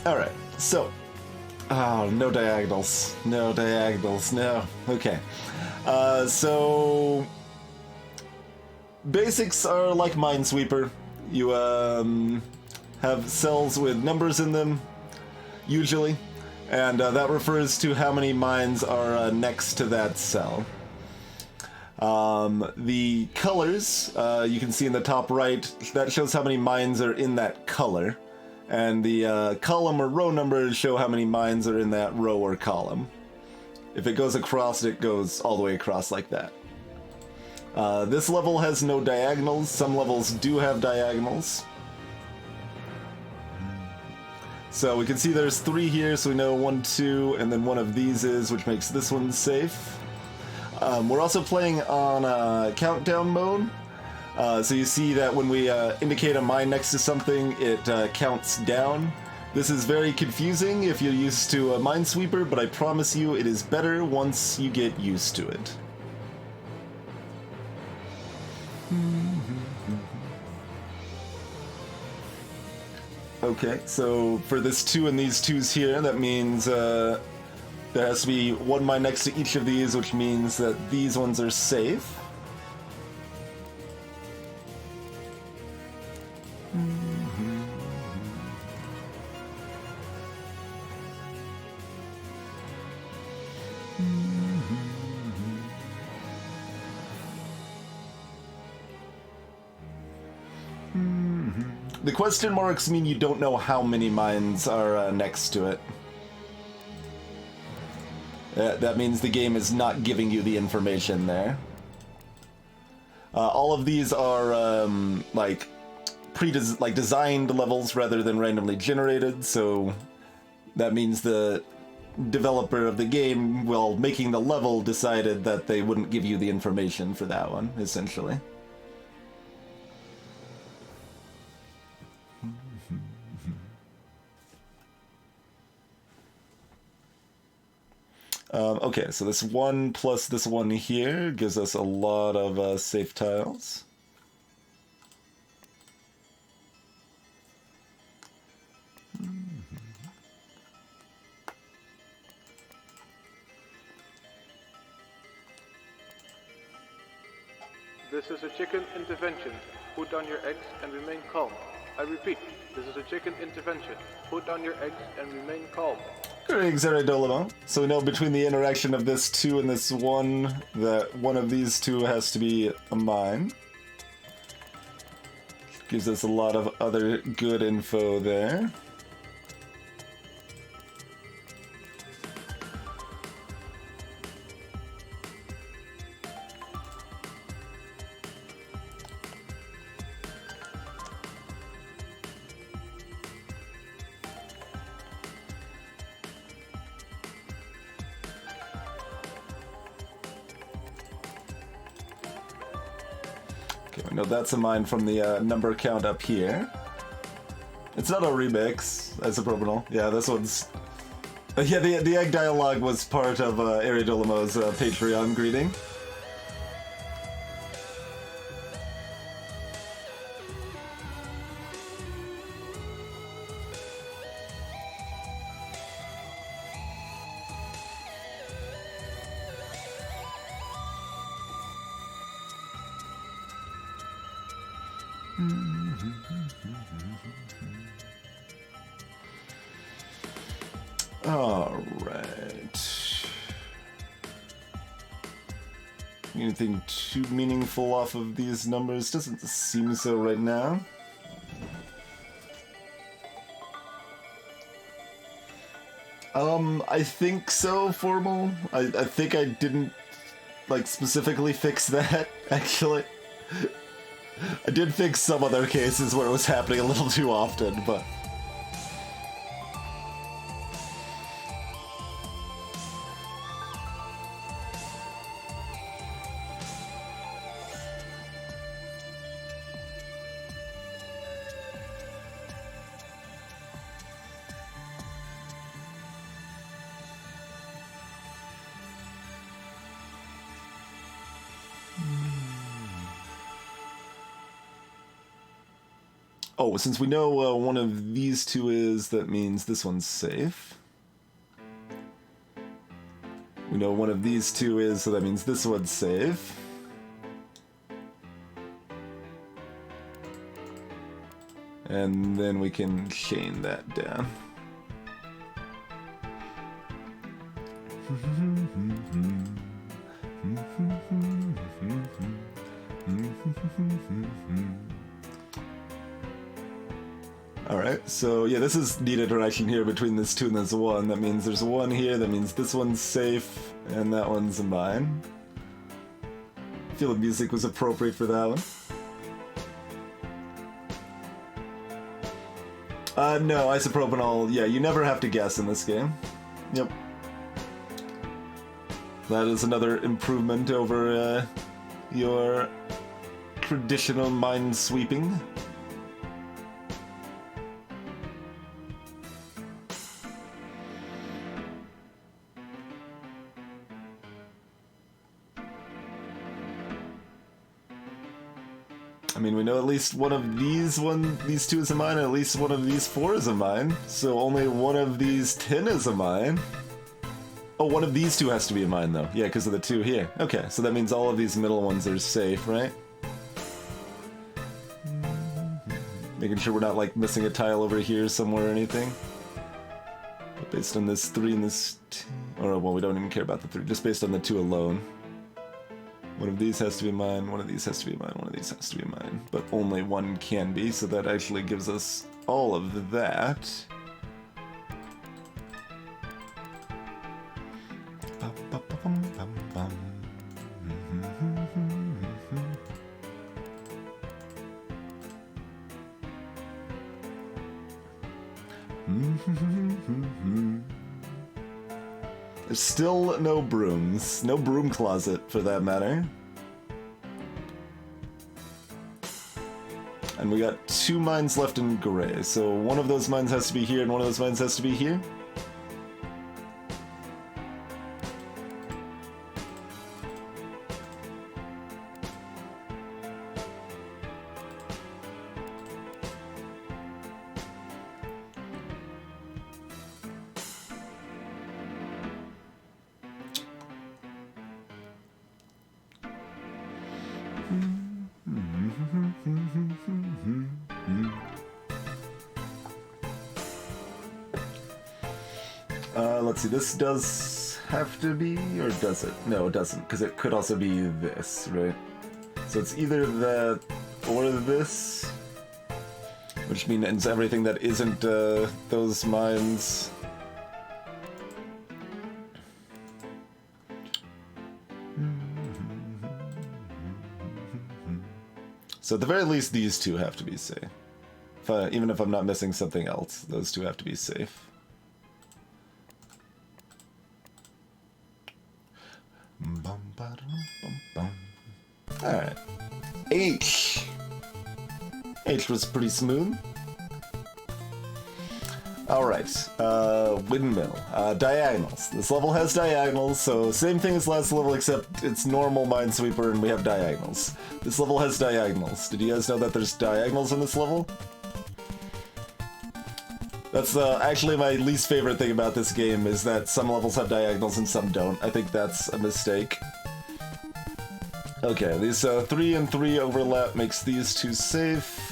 Alright, so... Oh, no diagonals. No diagonals, no. Okay. So... Basics are like Minesweeper. You, have cells with numbers in them, usually, and that refers to how many mines are next to that cell. The colors, you can see in the top right, that shows how many mines are in that color. And the column or row numbers show how many mines are in that row or column. If it goes across, it goes all the way across like that. This level has no diagonals. Some levels do have diagonals. So we can see there's 3 here, so we know 1, 2, and then one of these is, which makes this one safe. We're also playing on countdown mode. So you see that when we indicate a mine next to something, it counts down. This is very confusing if you're used to a Minesweeper, but I promise you it is better once you get used to it. Okay, so for this 2 and these 2s here, that means there has to be 1 mine next to each of these, which means that these ones are safe. The question marks mean you don't know how many mines are next to it. That means the game is not giving you the information there. All of these are like designed levels rather than randomly generated, so that means the developer of the game, while making the level, decided that they wouldn't give you the information for that one, essentially. Okay, so this 1 plus this 1 here gives us a lot of safe tiles. This is a chicken intervention. Put down your eggs and remain calm. I repeat, this is a chicken intervention. Put down your eggs and remain calm. Greetings, Eridolimo. So we know between the interaction of this 2 and this 1 that one of these 2 has to be a mine. Gives us a lot of other good info there. Okay, we know that's a mine from the number count up here. It's not a remix, as a probanal. Yeah, this one's... yeah, the egg dialogue was part of Eridolimo's Patreon greeting. Alright. Anything too meaningful off of these numbers? Doesn't seem so right now. I think so, Formal. I think I didn't, like, specifically fix that, actually. I did fix some other cases where it was happening a little too often, but... Oh, since we know one of these two is, that means this one's safe. We know one of these two is, so that means this one's safe. And then we can chain that down. Alright, so yeah, this is neat interaction here between this 2 and this 1. That means there's 1 here, that means this one's safe, and that one's mine. I feel the music was appropriate for that one. No, isopropanol, yeah, you never have to guess in this game. Yep. That is another improvement over your traditional mine sweeping. I mean, we know at least one of these 2 is a mine, and at least one of these 4 is a mine. So only one of these 10 is a mine. Oh, one of these 2 has to be a mine, though. Yeah, because of the 2 here. Okay, so that means all of these middle ones are safe, right? Making sure we're not, like, missing a tile over here somewhere or anything. But based on this 3 and this 2... Or, well, we don't even care about the 3, just based on the 2 alone. One of these has to be mine, one of these has to be mine, one of these has to be mine. But only one can be, so that actually gives us all of that. There's still no brooms. No broom closet, for that matter. And we got 2 mines left in gray, so one of those mines has to be here and one of those mines has to be here. Let's see, this does have to be, or does it? No, it doesn't, because it could also be this, right? So it's either that or this, which means everything that isn't those mines. So at the very least, these 2 have to be safe. Even if I'm not missing something else, those 2 have to be safe. Alright. H. H was pretty smooth. Alright. Windmill. Diagonals. This level has diagonals, so same thing as last level, except it's normal Minesweeper and we have diagonals. This level has diagonals. Did you guys know that there's diagonals in this level? That's actually my least favorite thing about this game, is that some levels have diagonals and some don't. I think that's a mistake. Okay, these 3 and 3 overlap makes these 2 safe.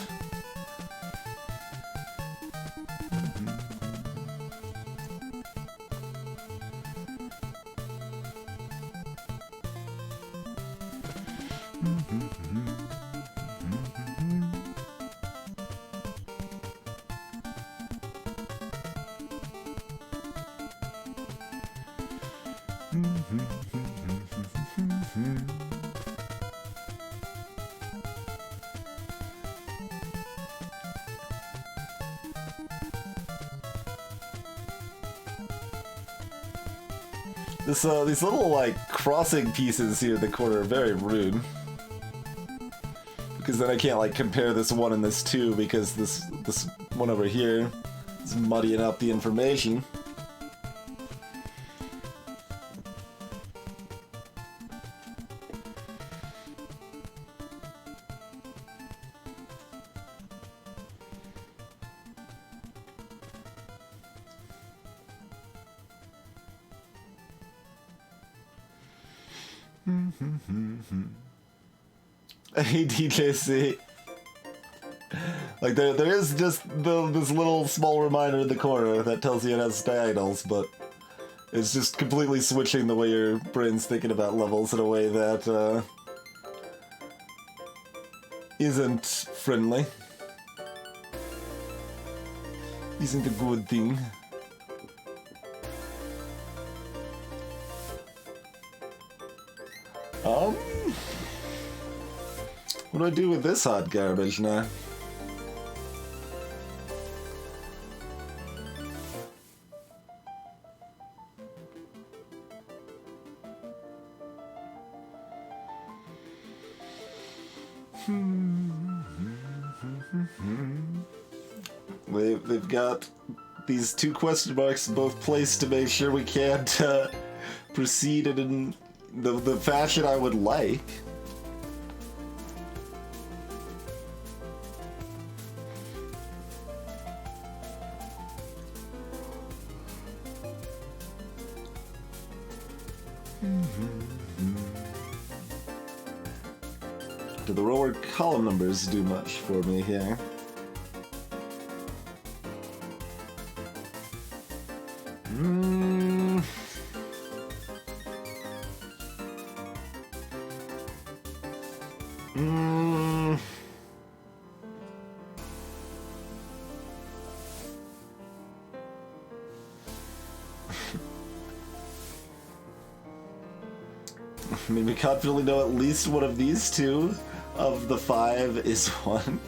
These little, like, crossing pieces here in the corner are very rude. Because then I can't, like, compare this 1 and this 2, because this one over here is muddying up the information. ADJC. Like, there is just this little small reminder in the corner that tells you it has diagonals, but it's just completely switching the way your brain's thinking about levels in a way that isn't friendly. Isn't a good thing. What do I do with this hot garbage now? They've got these two question marks both placed to make sure we can't proceed in the fashion I would like. Do the rower column numbers do much for me here? I mean, we confidently know at least one of these two of the 5 is 1.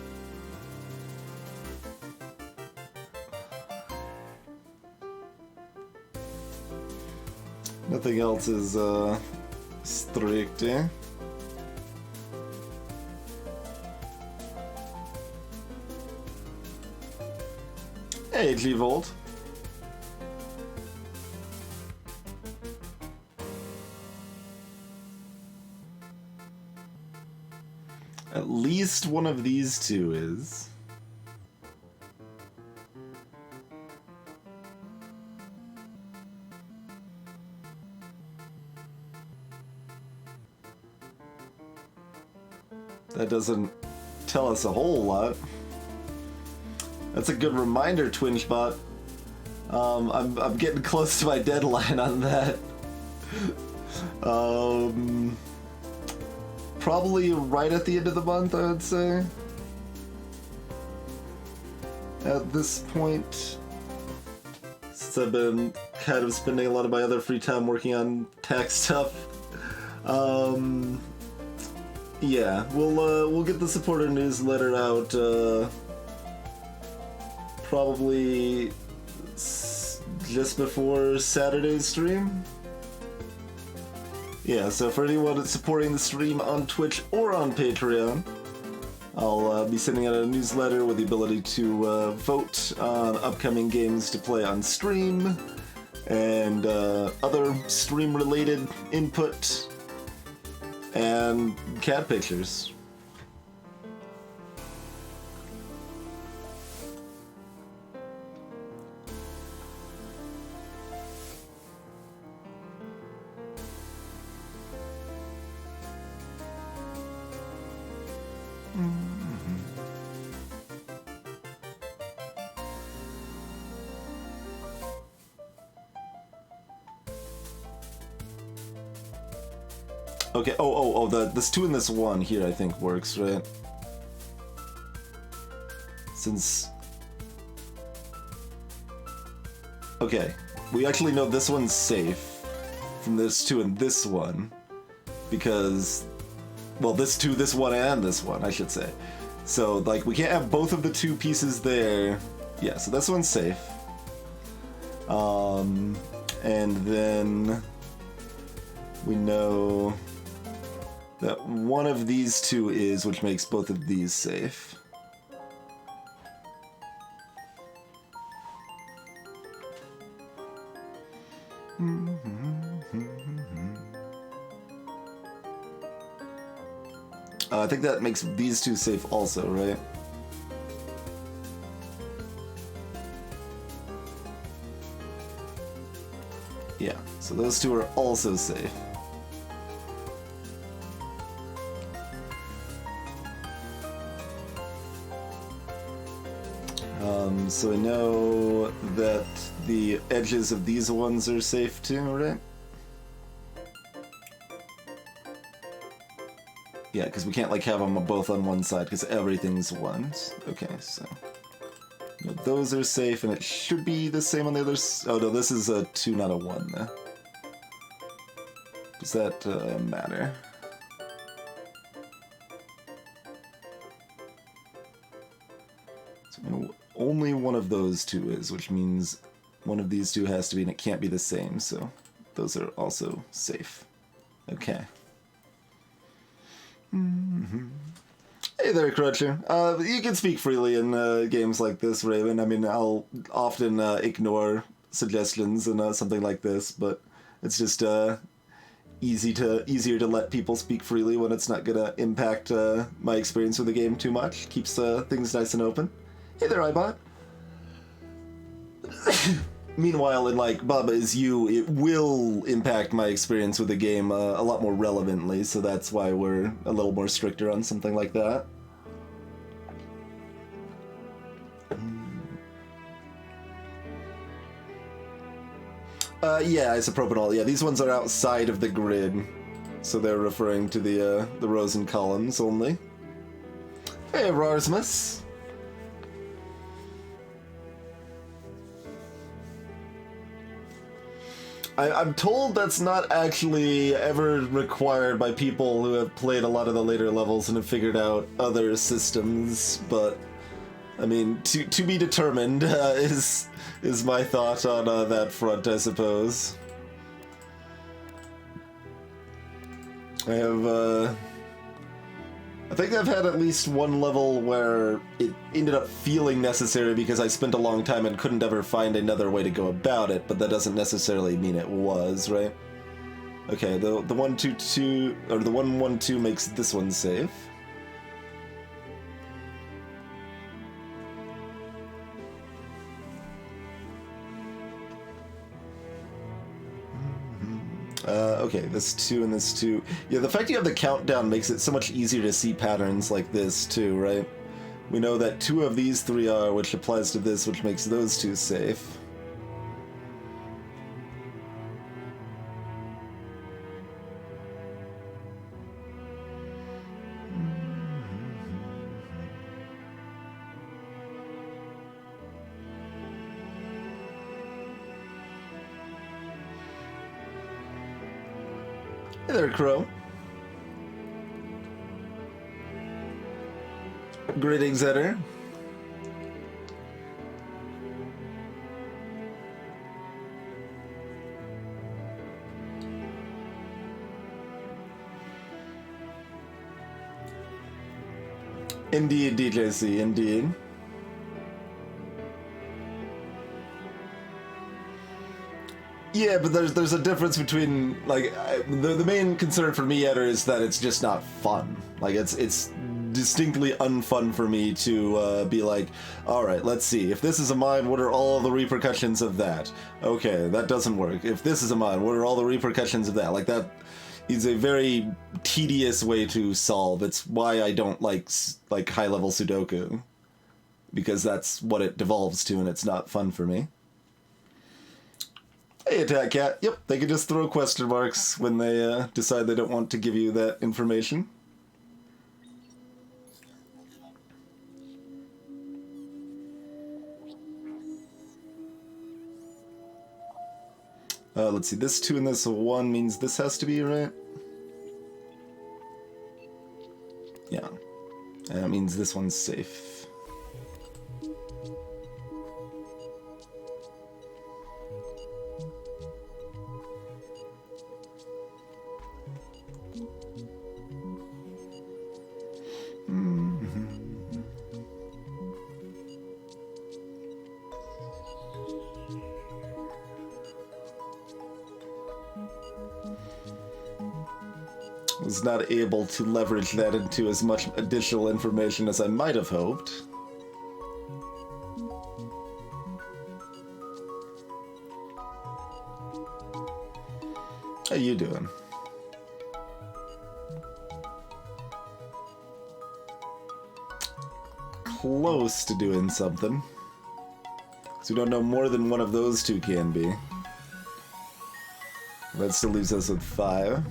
Nothing else is strict, eh? Hey, G-Volt. At least one of these two is. That doesn't tell us a whole lot. That's a good reminder, Twinchbot. I'm getting close to my deadline on that. Probably right at the end of the month, I would say. At this point, since I've been kind of spending a lot of my other free time working on tax stuff. Yeah, we'll get the supporter newsletter out probably just before Saturday's stream. Yeah, so for anyone that's supporting the stream on Twitch or on Patreon, I'll be sending out a newsletter with the ability to vote on upcoming games to play on stream and other stream-related input and cat pictures. Okay, this 2 and this 1 here I think works, right? Since... Okay, we actually know this one's safe from this 2 and this 1, because... Well, this 2, this 1, and this 1, I should say. So, like, we can't have both of the 2 pieces there. Yeah, so this one's safe. And then... we know... that one of these 2 is, which makes both of these safe. I think that makes these 2 safe also, right? Yeah, so those 2 are also safe. So I know that the edges of these ones are safe too, right? Yeah, because we can't like have them both on one side because everything's ones. Okay, so you know, those are safe, and it should be the same on the others. Oh no, this is a 2, not a 1. Though. Does that matter? So you know, only one of those two is, which means one of these two has to be, and it can't be the same. So those are also safe. Okay. Hey there, Crutcher. You can speak freely in games like this, Raven. I mean, I'll often ignore suggestions and something like this, but it's just easier to let people speak freely when it's not gonna impact my experience with the game too much. Keeps things nice and open. Hey there, iBot. Meanwhile, in like Baba Is You, it will impact my experience with the game a lot more relevantly, so that's why we're a little more stricter on something like that. Yeah, isopropanol. Yeah, these ones are outside of the grid, so they're referring to the rows and columns only. Hey, Rarsmus. I'm told that's not actually ever required by people who have played a lot of the later levels and have figured out other systems, but I mean, to be determined is my thought on that front, I suppose. I think I've had at least one level where it ended up feeling necessary because I spent a long time and couldn't ever find another way to go about it, but that doesn't necessarily mean it was, right? Okay, the 122 or the 112 makes this one safe. Okay, this 2 and this 2. Yeah, the fact you have the countdown makes it so much easier to see patterns like this, too, right? We know that 2 of these 3 are, which applies to this, which makes those 2 safe. Hey there, Crow. Greetings, Eder. Indeed, DJC, indeed. Yeah, but there's a difference between like the main concern for me, Eder, is that it's just not fun. Like it's distinctly unfun for me to be like, all right, let's see. If this is a mine, what are all the repercussions of that? Okay, that doesn't work. If this is a mine, what are all the repercussions of that? Like that is a very tedious way to solve. It's why I don't like high-level Sudoku, because that's what it devolves to, and it's not fun for me. Hey, Attack Cat. Yep, they can just throw question marks when they decide they don't want to give you that information. Let's see, this 2 and this 1 means this has to be, right? Yeah. And that means this one's safe. Was not able to leverage that into as much additional information as I might have hoped. How you doing? Close to doing something. So we don't know more than one of those two can be. That still leaves us with 5.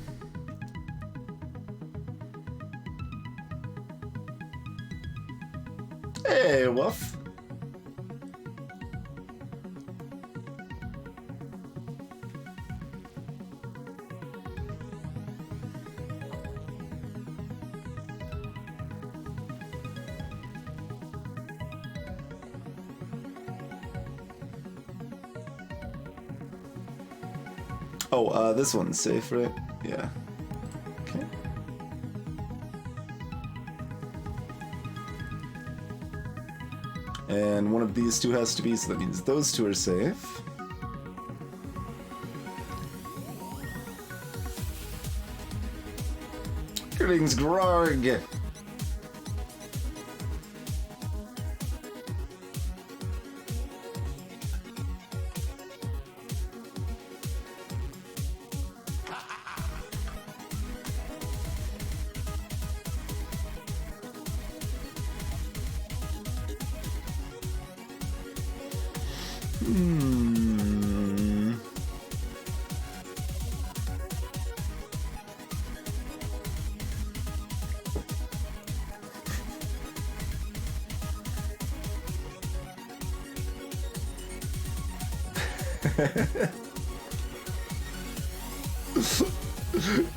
Hey, Woof. Oh, this one's safe, right? Yeah. Okay. And one of these two has to be, so that means those two are safe. Greetings, Grog!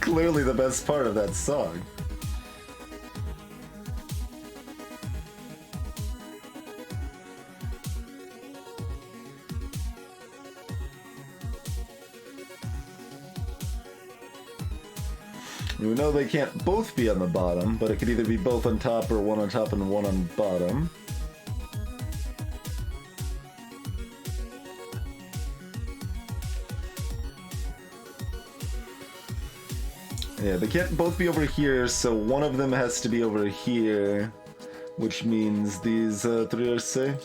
Clearly the best part of that song. We know they can't both be on the bottom, but it could either be both on top or one on top and one on bottom. Yeah, they can't both be over here, so one of them has to be over here, which means these 3 are safe.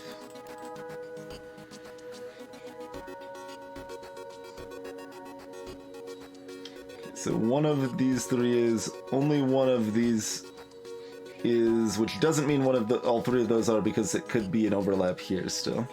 So one of these 3 is, only one of these is, which doesn't mean one of the, all 3 of those are, because it could be an overlap here still.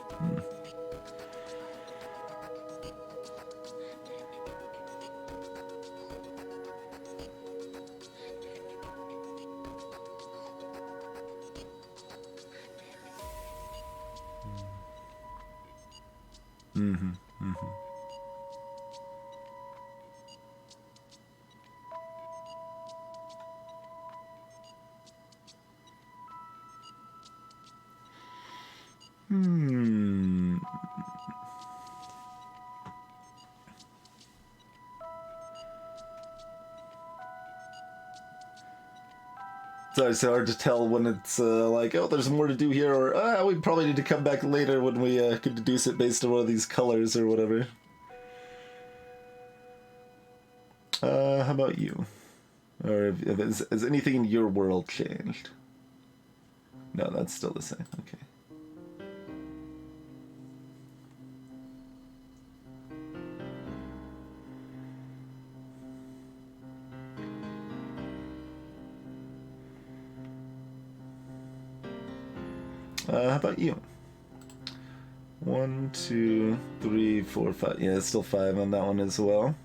It's hard to tell when it's like, oh, there's more to do here, or we probably need to come back later when we can deduce it based on one of these colors or whatever. How about you? Or has anything in your world changed? No, that's still the same. Okay. How about you? 1, 2, 3, 4, 5. Yeah, it's still 5 on that one as well.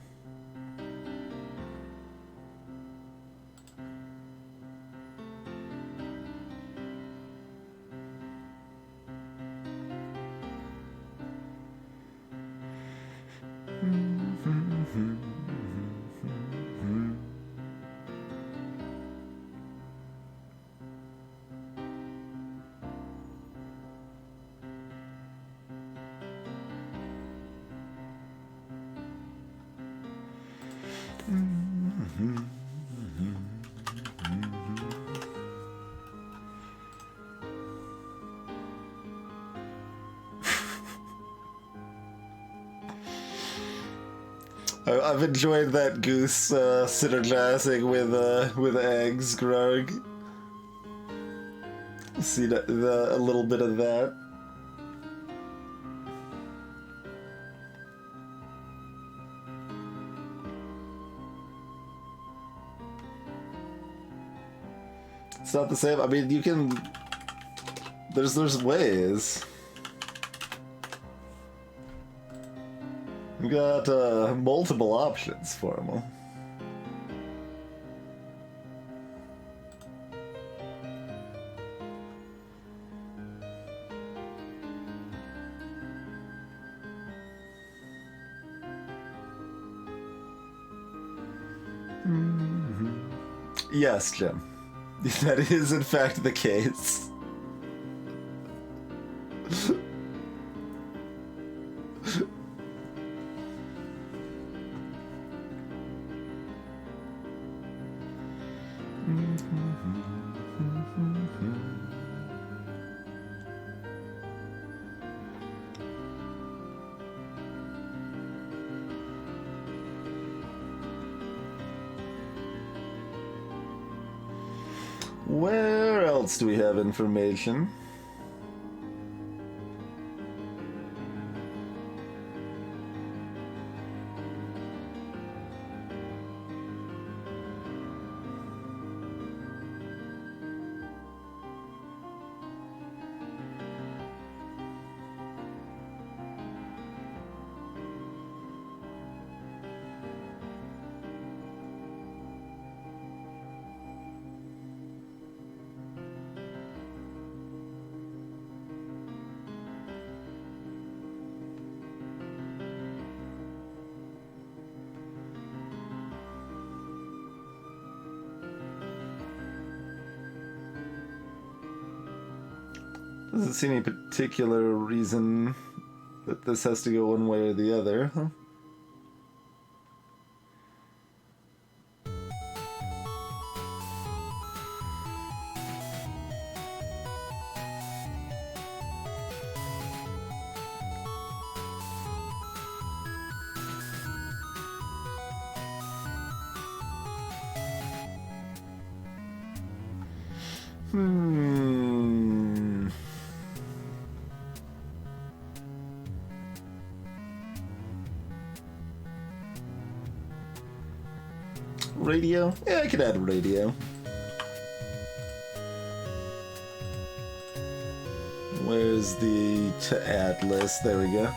I've enjoyed that goose synergizing with eggs, Grog. See a little bit of that. It's not the same. I mean, you can. There's ways. We got multiple options for them. Yes, Jim. That is in fact the case. Where else do we have information? Doesn't see any particular reason that this has to go one way or the other, huh? Radio? Yeah, I could add radio. Where's the to add list? There we go.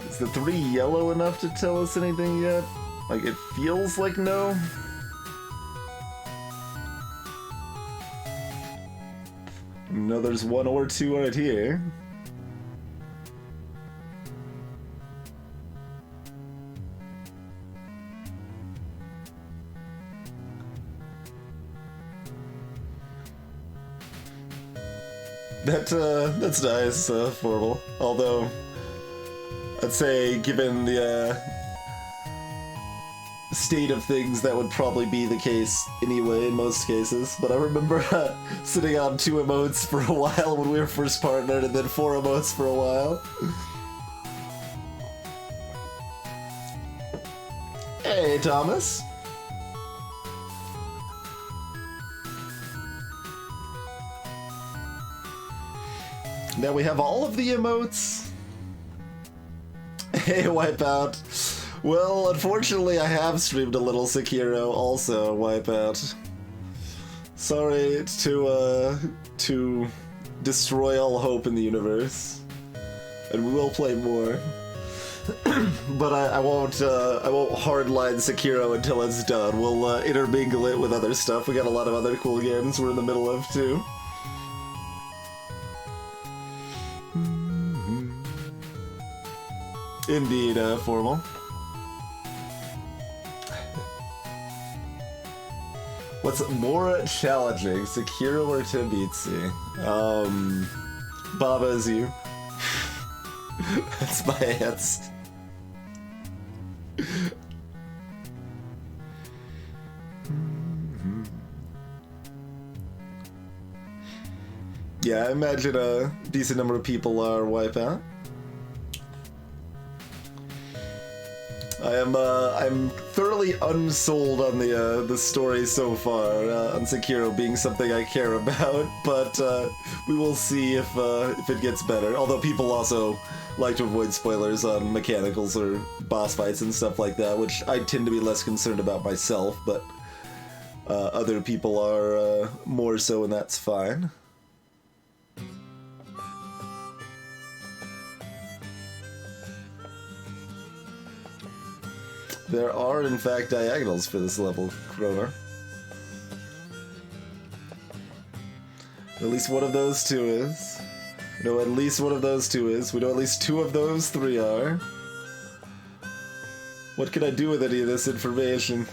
Is the 3 yellow enough to tell us anything yet? Like, it feels like no. No, there's 1 or 2 right here. That's nice, formal. Although, I'd say, given the, state of things, that would probably be the case anyway in most cases. But I remember sitting on 2 emotes for a while when we were first partnered, and then 4 emotes for a while. Hey, Thomas. Now we have all of the emotes. Hey, Wipeout. Well, unfortunately, I have streamed a little Sekiro, also, Wipeout. Sorry to destroy all hope in the universe. And we will play more. But I won't hardline Sekiro until it's done. We'll intermingle it with other stuff. We got a lot of other cool games we're in the middle of, too. Indeed, formal. What's more challenging, Sekiro or Tametsi? Baba is you. That's my answer. Yeah, I imagine a decent number of people are Wipeout. I'm thoroughly unsold on the story so far, on Sekiro being something I care about, but we will see if it gets better. Although people also like to avoid spoilers on mechanicals or boss fights and stuff like that, which I tend to be less concerned about myself, but other people are more so, and that's fine. There are, in fact, diagonals for this level, Kroner. At least one of those two is. We know at least one of those two is. We know at least two of those three are. What can I do with any of this information?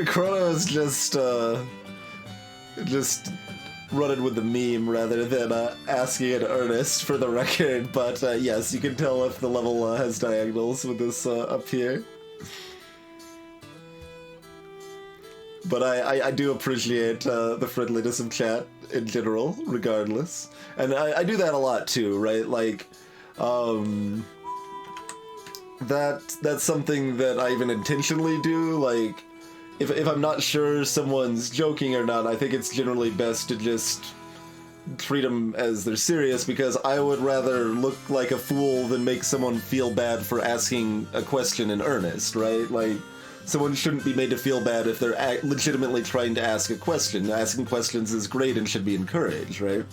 Chrono's just running with the meme rather than asking in earnest for the record, but yes, you can tell if the level has diagonals with this up here. But I do appreciate the friendliness of chat in general, regardless. And I do that a lot too, right? Like, that's something that I even intentionally do, like, if I'm not sure someone's joking or not, I think it's generally best to just treat them as they're serious, because I would rather look like a fool than make someone feel bad for asking a question in earnest, right? Like, someone shouldn't be made to feel bad if they're legitimately trying to ask a question. Asking questions is great and should be encouraged, right?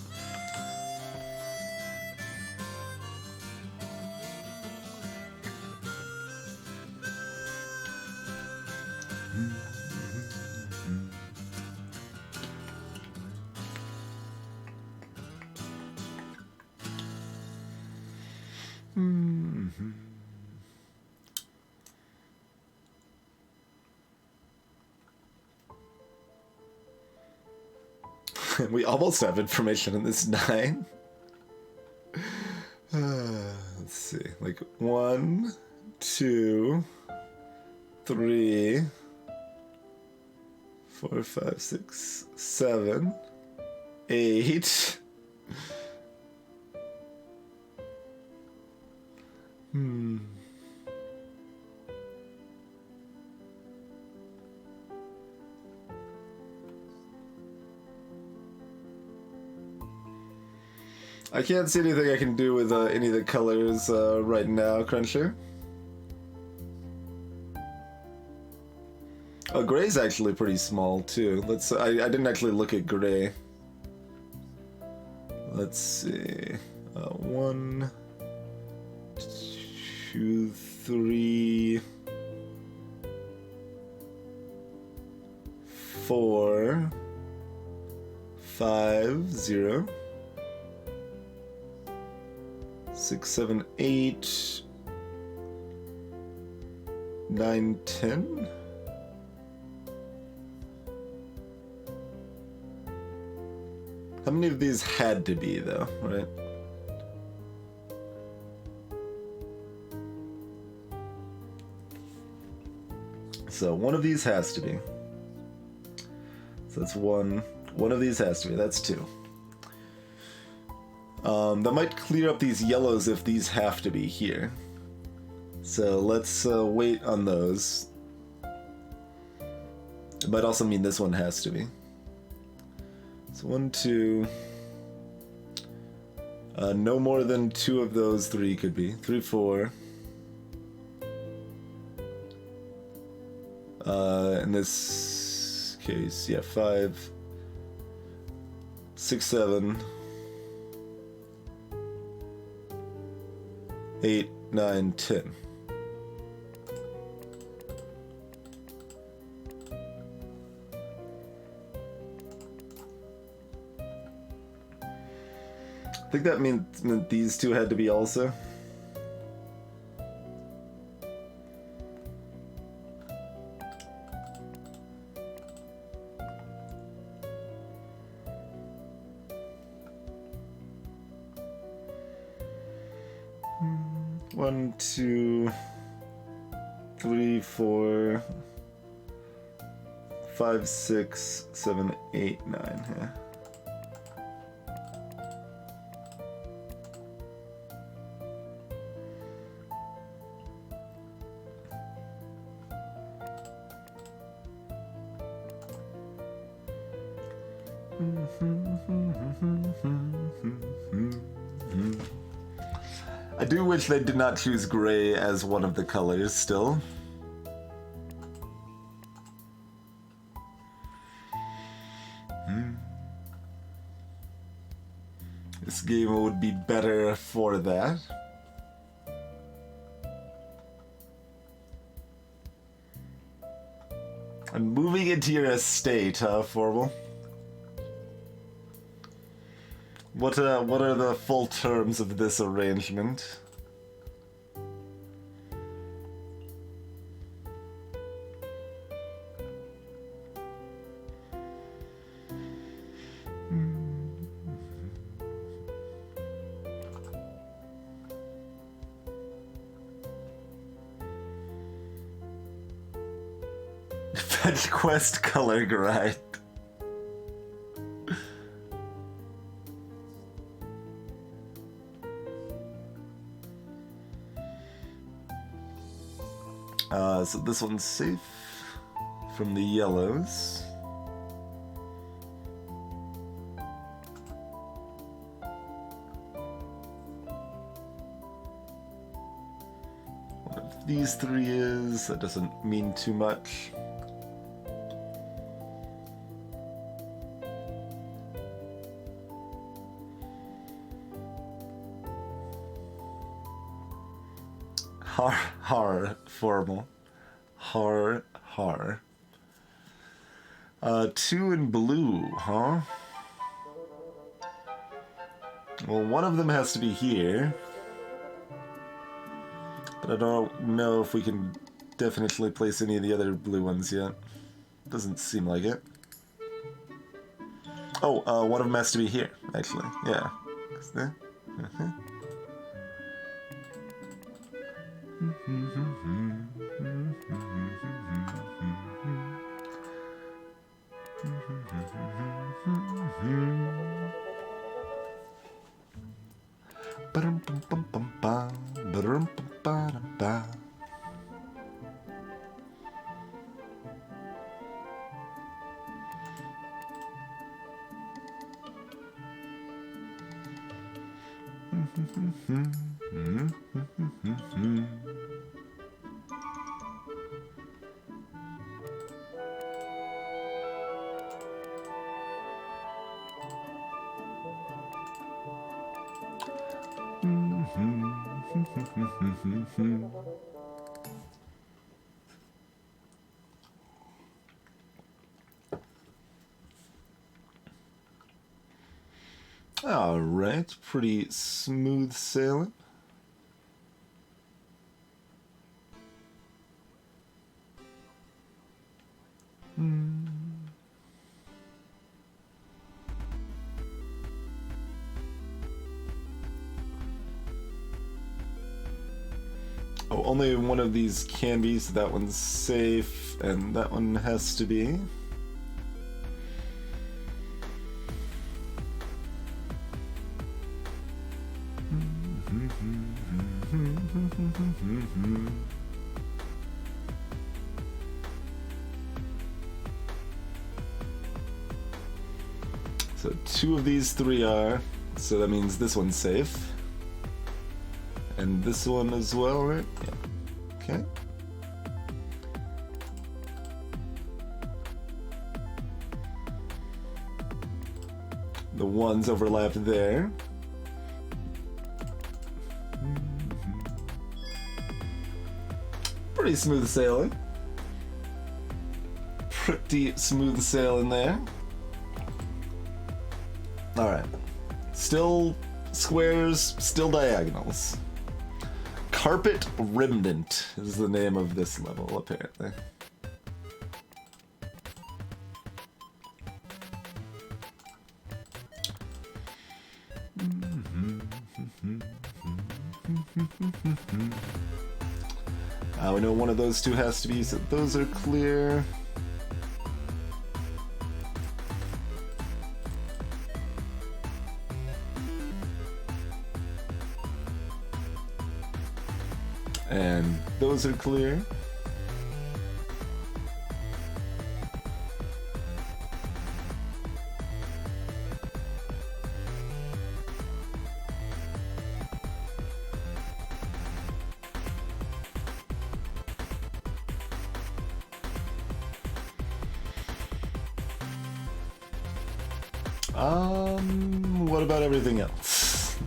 We almost have information in this 9. Let's see. Like 1, 2, 3, 4, 5, 6, 7, 8. I can't see anything I can do with any of the colors right now, Cruncher. Oh, gray's actually pretty small too. I didn't actually look at gray. Let's see. 1, 2, 3, 4, 5, 0. 6, 7, 8, 9, 10. How many of these had to be, though, right? So one of these has to be. So that's 1. One of these has to be. That's 2. That might clear up these yellows if these have to be here. So let's wait on those. It might also mean this one has to be. So 1, 2. No more than 2 of those 3 could be. 3, 4. In this case, yeah, 5, 6, 7. 8, 9, 10. I think that means that these two had to be also. 1, 2, 3, 4, 5, 6, 7, 8, 9. Yeah. I do wish they did not choose gray as one of the colors still. This game would be better for that. I'm moving into your estate, huh, Formal? What are the full terms of this arrangement? Fetch quest color grind. So this one's safe from the yellows. One of these three is, that doesn't mean too much. Har, Formal. Har. 2 in blue, huh? Well, one of them has to be here. But I don't know if we can definitely place any of the other blue ones yet. Doesn't seem like it. Oh, one of them has to be here, actually. Yeah. All right, pretty smooth sailing. Oh, only one of these can be, so that one's safe, and that one has to be. So 2 of these 3 are, so that means this one's safe. And this one as well, right? Yeah. Okay. The ones overlap there. Pretty smooth sailing. Pretty smooth sailing there. Alright. Still squares, still diagonals. Carpet Remnant is the name of this level, apparently. We know one of those two has to be, so those are clear. And those are clear. What about everything else?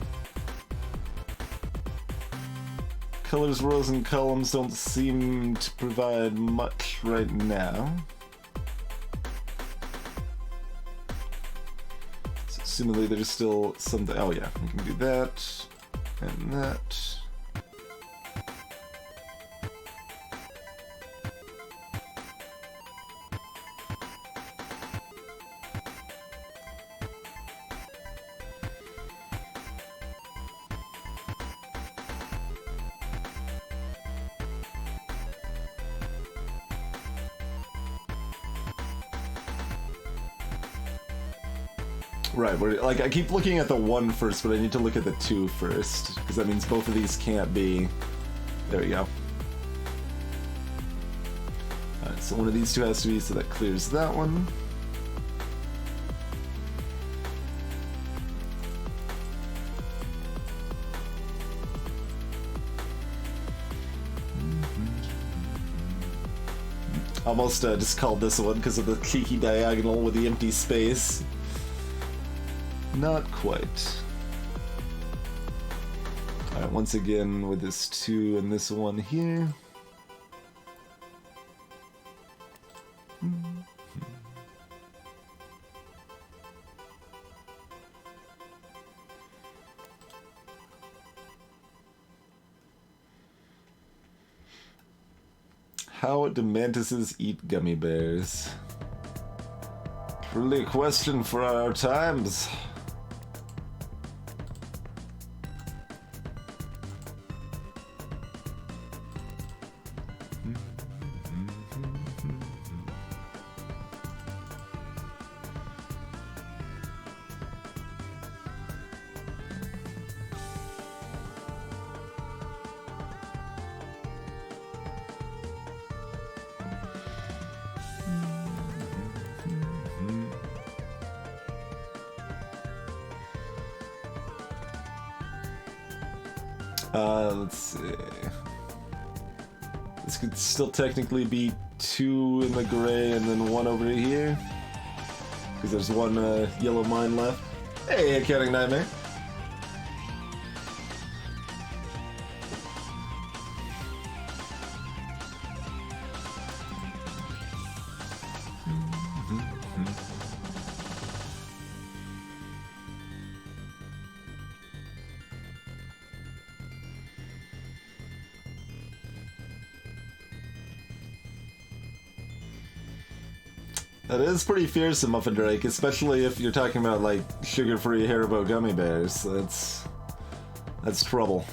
Colors, rows, and columns don't seem to provide much right now. So assumingly there's still something. Oh yeah, we can do that and that. Right, like I keep looking at the 1 first, but I need to look at the 2 first, because that means both of these can't be. There we go. Alright, so one of these two has to be, so that clears that one. Almost just called this one because of the cheeky diagonal with the empty space. Not quite. Alright, once again with this 2 and this 1 here. How do mantises eat gummy bears? Truly a question for our times. Let's see. This could still technically be 2 in the gray and then 1 over here. Because there's 1 yellow mine left. Hey, Accounting Nightmare. That is pretty fearsome, Muffin Drake, especially if you're talking about, like, sugar-free Haribo gummy bears. That's trouble.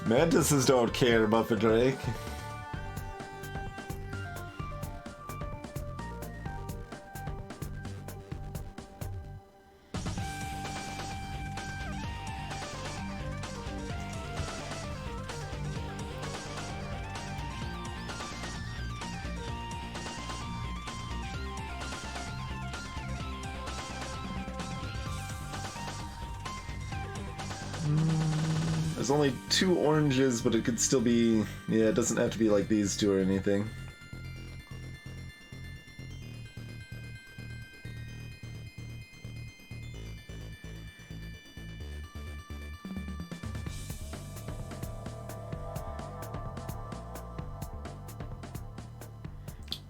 Mantises don't care, Muffin Drake. There's only 2 oranges, but it could still be... Yeah, it doesn't have to be like these 2 or anything.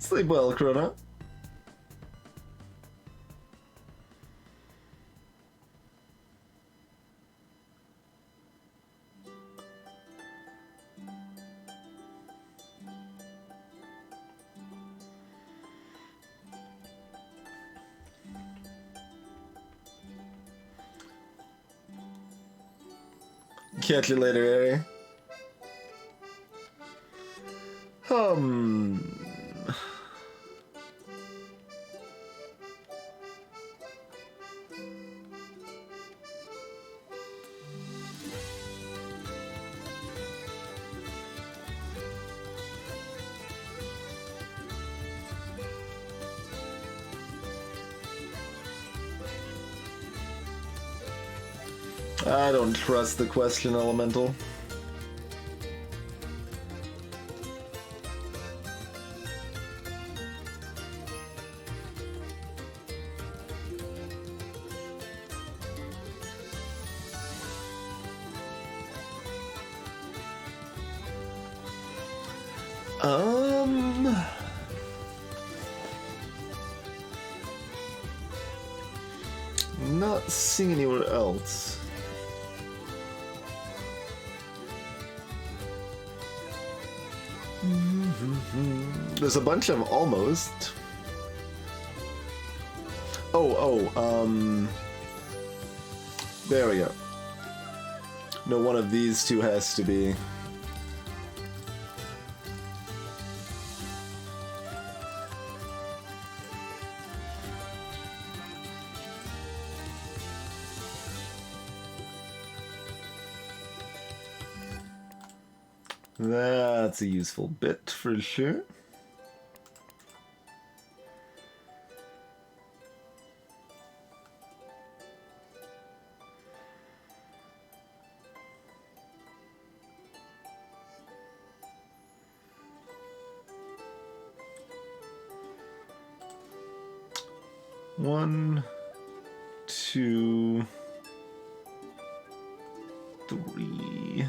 Sleep well, Krona. Catch you later, Harry. I don't trust the question, Elemental. Not seeing anywhere else. There's a bunch of almost. There we go. No, one of these two has to be. That's a useful bit for sure. One, two, three.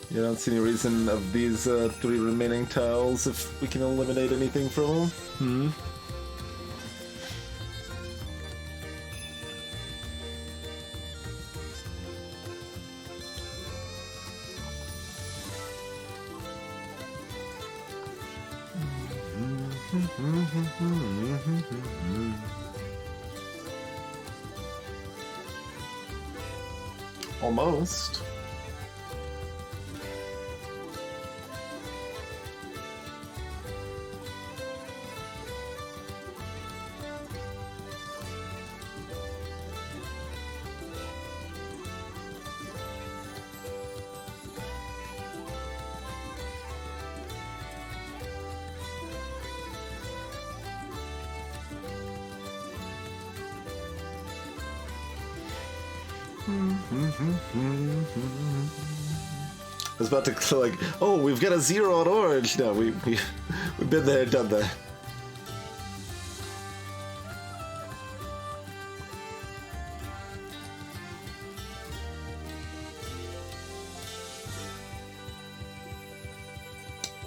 You don't see any reason of these three remaining tiles if we can eliminate anything from them? Almost. I was about to like, oh, we've got a 0 on orange. No, we've been there, done that.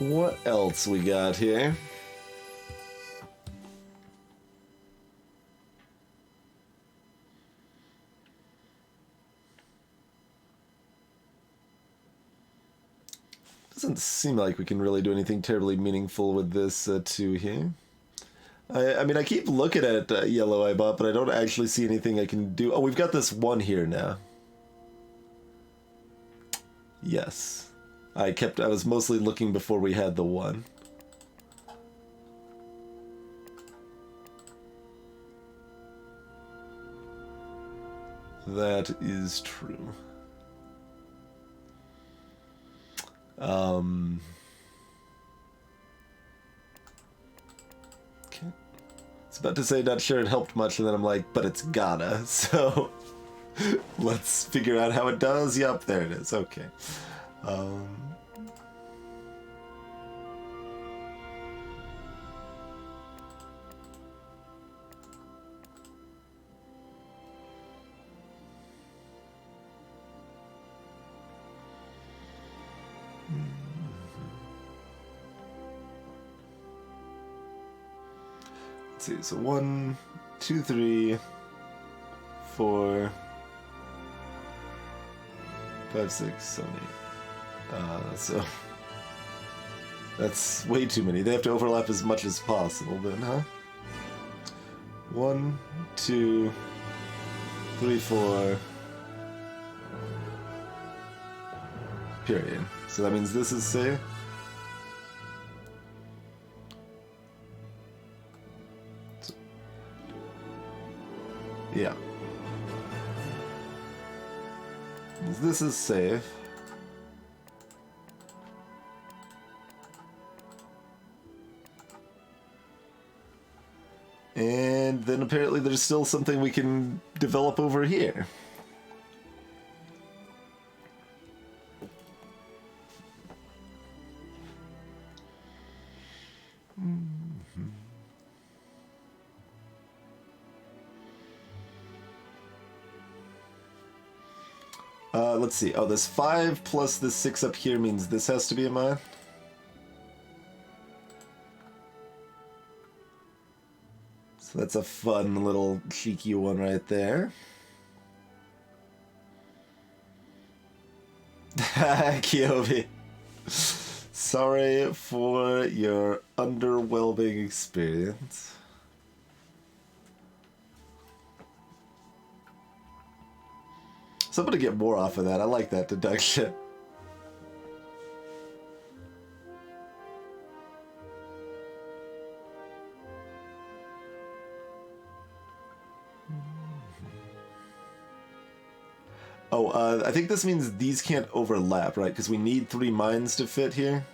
What else we got here? Doesn't seem like we can really do anything terribly meaningful with this 2 here. I mean, I keep looking at yellow I bought, but I don't actually see anything I can do. Oh, we've got this 1 here now. Yes. I was mostly looking before we had the 1. That is true. Okay. I was about to say not sure it helped much, and then I'm like, but it's gotta, so let's figure out how it does. Yep, there it is. Okay. let's see. So 1, 2, 3, 4, 5, 6, 7, 8. So that's way too many. They have to overlap as much as possible then, huh? 1, 2, 3, 4. Period. So that means this is safe. Yeah. This is safe. And then apparently there's still something we can develop over here. Let's see. Oh, this 5 plus this 6 up here means this has to be a mine. So that's a fun little cheeky one right there. Kyobi. Sorry for your underwhelming experience. So I'm gonna get more off of that. I like that deduction. Oh, I think this means these can't overlap, right? Because we need 3 mines to fit here.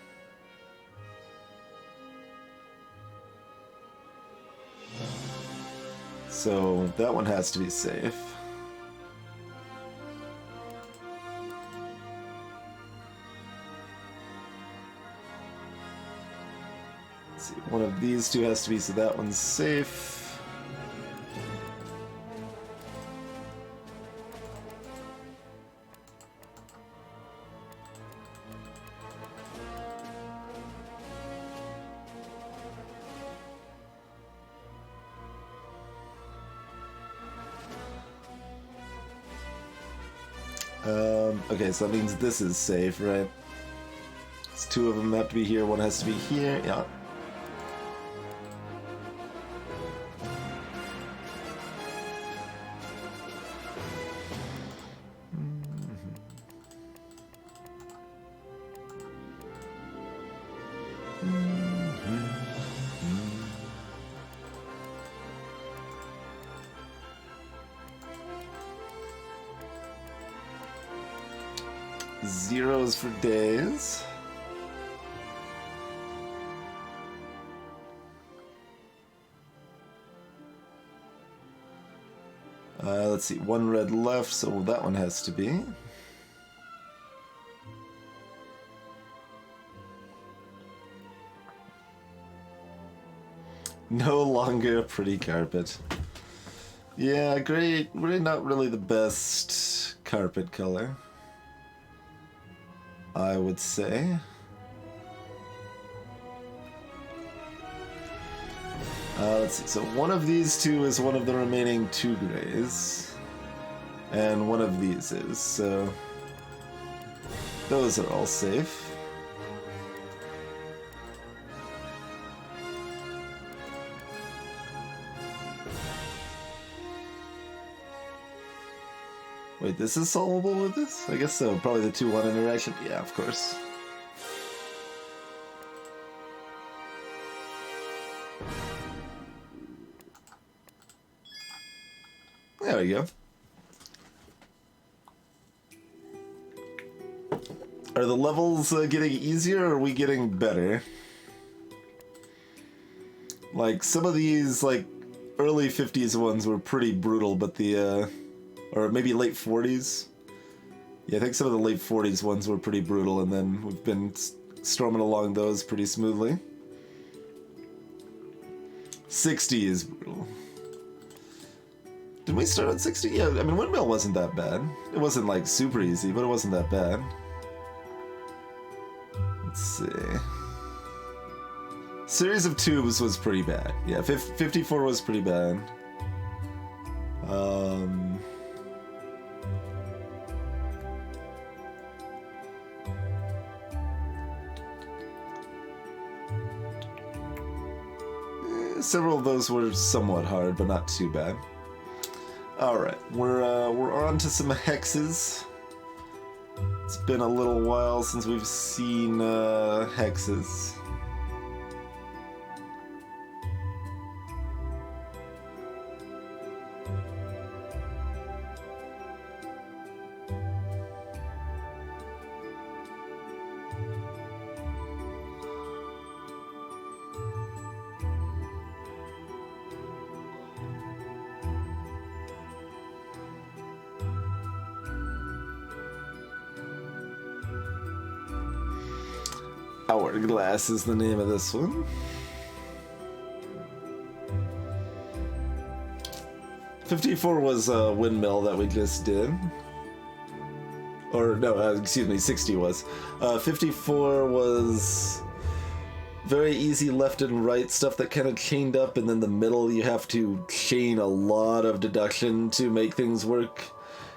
So that one has to be safe. Let's see, one of these two has to be, so that one's safe. Okay, so that means this is safe, right? It's 2 of them have to be here, 1 has to be here, yeah. Zeros for days. Let's see, 1 red left, so that one has to be. No longer a pretty carpet. Yeah, gray not really the best carpet color, I would say. Let's see, so one of these two is one of the remaining 2 grays, and one of these is, so those are all safe. Wait, this is solvable with this? I guess so. Probably the 2-1 interaction. Yeah, of course. There we go. Are the levels getting easier, or are we getting better? Like, some of these, like, early 50s ones were pretty brutal, but the, or maybe late 40s. Yeah, I think some of the late 40s ones were pretty brutal, and then we've been storming along those pretty smoothly. 60 is brutal. Did we start on 60? Yeah, I mean, Windmill wasn't that bad. It wasn't, like, super easy, but it wasn't that bad. Let's see. Series of tubes was pretty bad. Yeah, 54 was pretty bad. Several of those were somewhat hard, but not too bad. Alright, we're on to some hexes. It's been a little while since we've seen hexes. Hourglass is the name of this one. $54 was a windmill that we just did. Or no, excuse me, 60 was. 54 was very easy left and right stuff that kind of chained up, and then the middle you have to chain a lot of deduction to make things work.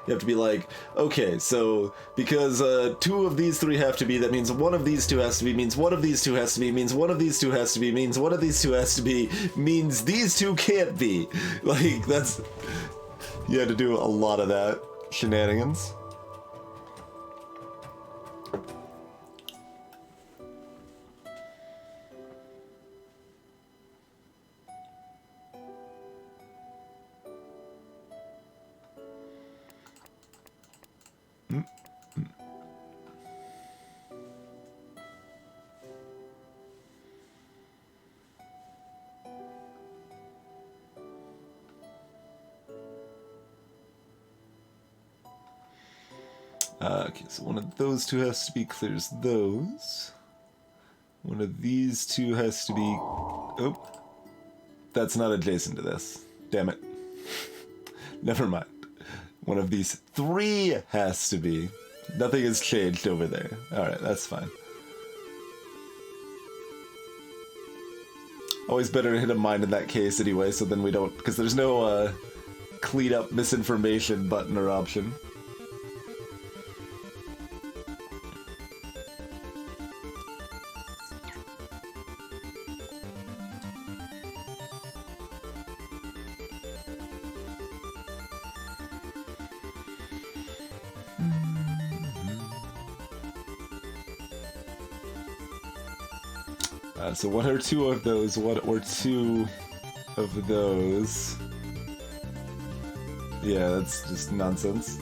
You have to be like, okay, so because 2 of these 3 have to be, that means 1 of these 2 has to be, means 1 of these 2 has to be, means 1 of these 2 has to be, means 1 of these 2 has to be, means these 2 can't be. Like, that's... You had to do a lot of that shenanigans. Okay, so 1 of those 2 has to be clears those. 1 of these 2 has to be... Oh. That's not adjacent to this. Damn it. Never mind. 1 of these 3 has to be. Nothing has changed over there. Alright, that's fine. Always better to hit a mine in that case anyway, so then we don't... Because there's no clean up misinformation button or option. So 1 or 2 of those, 1 or 2 of those. Yeah, that's just nonsense.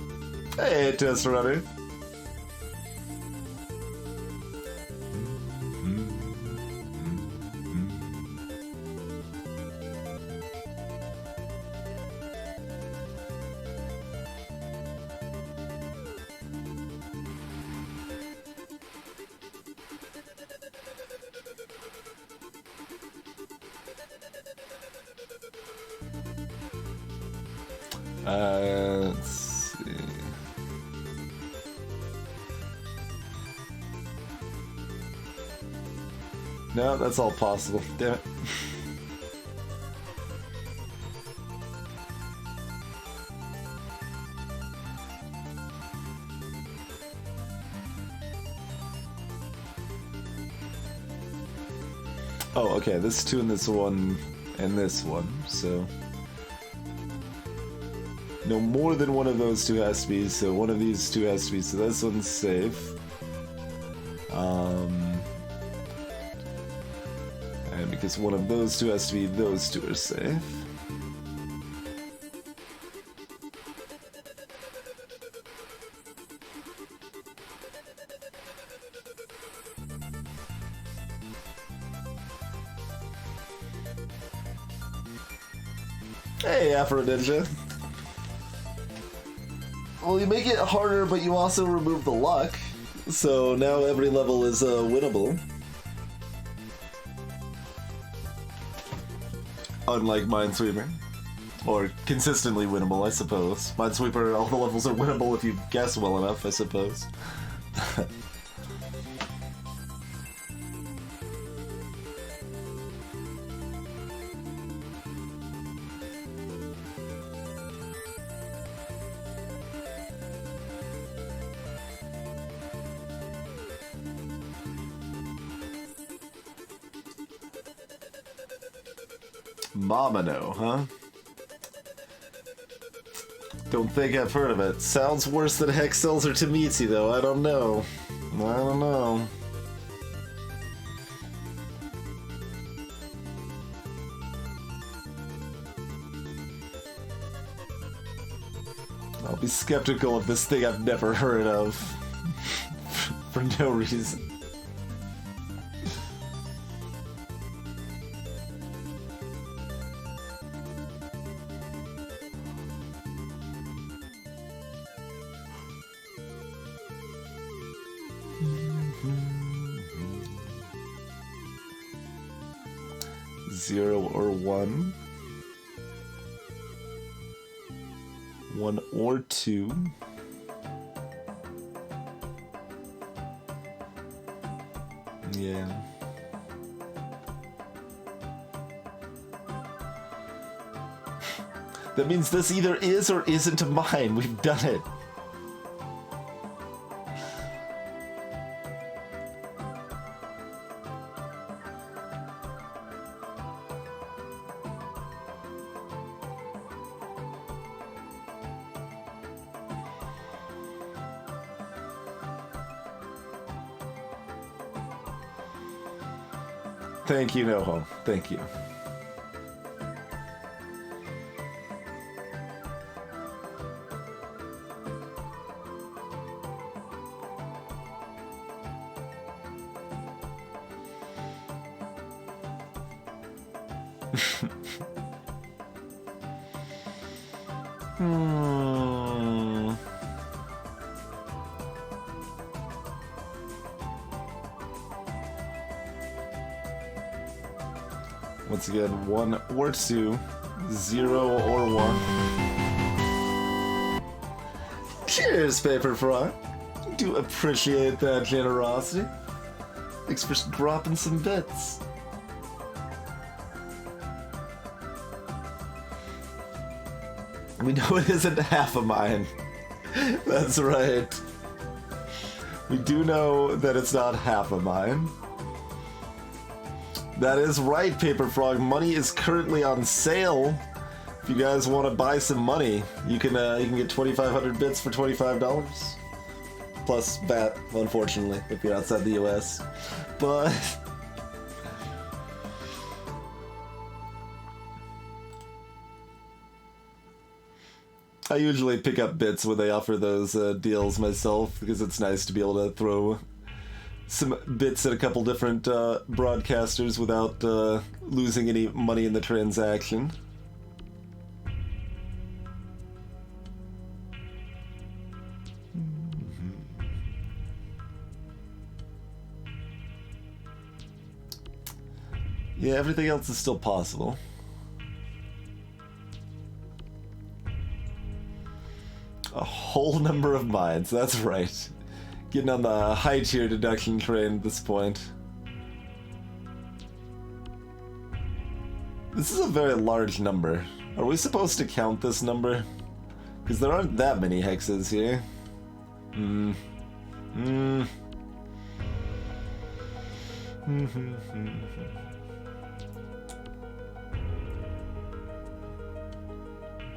Hey, Test Runner. Let's see. No, that's all possible. Damn it. Oh, okay, this 2 and this 1 and this 1, so... No more than 1 of those 2 has to be, so 1 of these 2 has to be, so this one's safe. And because 1 of those 2 has to be, those 2 are safe. Hey, Afro Ninja. Well, you make it harder, but you also remove the luck. So now every level is winnable. Unlike Minesweeper. Or consistently winnable, I suppose. Minesweeper, all the levels are winnable if you guess well enough, I suppose. Mamano, huh? Don't think I've heard of it. Sounds worse than Hexels or Tametsi, though. I don't know. I don't know. I'll be skeptical of this thing I've never heard of. For no reason. Zero or one. One or two. Yeah. That means this either is or isn't mine. We've done it. Thank you, Noho. Thank you. Once again, one or two, zero or one. Cheers, Paper Frog. Do appreciate that generosity. Thanks for dropping some bits. We know it isn't half of mine. That's right. We do know that it's not half of mine. That is right, Paper Frog. Money is currently on sale. If you guys want to buy some money, you can get 2,500 bits for $25. Plus VAT, unfortunately, if you're outside the US. But I usually pick up bits when they offer those deals myself, because it's nice to be able to throw some bits at a couple different broadcasters without losing any money in the transaction. Yeah, everything else is still possible. A whole number of mines, that's right. Getting on the high tier deduction train at this point. This is a very large number. Are we supposed to count this number? Because there aren't that many hexes here.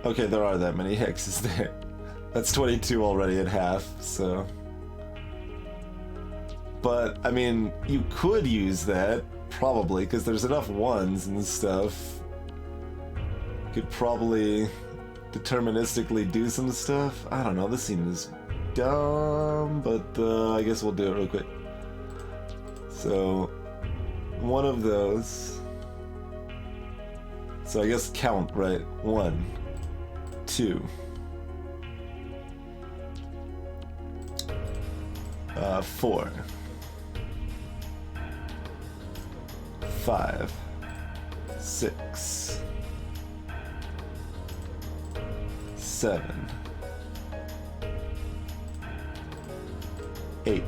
Okay, there are that many hexes there. That's 22 already at half, so... But, I mean, you could use that, probably, because there's enough ones and stuff. Could probably deterministically do some stuff. I don't know, this seems dumb, but I guess we'll do it real quick. So, one of those. So I guess count, right? 1, 2. 4. 5, 6, 7, 8,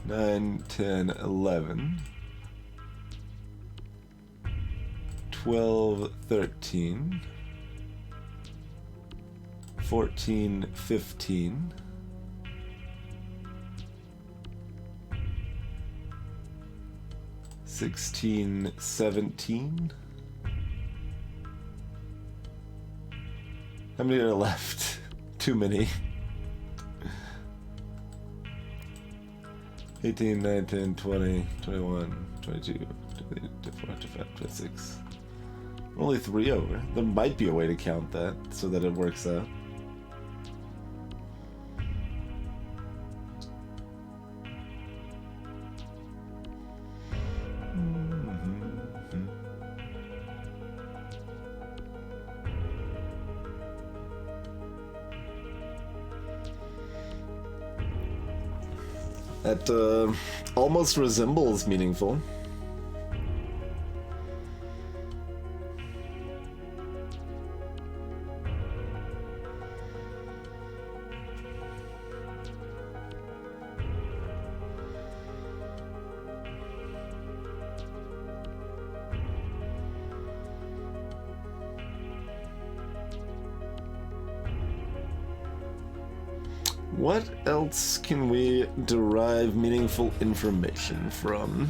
9, 10, 11, 12, 13, 14, 15, 16, 17. How many are left? Too many. 18, 19, 20, 21, 22, 23, 24, 25, 26. We're only 3 over. There might be a way to count that so that it works out. That almost resembles meaningful. What else can we derive meaningful information from?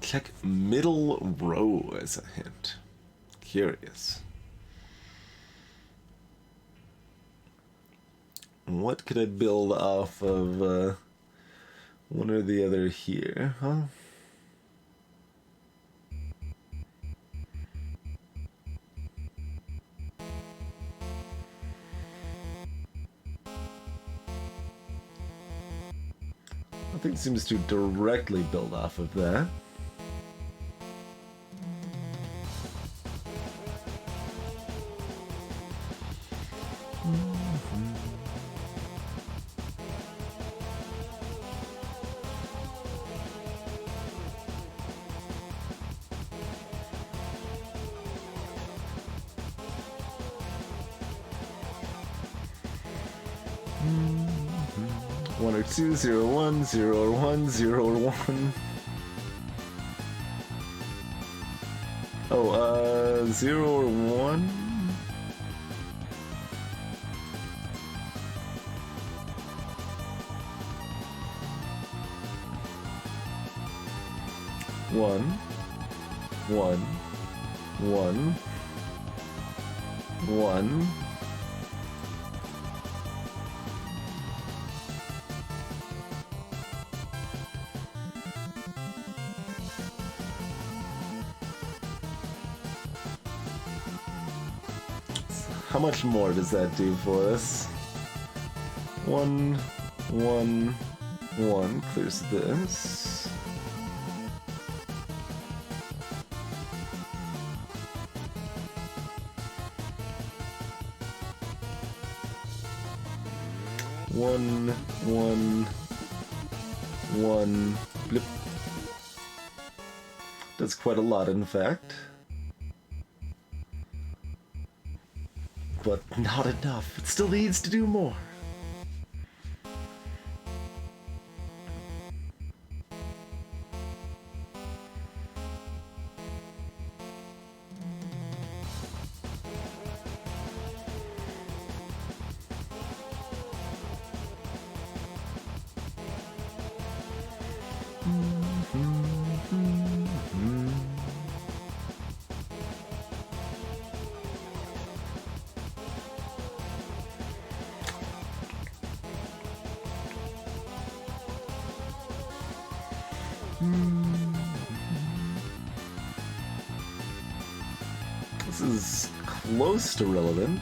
Check middle row as a hint. Curious. What could I build off of one or the other here, huh? Nothing seems to directly build off of that. One or two, 0 or 1, 0 or 1, 0 or 1. Oh, 0 or 1? One. How much more does that do for us? 1, 1, 1 clears this. One, blip. That's quite a lot, in fact. But not enough. It still needs to do more. This is close to relevant.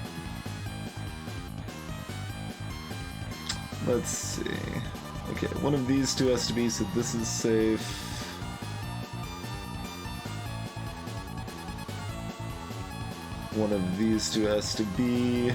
Let's see. Okay, one of these two has to be, so this is safe. One of these two has to be.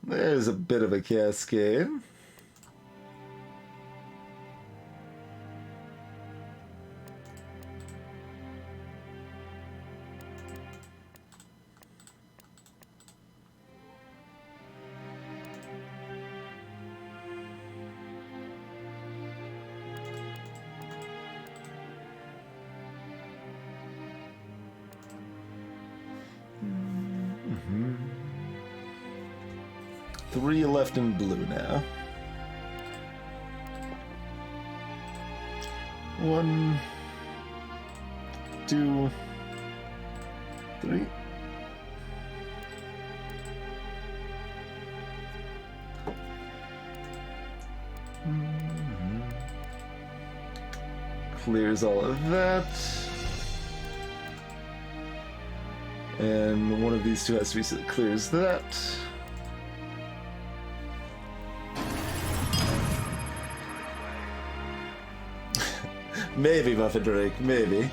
There's a bit of a cascade. Three left in blue now. 1, 2, 3. Clears all of that. And one of these two has to be so it clears that. Maybe, Muffin Drake, maybe.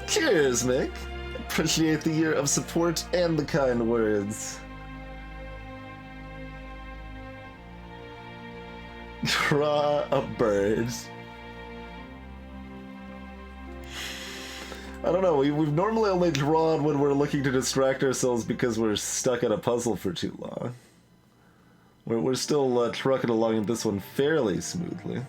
Cheers, Mick. Appreciate the year of support and the kind words. Draw a bird. I don't know, we've normally only drawn when we're looking to distract ourselves because we're stuck at a puzzle for too long. We're still trucking along in this one fairly smoothly.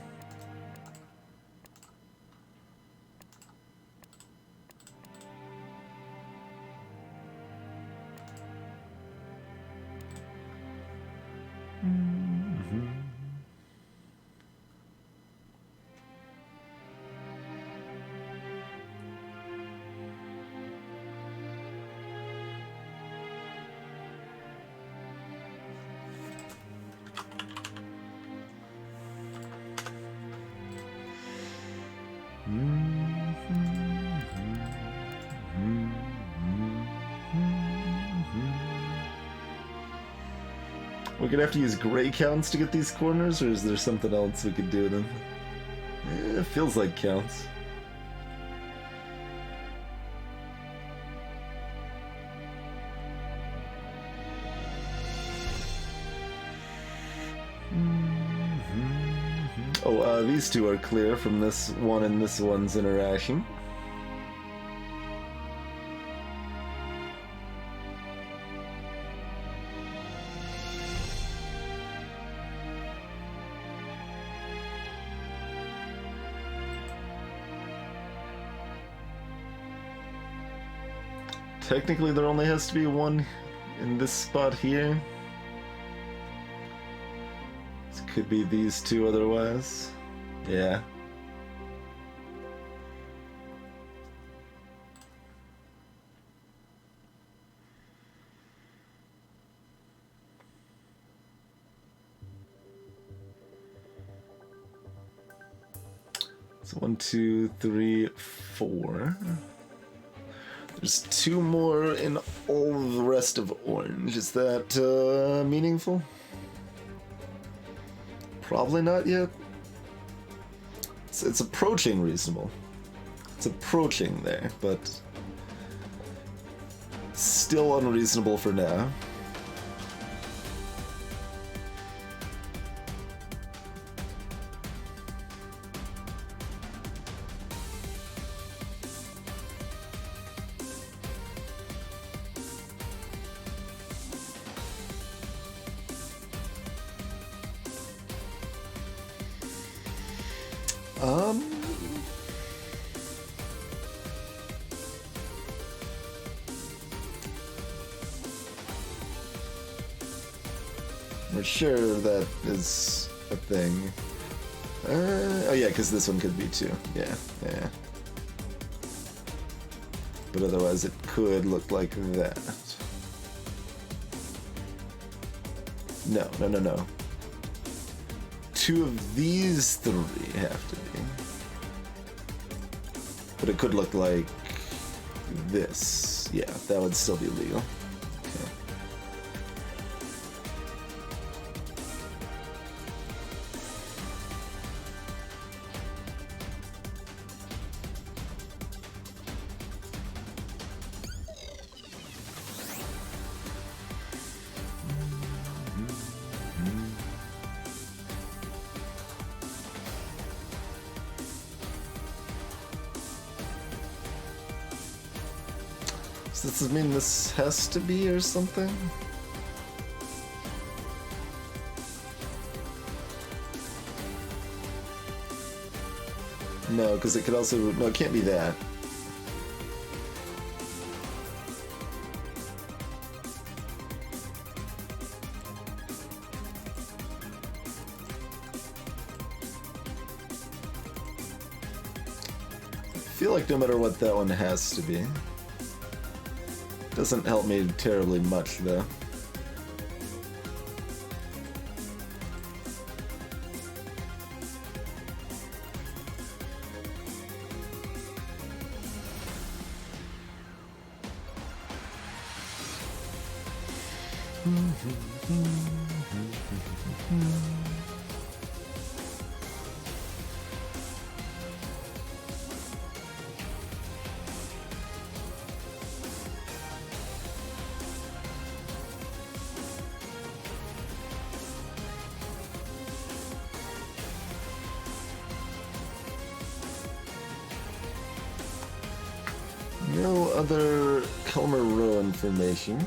We're gonna have to use gray counts to get these corners, or is there something else we could do with them? It feels like counts. Oh, these two are clear from this one and this one's interaction. Technically, there only has to be one in this spot here. This could be these two otherwise. Yeah. So 1, 2, 3, 4. There's 2 more in all of the rest of orange. Is that meaningful? Probably not yet. It's approaching reasonable. It's approaching there, but still unreasonable for now. We're sure that is a thing. Oh yeah, because this one could be too. Yeah. But otherwise it could look like that. No. Two of these three have to be. But it could look like this. Yeah, that would still be legal. Okay. Does this mean this has to be or something? No, because it could also... No, it can't be that. I feel like no matter what, that one has to be. Doesn't help me terribly much, though. No other Kelmer Row information.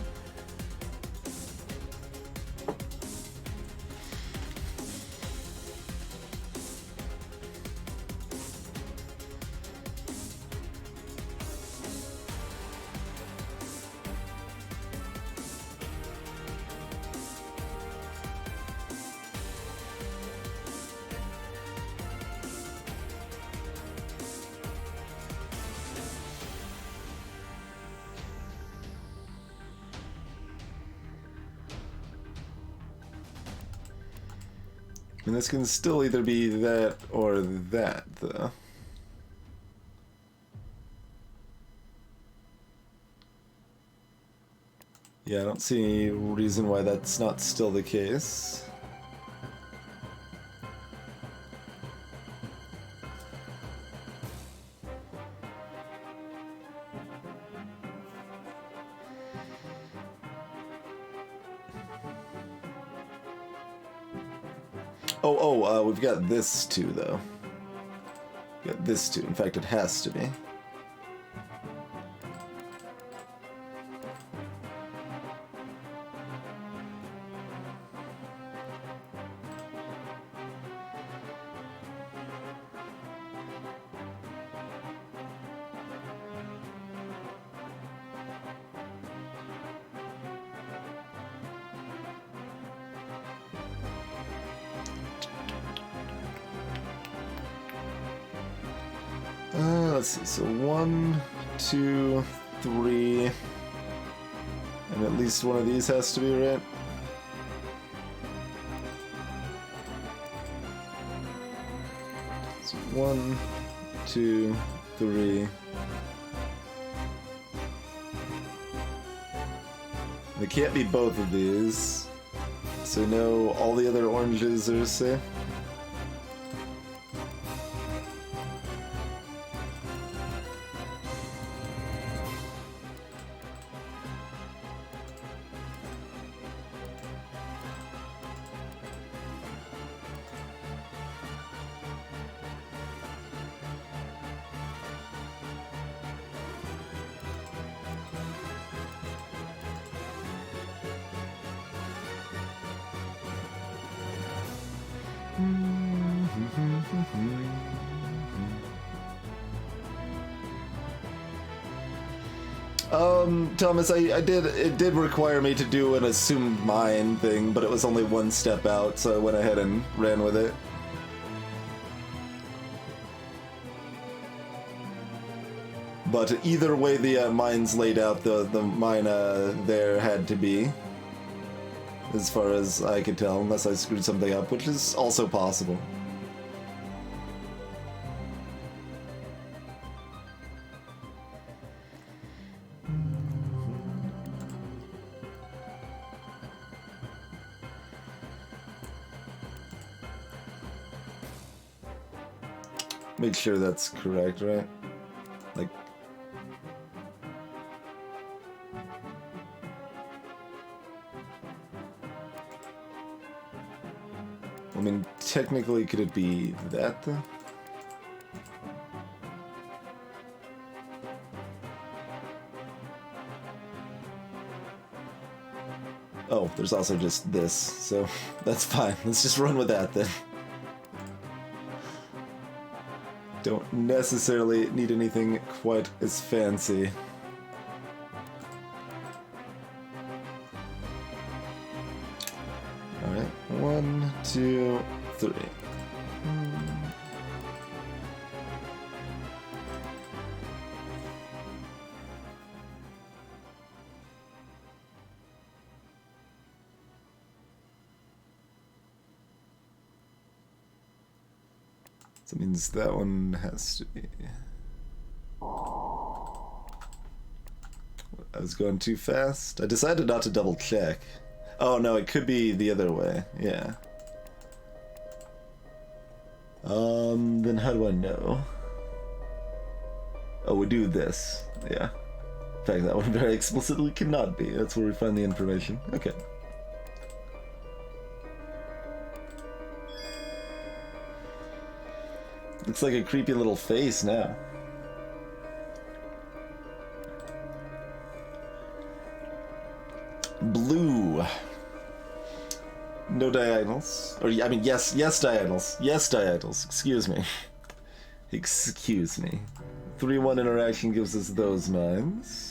And this can still either be that or that, though. Yeah, I don't see any reason why that's not still the case. We've got this too, though. We've got this too. In fact, it has to be. Let's see, so 1, 2, 3, and at least one of these has to be right. So 1, 2, 3. It can't be both of these, so no, all the other oranges are safe. Thomas, it did require me to do an assumed mine thing, but it was only one step out, so I went ahead and ran with it. But either way the mine's laid out, the mine there had to be, as far as I could tell, unless I screwed something up, which is also possible. Make sure that's correct, right? Like... I mean, technically, could it be that, though? Oh, there's also just this, so that's fine. Let's just run with that, then. Don't necessarily need anything quite as fancy. Alright, 1, 2, 3. So it means that one has to be... I was going too fast. I decided not to double check. Oh no, it could be the other way. Yeah. Then how do I know? Oh, we do this. Yeah. In fact, that one very explicitly cannot be. That's where we find the information. Okay. Looks like a creepy little face now. Blue. No diagonals. Or, I mean, yes diagonals. Yes diagonals. Excuse me. Excuse me. 3-1 interaction gives us those mines.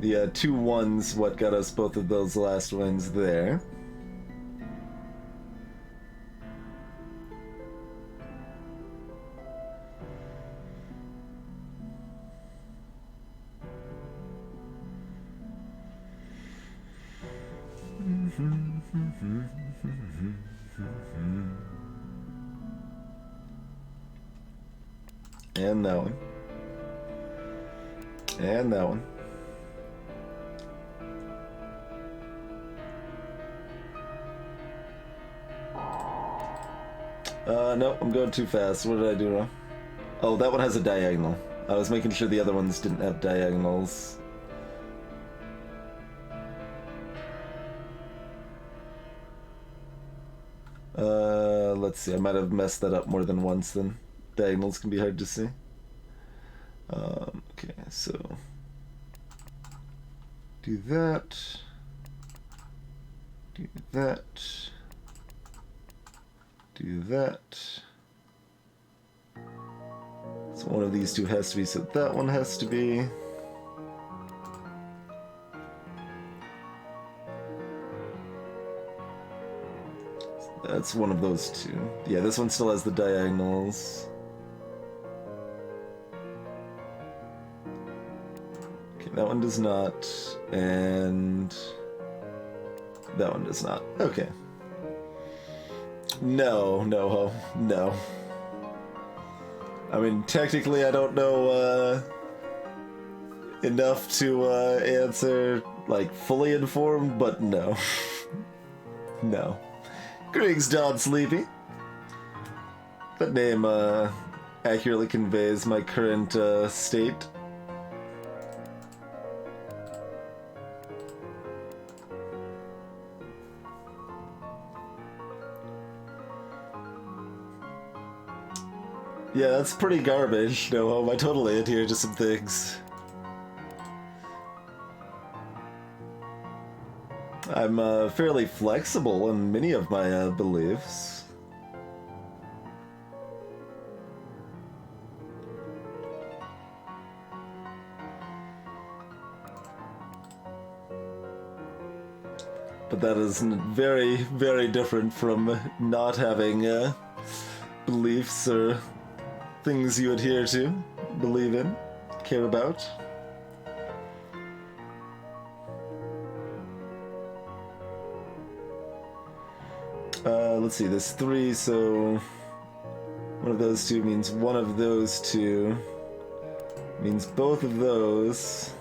The 2 1s, what got us both of those last wins there. And that one. And that one. No, I'm going too fast. What did I do wrong? Oh, that one has a diagonal. I was making sure the other ones didn't have diagonals. Let's see. I might have messed that up more than once then. Diagonals can be hard to see. Okay, so... do that. Do that. Do that. So one of these two has to be, so that one has to be. That's one of those two. Yeah, this one still has the diagonals. Okay, that one does not, and that one does not. Okay. No. I mean, technically I don't know enough to answer, like, fully informed, but no. No. Griggs Don Sleepy. That name accurately conveys my current state. Yeah, that's pretty garbage. No, I totally adhere to some things. I'm fairly flexible in many of my beliefs. But that is very, very different from not having beliefs or things you adhere to, believe in, care about. Let's see, there's 3, so one of those 2 means one of those 2 means both of those.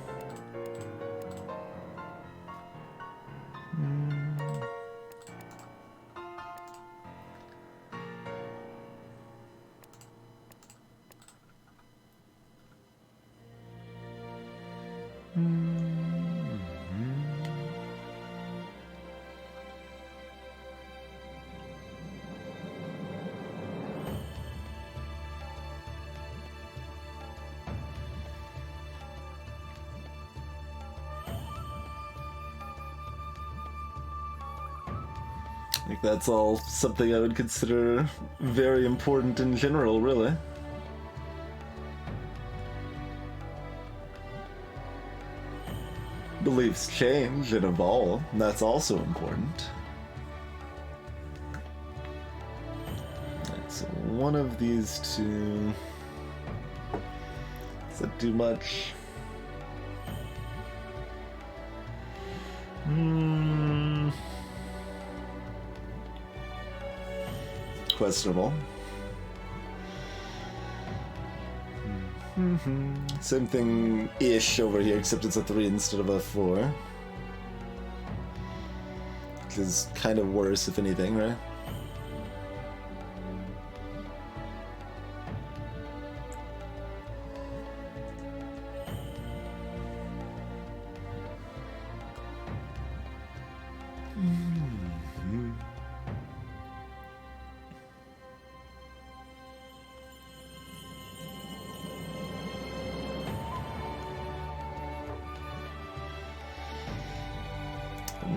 Like, that's all something I would consider very important in general, really. Beliefs change and evolve, and that's also important. Right, so one of these 2... Does that do much? Questionable. Same thing-ish over here, except it's a 3 instead of a 4. Which is kind of worse, if anything, right?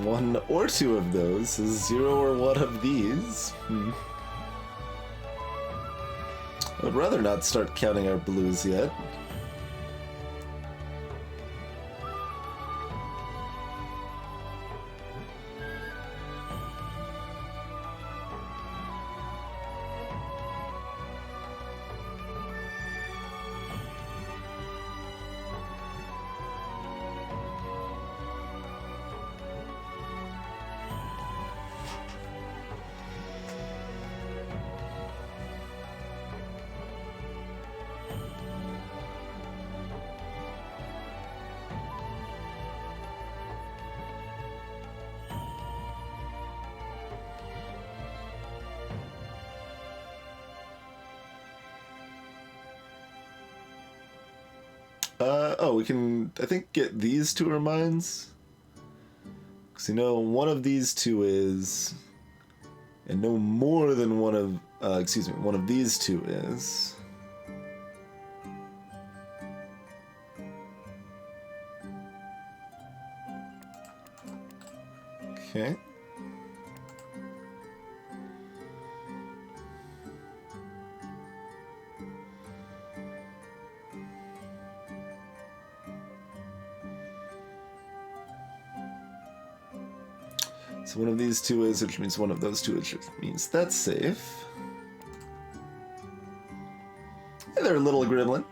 One or 2 of those is 0 or 1 of these. I'd rather not start counting our blues yet. Oh, we can, I think, get these 2 are mines. Because, you know, one of these 2 is... And no more than one of... one of these 2 is... Okay. So one of these 2 is, which means one of those 2, which means that's safe. Hey there, little gremlin.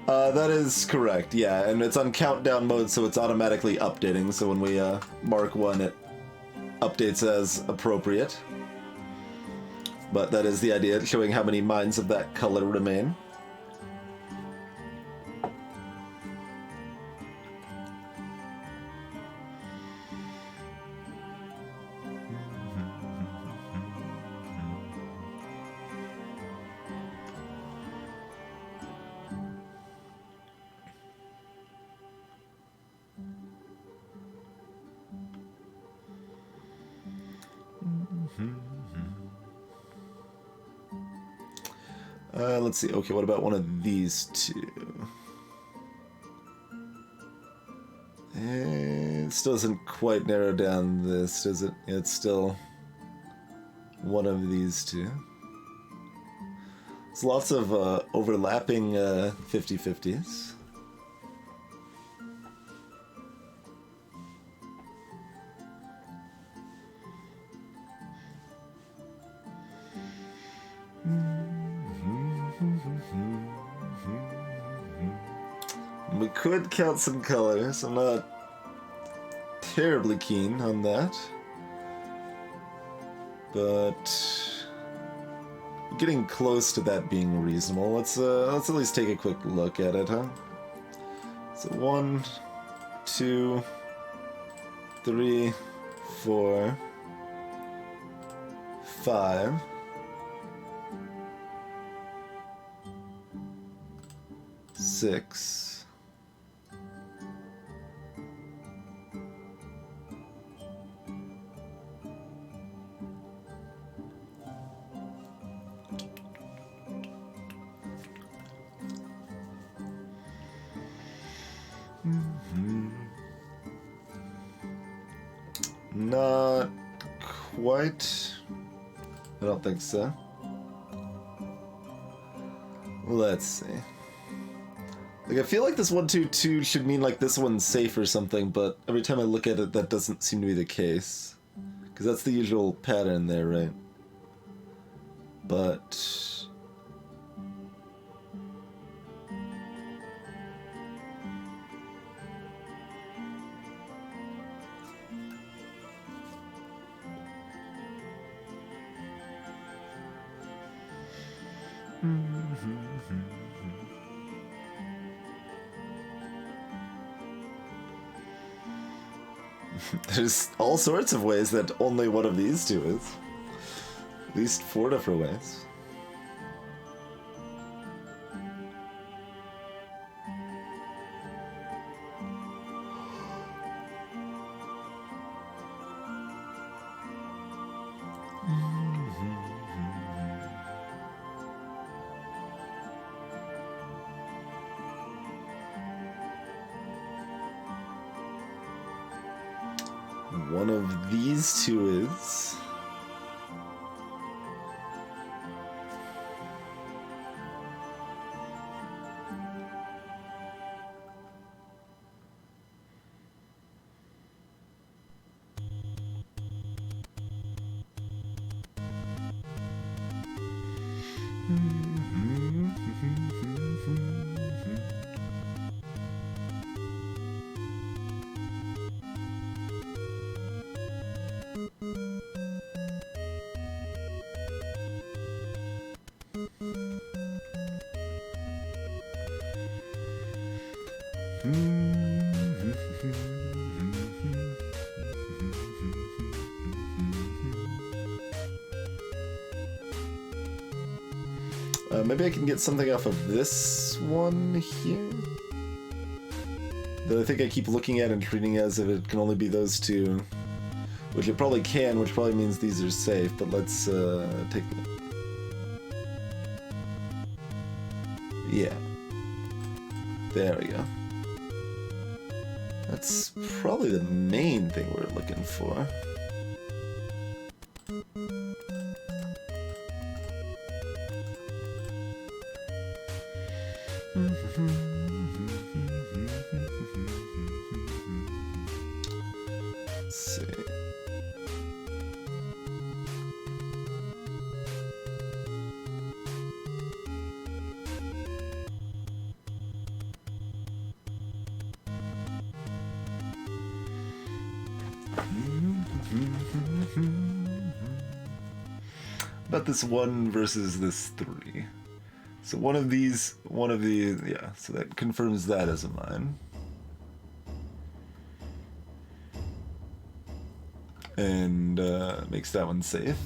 That is correct, yeah, and it's on countdown mode, so it's automatically updating, so when we mark 1, it updates as appropriate. But that is the idea, showing how many mines of that color remain. Let's see. Okay, what about one of these two? It still doesn't quite narrow down this, does it? It's still one of these two. There's lots of overlapping 50-50s. We could count some colors. I'm not terribly keen on that, but getting close to that being reasonable. Let's at least take a quick look at it, huh? So 1, 2, 3, 4, 5. 6. Not quite. I don't think so. Let's see. Like, I feel like this 1-2-2 should mean like this one's safe or something, but every time I look at it, that doesn't seem to be the case. Because that's the usual pattern there, right? But... There's all sorts of ways that only one of these two is. At least 4 different ways. One of these two is... maybe I can get something off of this one here? That I think I keep looking at and treating as if it can only be those two. Which it probably can, which probably means these are safe, but let's take a look. Yeah. There we go. That's probably the main thing we're looking for. Let's see. About this 1 versus this 3. So one of the, yeah, so that confirms that as a mine. And makes that one safe.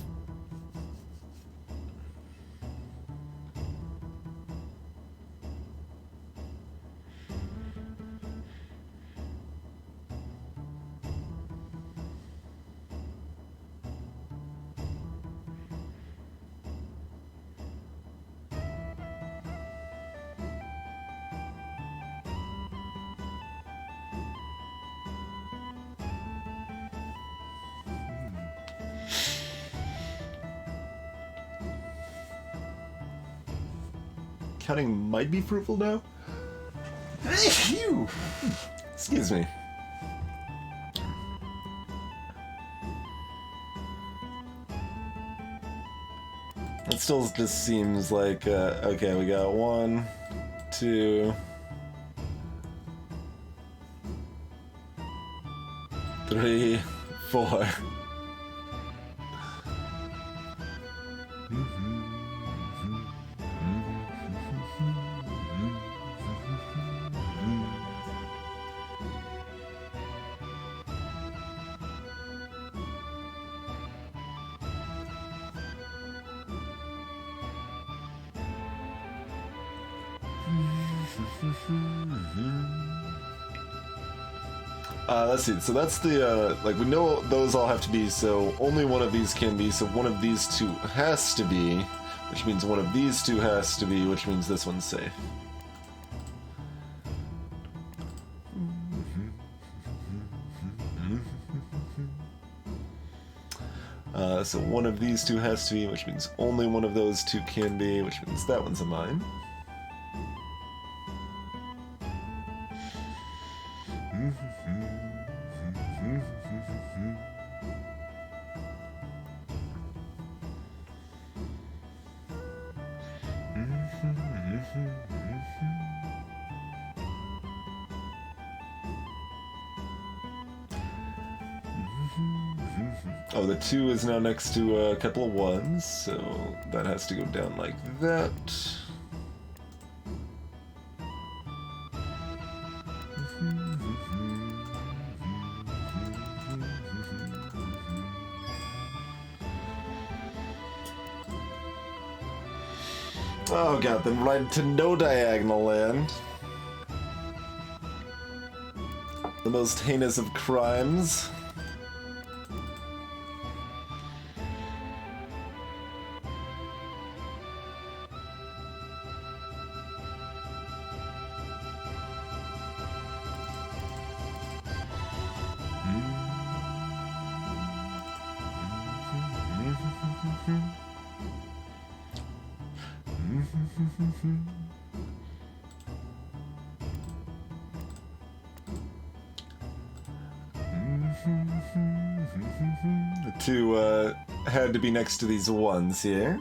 counting might be fruitful now. Excuse me. It still just seems like, okay, we got 1, 2, 3, 4. Let's see, so that's the, like, we know those all have to be, so only one of these can be, so one of these two has to be, which means one of these two has to be, which means this one's safe. So one of these two has to be, which means only one of those two can be, which means that one's a mine. Oh, the 2 is now next to a couple of 1s, so that has to go down like that. Oh god, then right to no diagonal land. The most heinous of crimes. The 2 had to be next to these 1s here.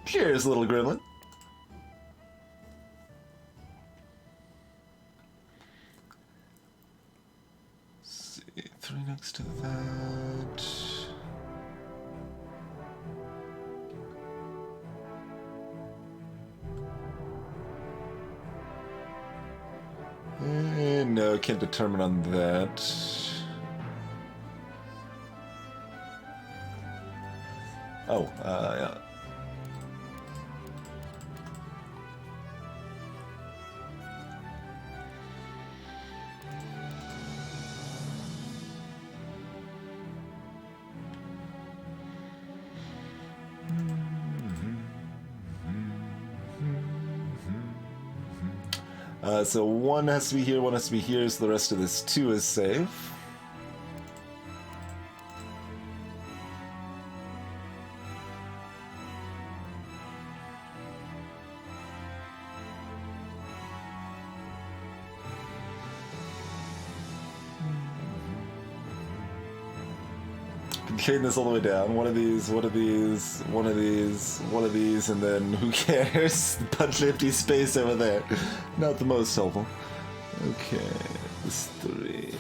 Cheers, little gremlin. Let's see, 3 next to that. No, can't determine on that. Oh, yeah. So 1 has to be here, 1 has to be here, so the rest of this 2 is safe. Chain this all the way down. One of these, one of these, one of these, one of these, and then who cares? Bunch of empty space over there. Not the most helpful. Okay, this 3.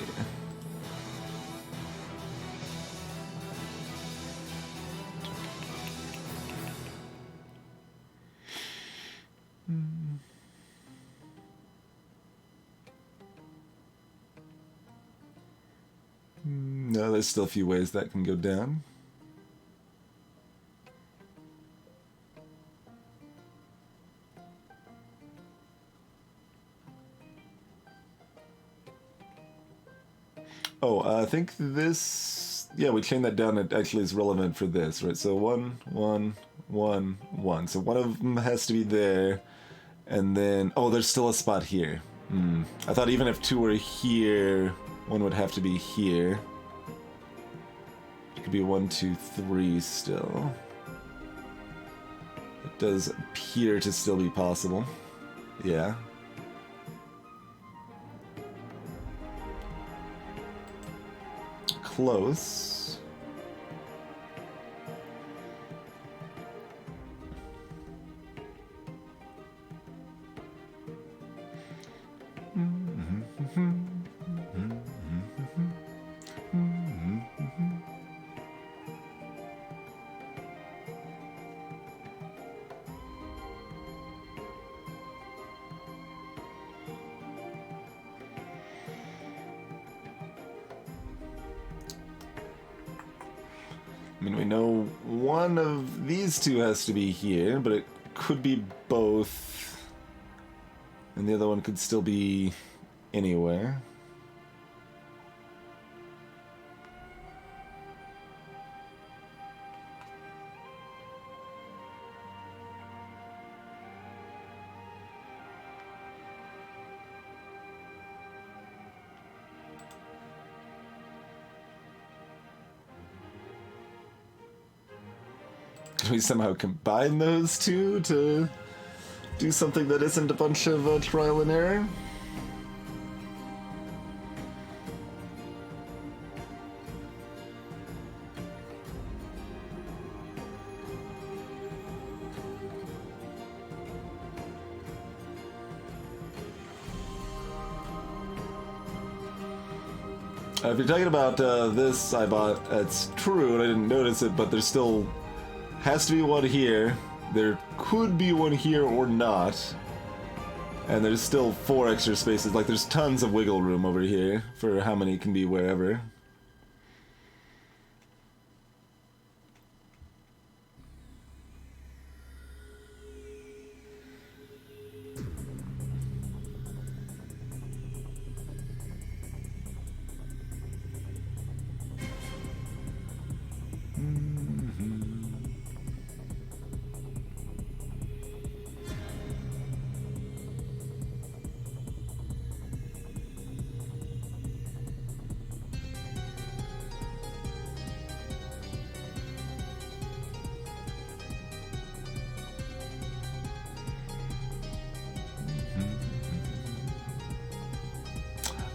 No, there's still a few ways that can go down. Oh, I think this... Yeah, we chain that down. It actually is relevant for this, right? So 1, 1, 1, 1. So one of them has to be there. And then... Oh, there's still a spot here. I thought even if 2 were here, 1 would have to be here. It could be 1, 2, 3 still. Does appear to still be possible. Yeah. Close. I mean, we know one of these two has to be here, but it could be both. And the other one could still be anywhere. Can we somehow combine those two to do something that isn't a bunch of trial and error? If you're talking about this I bought, it's true, and I didn't notice it, but there's still has to be one here. There could be one here or not. And there's still 4 extra spaces. Like, there's tons of wiggle room over here for how many can be wherever.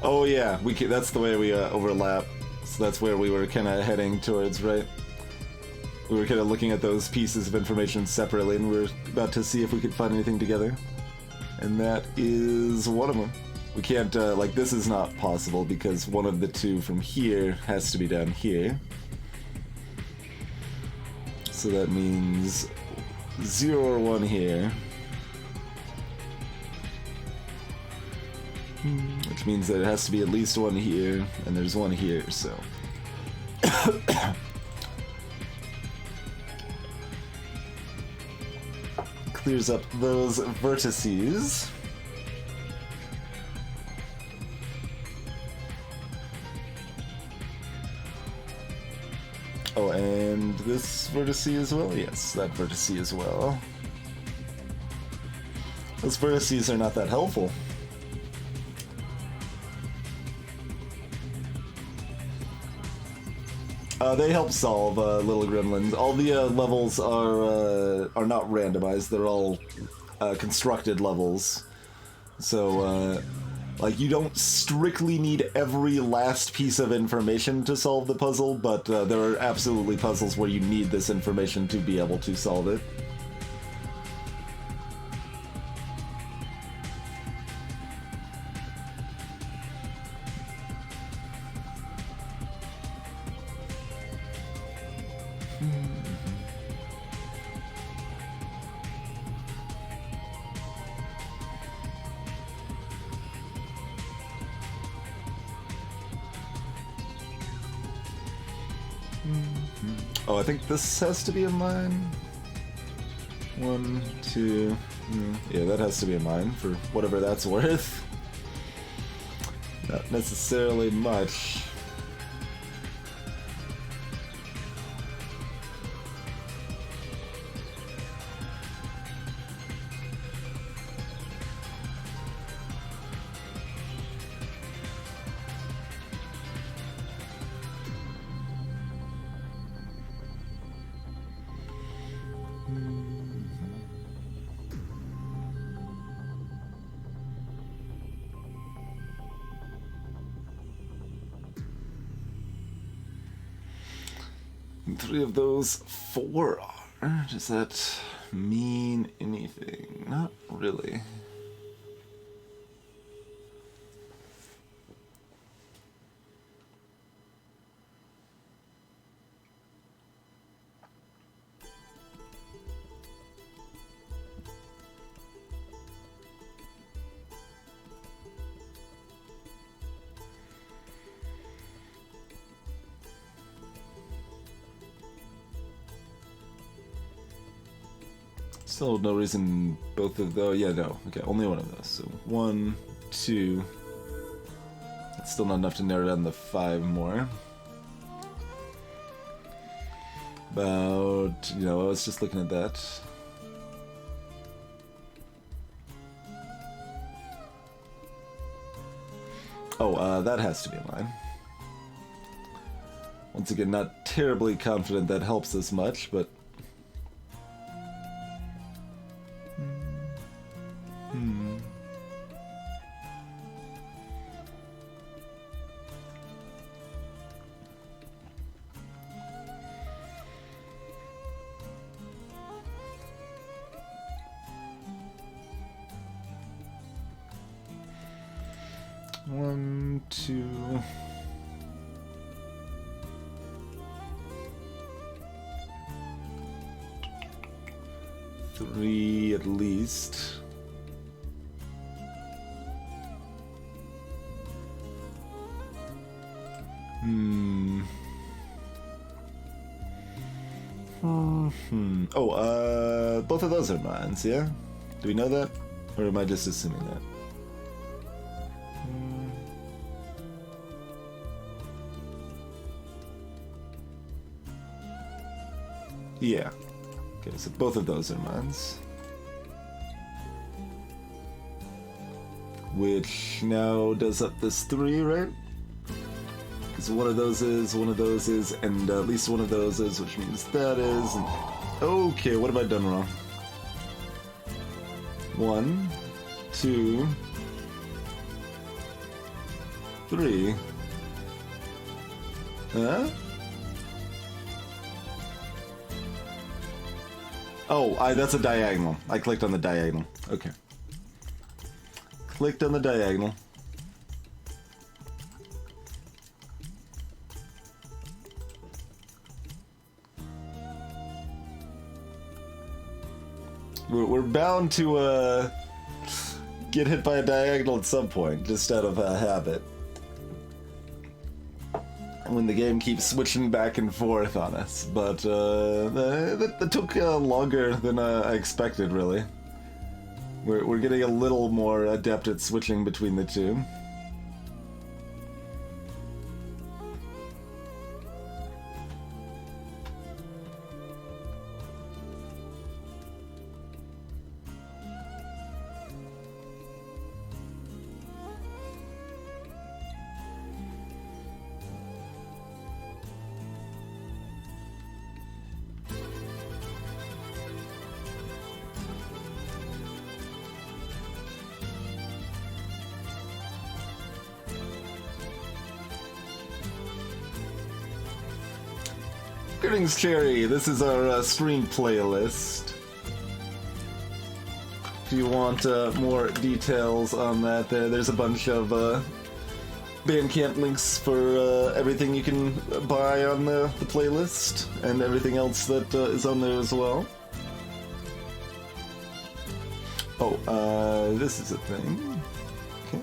Oh yeah, that's the way we overlap. So that's where we were kind of heading towards, right? We were kind of looking at those pieces of information separately, and we were about to see if we could find anything together. And that is one of them. We can't, like, this is not possible because one of the two from here has to be down here. So that means 0 or 1 here. Which means that it has to be at least 1 here, and there's 1 here, so... Clears up those vertices. Oh, and this vertice as well? Yes, that vertice as well. Those vertices are not that helpful. They help solve little gremlins. All the levels are not randomized. They're all constructed levels. So, like, you don't strictly need every last piece of information to solve the puzzle, but there are absolutely puzzles where you need this information to be able to solve it. Oh, I think this has to be a mine. 1, 2... Yeah, that has to be a mine, for whatever that's worth. Not necessarily much. And 3 of those 4 are. Does that mean anything? Not really. Still no reason both of those. Yeah, no. Okay, only one of those. So 1, 2. That's still not enough to narrow down the 5 more. About, I was just looking at that. Oh, that has to be mine. Once again, not terribly confident that helps us much, but... One, two... 3 at least. Oh, both of those are mines, yeah? Do we know that? Or am I just assuming that? Yeah. Okay, so both of those are mines. Which now does up this 3, right? Because one of those is, and at least one of those is, which means that is. And... Okay, what have I done wrong? 1, 2, 3. Huh? Oh, that's a diagonal. I clicked on the diagonal. Okay. Clicked on the diagonal. We're bound to get hit by a diagonal at some point, just out of habit. When the game keeps switching back and forth on us, but that took longer than I expected, really. We're getting a little more adept at switching between the two. Greetings, Cherry. This is our stream playlist. If you want more details on that, there's a bunch of Bandcamp links for everything you can buy on the playlist, and everything else that is on there as well. Oh, this is a thing. Okay.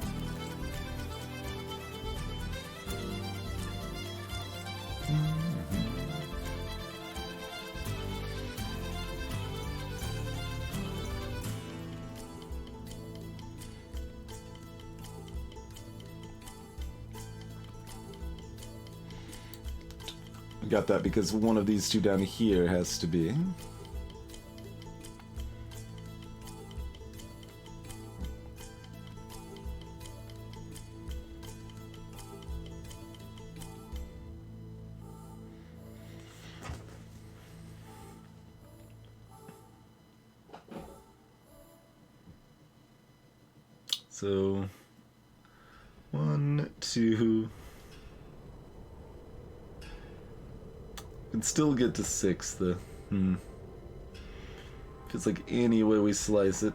Got that because one of these two down here has to be. So 1, 2, Can still get to 6, though. Feels like any way we slice it.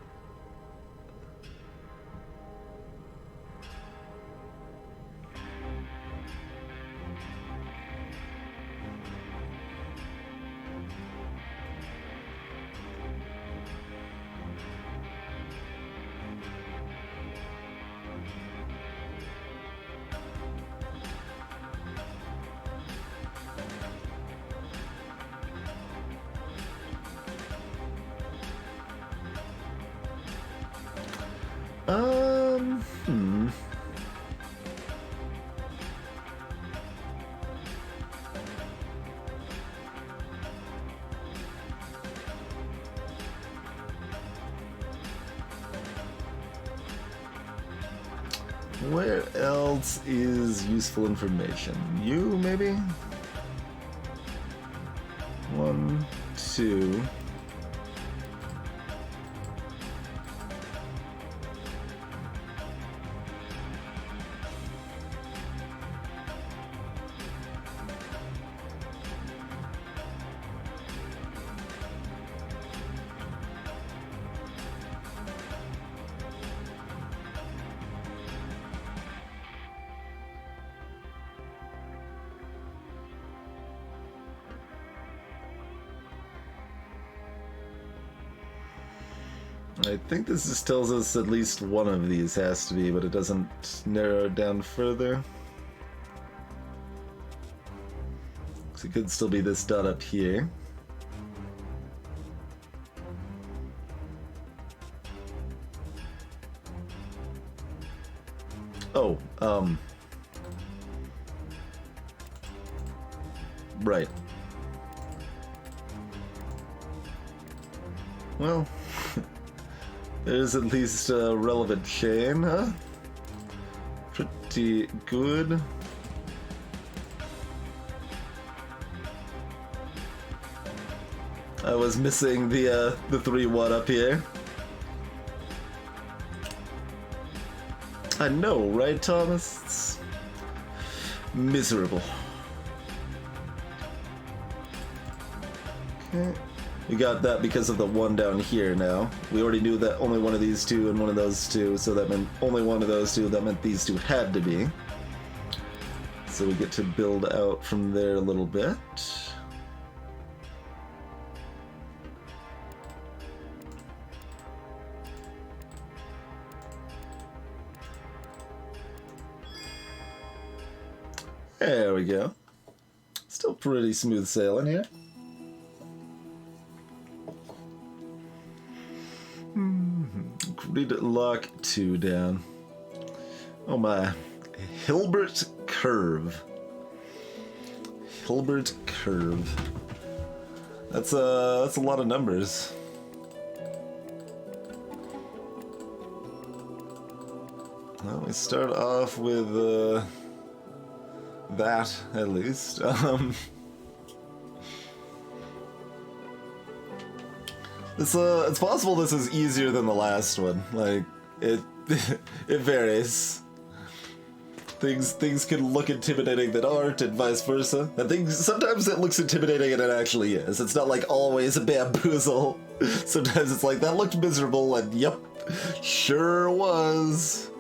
Hmm. Where else is useful information? You, maybe? 1, 2. I think this just tells us at least one of these has to be, but it doesn't narrow it down further. So it could still be this dot up here. Oh, right. Well, there's at least a relevant chain, huh? Pretty good. I was missing the 3-1 up here. I know, right, Thomas? It's miserable. Okay. We got that because of the one down here now. We already knew that only one of these two and one of those two, so that meant only one of those two, that meant these two had to be. So we get to build out from there a little bit. There we go. Still pretty smooth sailing here. Grid lock 2 down. Oh my. Hilbert curve. Hilbert curve. That's a lot of numbers. Well, we start off with that at least. It's possible this is easier than the last one. Like it it varies. Things can look intimidating that aren't, and vice versa. And sometimes it looks intimidating and it actually is. It's not like always a bamboozle. Sometimes it's like that looked miserable, and yep, sure was.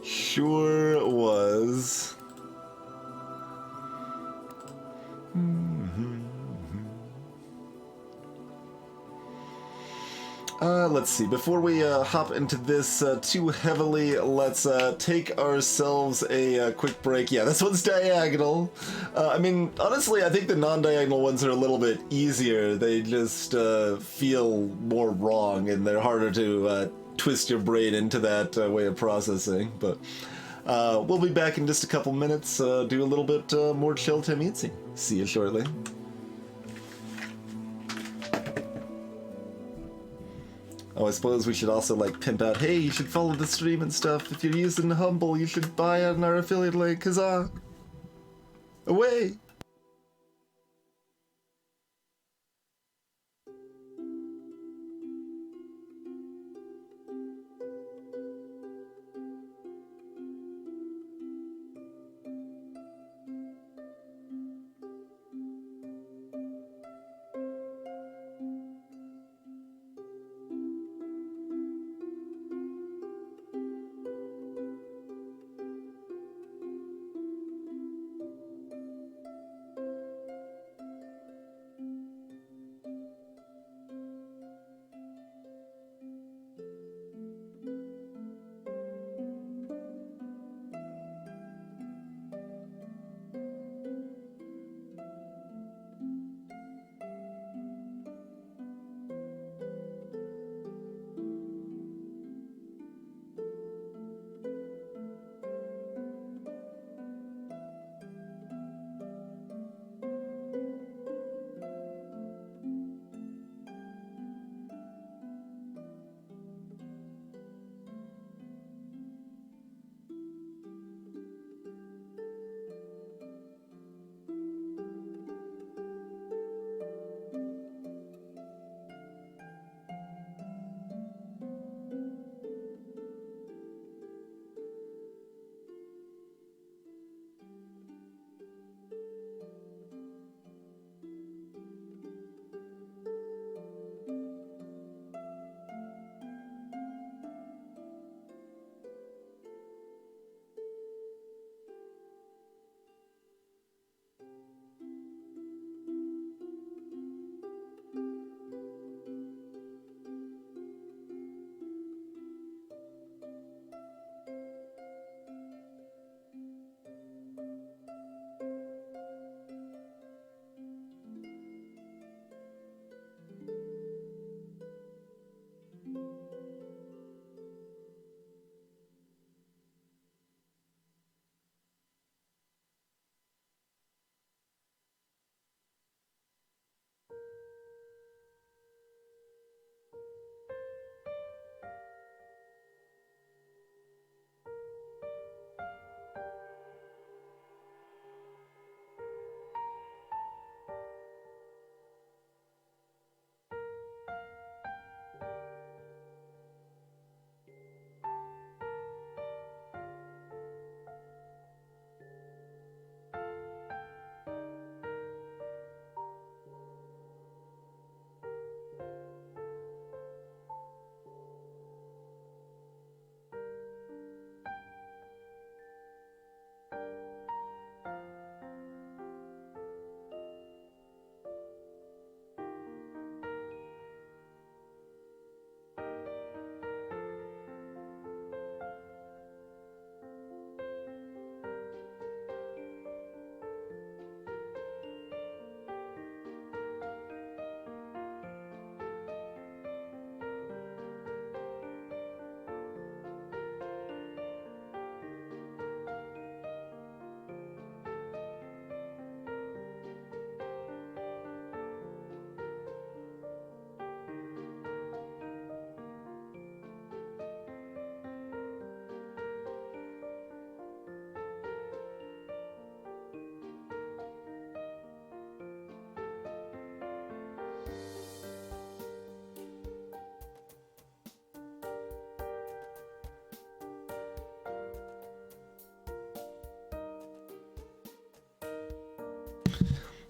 Sure was. Let's see. Before we hop into this too heavily, let's take ourselves a quick break. Yeah, this one's diagonal. I mean, honestly, I think the non-diagonal ones are a little bit easier. They just feel more wrong, and they're harder to twist your brain into that way of processing. But we'll be back in just a couple minutes, do a little bit more chill Tametsi. See you shortly. Oh, I suppose we should also, like, pimp out, hey, you should follow the stream and stuff. If you're using Humble, you should buy on our affiliate link, huzzah! Away!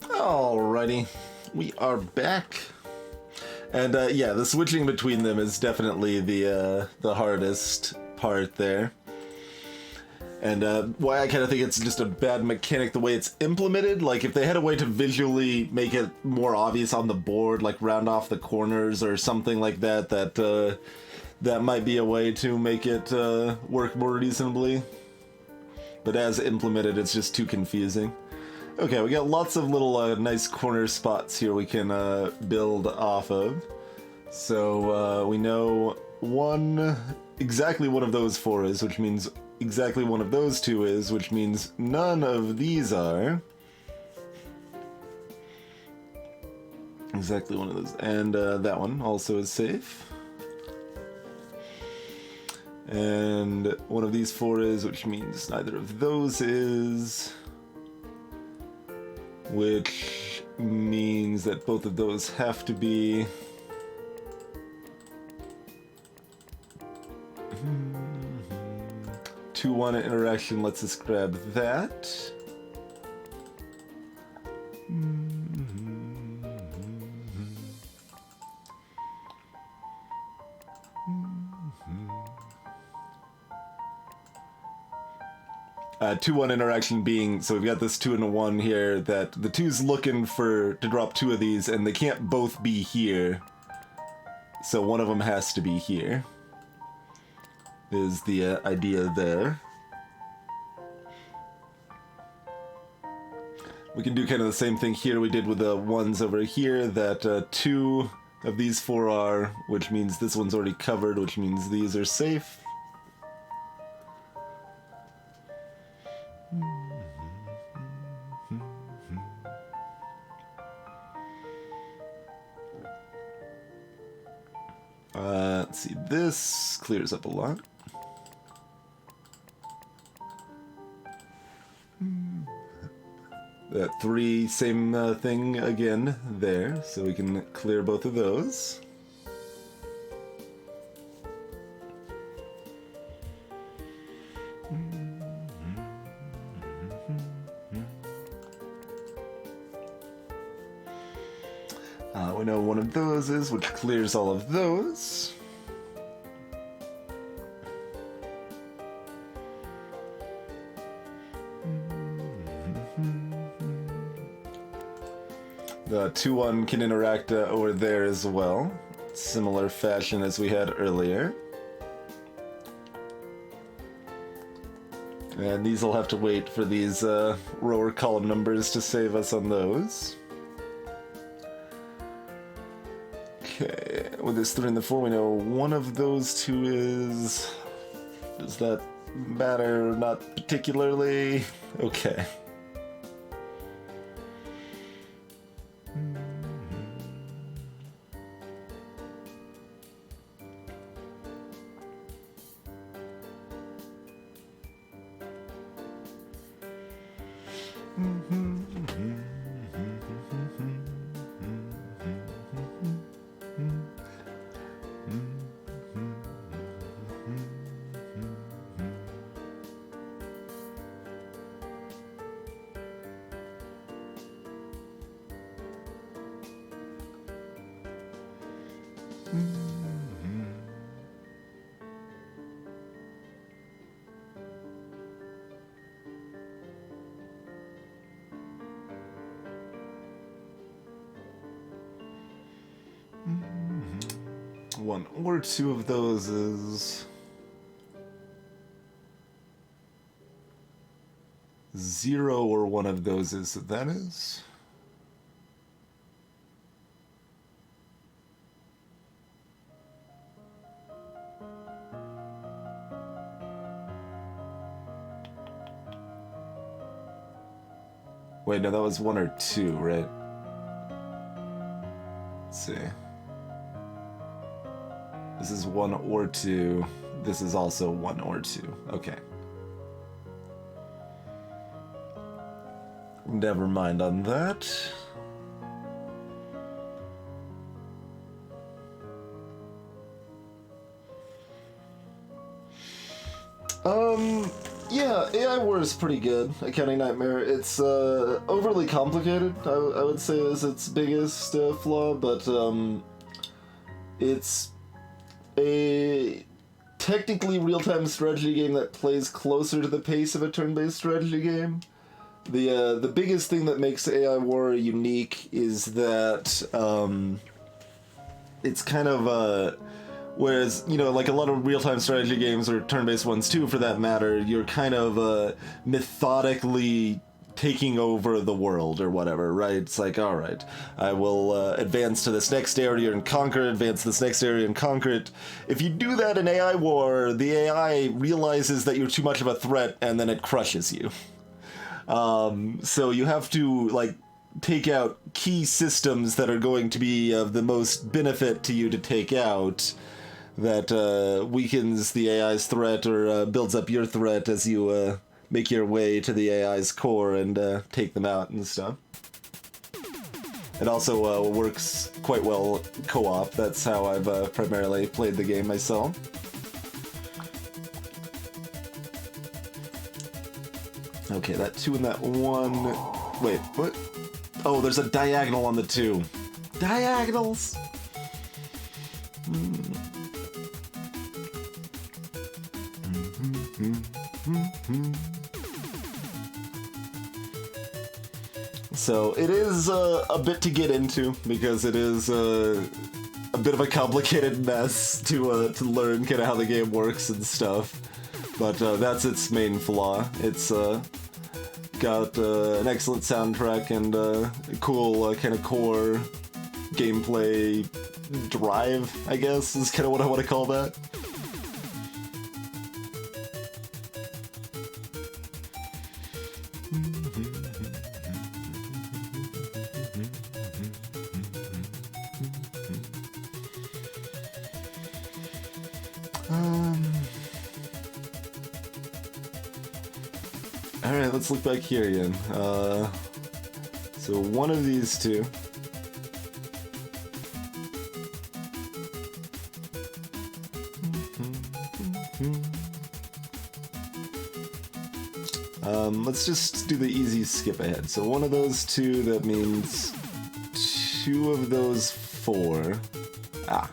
Alrighty, we are back. And yeah, the switching between them is definitely the hardest part there. And why I kind of think it's just a bad mechanic the way it's implemented. Like, if they had a way to visually make it more obvious on the board, like round off the corners or something like that, that might be a way to make it work more reasonably. But as implemented, it's just too confusing. Okay, we got lots of little nice corner spots here we can build off of. So we know exactly one of those 4 is, which means exactly one of those 2 is, which means none of these are. Exactly one of those. And that one also is safe. And one of these 4 is, which means neither of those is. Which means that both of those have to be. 2-1 interaction lets us grab that. Two one interaction being, so we've got this 2 and a 1 here, that the 2's looking to drop 2 of these, and they can't both be here. So one of them has to be here. Is the idea there. We can do kind of the same thing here we did with the ones over here, that 2 of these 4 are, which means this one's already covered, which means these are safe. Let's see, this clears up a lot. That 3, same thing again there, so we can clear both of those. We know one of those is, which clears all of those. The 2-1 can interact over there as well. Similar fashion as we had earlier. And these will have to wait for these rower column numbers to save us on those. Okay, with this 3 and the 4, we know one of those 2 is. Does that matter? Not particularly. Okay. One or 2 of those is 0 or 1 of those is, so that is. Wait, no, that was 1 or 2, right? Let's see. This is 1 or 2. This is also 1 or 2. Okay. Never mind on that. Yeah, AI War is pretty good. Accounting Nightmare. It's overly complicated, I would say, is its biggest flaw, but it's a technically real-time strategy game that plays closer to the pace of a turn-based strategy game. The biggest thing that makes AI War unique is that it's kind of whereas, you know, like a lot of real-time strategy games, or turn-based ones too for that matter, you're kind of methodically taking over the world or whatever, right? It's like, alright, I will advance to this next area and conquer it, advance to this next area and conquer it. If you do that in AI War, the AI realizes that you're too much of a threat and then it crushes you. So you have to, like, take out key systems that are going to be of the most benefit to you to take out, that weakens the AI's threat or builds up your threat as you make your way to the AI's core and take them out and stuff. It also works quite well co-op. That's how I've primarily played the game myself. Okay, that 2 and that 1... Wait, what? Oh, there's a diagonal on the 2. Diagonals! So it is a bit to get into, because it is a bit of a complicated mess to learn kind of how the game works and stuff. But that's its main flaw. It's got an excellent soundtrack and a cool kind of core gameplay drive, I guess, is kind of what I want to call that. Alright, let's look back here again. So one of these two. Let's just do the easy skip ahead. So one of those two, that means 2 of those 4. Ah.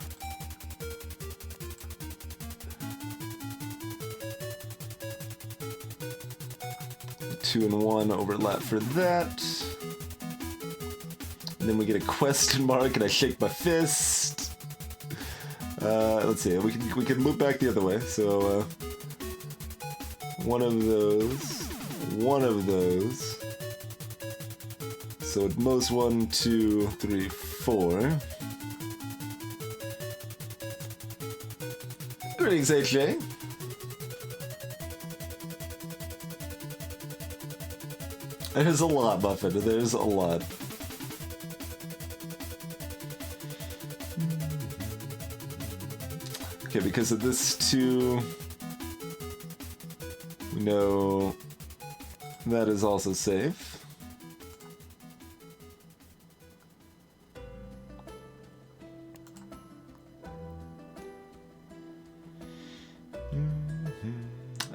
Two and 1 overlap for that. And then we get a question mark and I shake my fist. Let's see, we can move back the other way. So one of those. So at most 1, 2, 3, 4. Greetings, AJ. There's a lot, Buffett. There's a lot. Okay, because of this 2, we know that is also safe.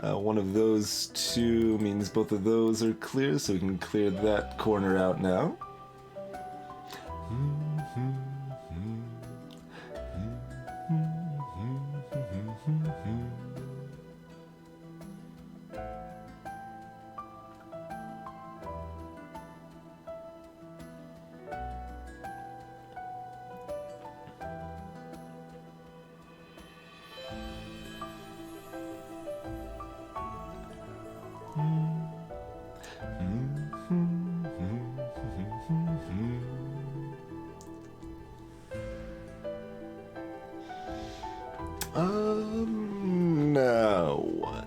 One of those 2 means both of those are clear, so we can clear that corner out now. Now what?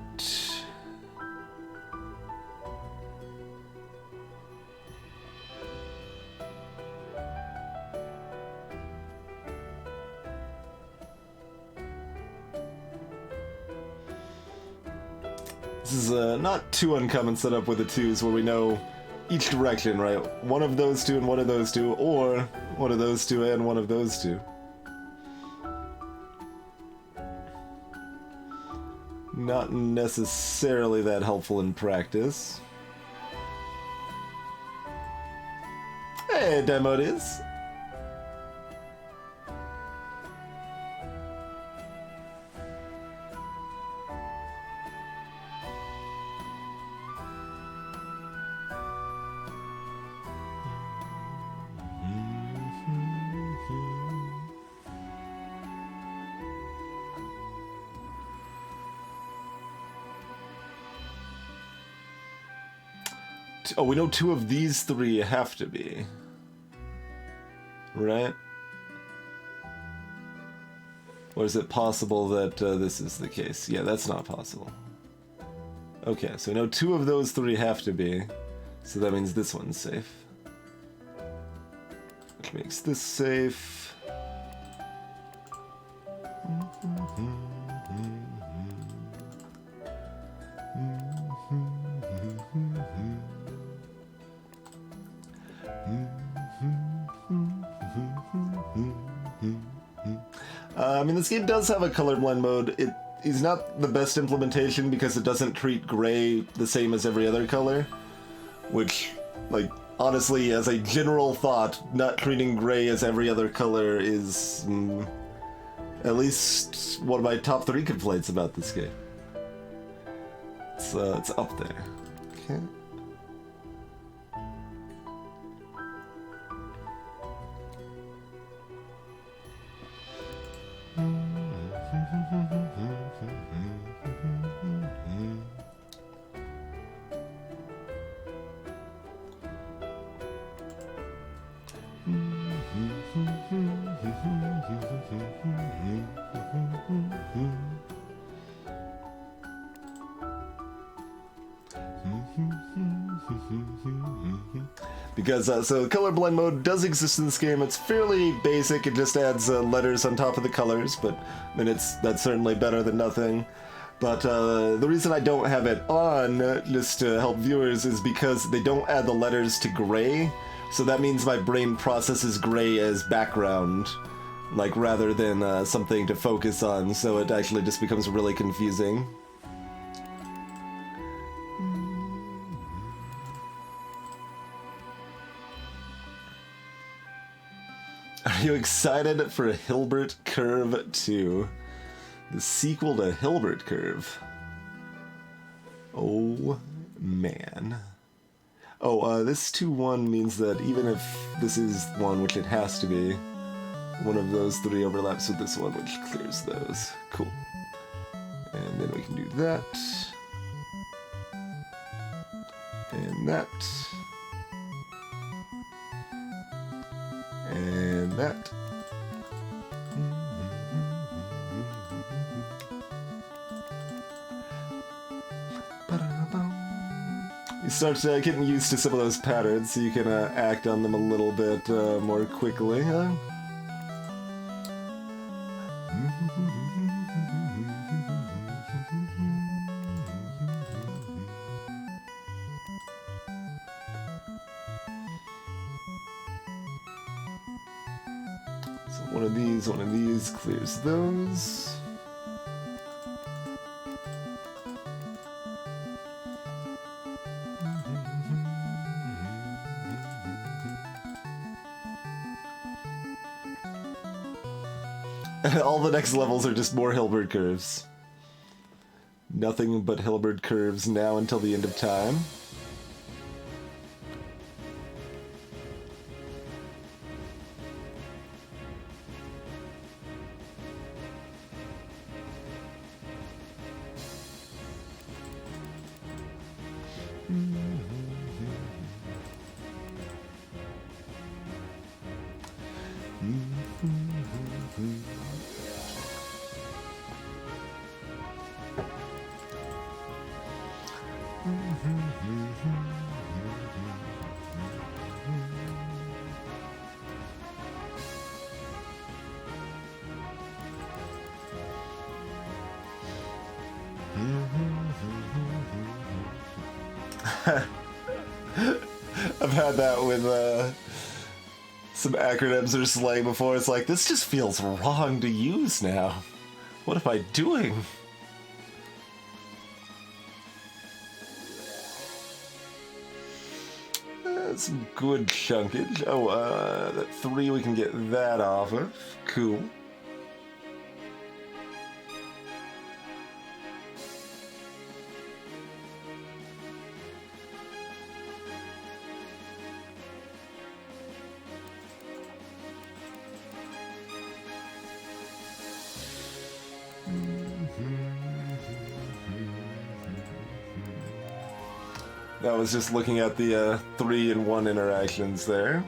This is not too uncommon setup with the 2s where we know each direction, right? One of those 2 and one of those 2, or one of those 2 and one of those 2. not necessarily that helpful in practice. Hey, Demodes. Oh, we know 2 of these 3 have to be. Right? Or is it possible that this is the case? Yeah, that's not possible. Okay, so we know 2 of those 3 have to be. So that means this one's safe. Which makes this safe. I mean, this game does have a colorblind mode. It is not the best implementation because it doesn't treat gray the same as every other color. Which, like, honestly, as a general thought, not treating gray as every other color is at least one of my top 3 complaints about this game. It's up there. Okay. Because, so colorblind mode does exist in this game. It's fairly basic. It just adds letters on top of the colors, but I mean, that's certainly better than nothing. But the reason I don't have it on, just to help viewers, is because they don't add the letters to gray. So that means my brain processes gray as background, like, rather than something to focus on. So it actually just becomes really confusing. Are you excited for Hilbert Curve 2? The sequel to Hilbert Curve. Oh, man. Oh, this 2-1 means that even if this is one, which it has to be, one of those 3 overlaps with this one, which clears those. Cool. And then we can do that. And that. And that. You start getting used to some of those patterns, so you can act on them a little bit more quickly, huh? So one of these clears those. All the next levels are just more Hilbert curves. Nothing but Hilbert curves now until the end of time. I've had that with some acronyms or slang before. It's like, this just feels wrong to use now. What am I doing? That's some good chunkage. Oh, that 3 we can get that off of. Cool. That was just looking at the 3 and 1 interactions there.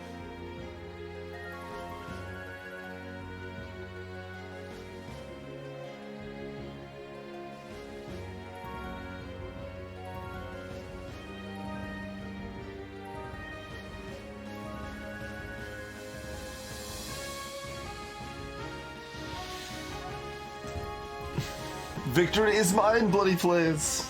Victory is mine, bloody plays.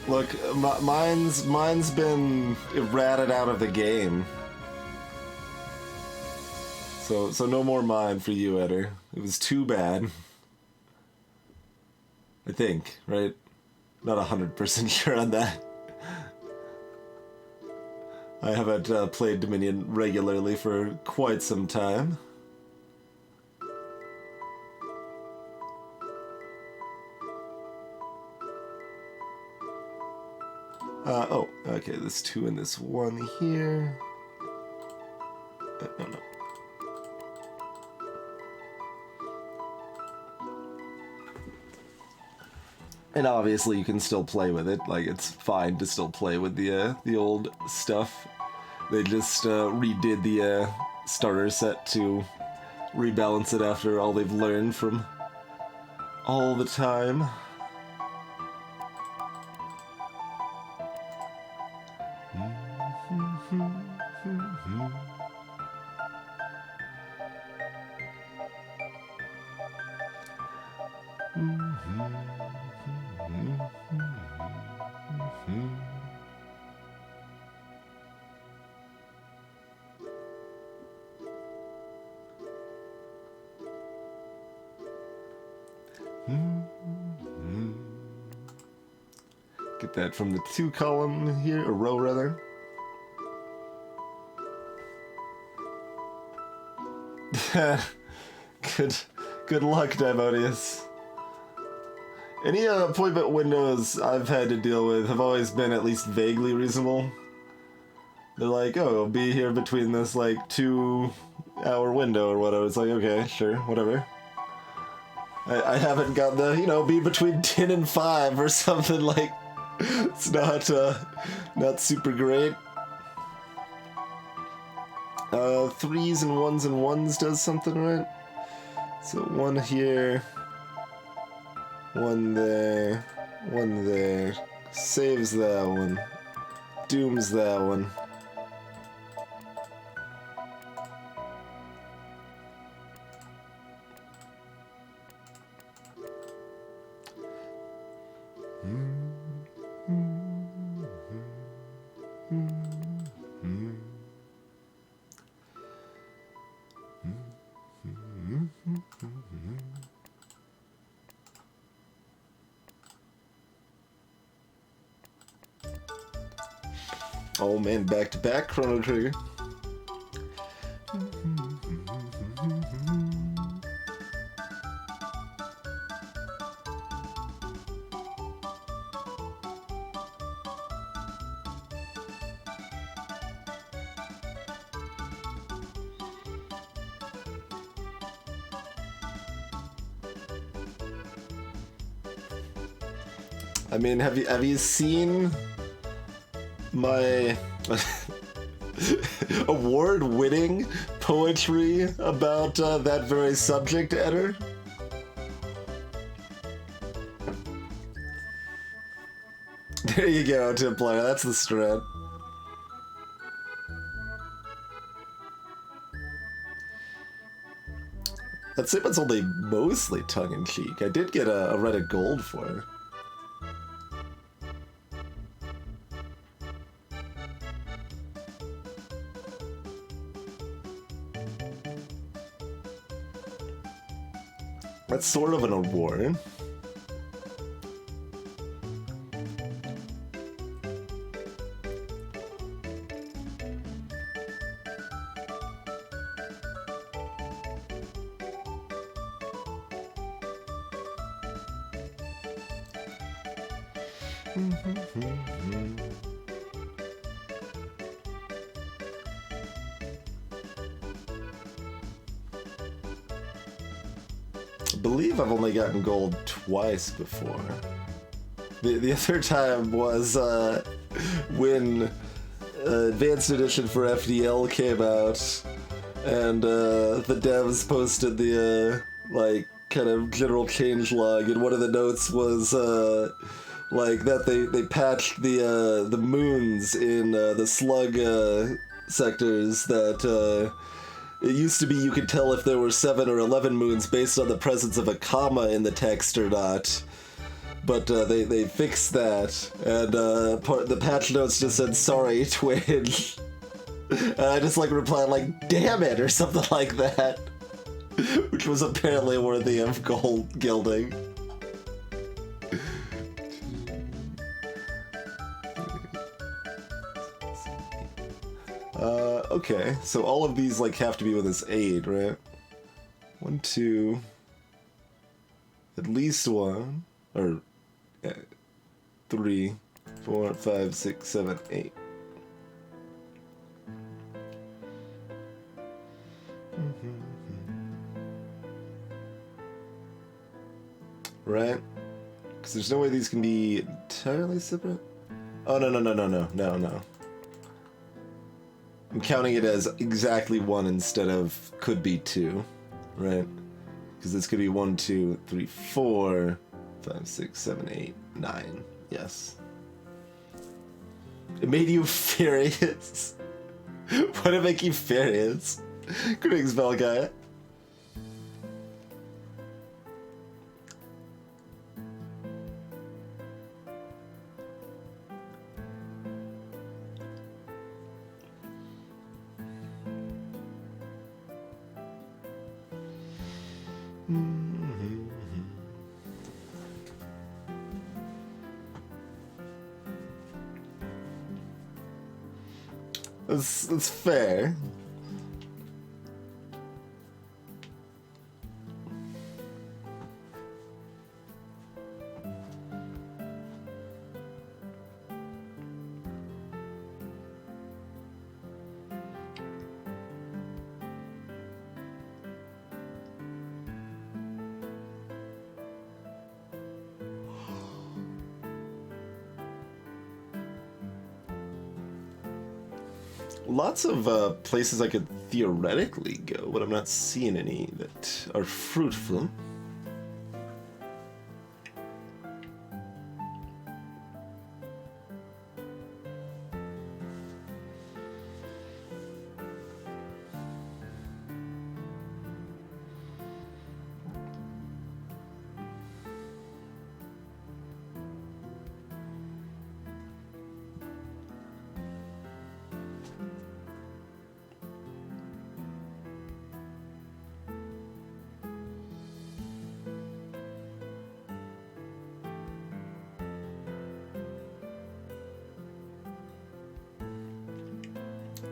Look, mine's been ratted out of the game. So no more mine for you, Eder. It was too bad. I think, right? Not 100% sure on that. I haven't played Dominion regularly for quite some time. Oh, okay, this 2 and this 1 here. No. And obviously you can still play with it, like it's fine to still play with the old stuff. They just redid the starter set to rebalance it after all they've learned from all the time. Get that from the 2 column here, or row rather. Good luck, Dimodius. Any appointment windows I've had to deal with have always been at least vaguely reasonable. They're like, oh, I'll be here between this like 2-hour window or whatever. It's like, okay, sure, whatever. I haven't got the, be between 10 and 5 or something like. It's not super great. 3s and 1s and 1s does something, right? So 1 here, 1 there, 1 there. Saves that one. Dooms that one. Oh man, back-to-back Chrono Trigger. I mean, have you seen my award-winning poetry about that very subject, Eder? There you go, Tip Player. That's the strat. That statement's only mostly tongue-in-cheek. I did get a Reddit gold for it. That's sort of an award. I believe I've only gotten gold twice before. The other time was when Advanced Edition for FDL came out, and the devs posted the like kind of general changelog, and one of the notes was like that they patched the moons in the slug sectors that. It used to be you could tell if there were 7 or 11 moons based on the presence of a comma in the text or not. But they fixed that, and the patch notes just said, "Sorry, twin." And I just like replied like, "Damn it," or something like that. Which was apparently worthy of gold gilding. Okay, so all of these like have to be with his aid, right? 1, 2, at least 1, or 3, 4, 5, 6, 7, 8. Right? Because there's no way these can be entirely separate. Oh, no. I'm counting it as exactly 1 instead of could be 2, right? Because this could be 1, 2, 3, 4, 5, 6, 7, 8, 9. Yes. It made you furious. What did it make you furious? Greetings, Belguy. That's fair. Lots of places I could theoretically go, but I'm not seeing any that are fruitful.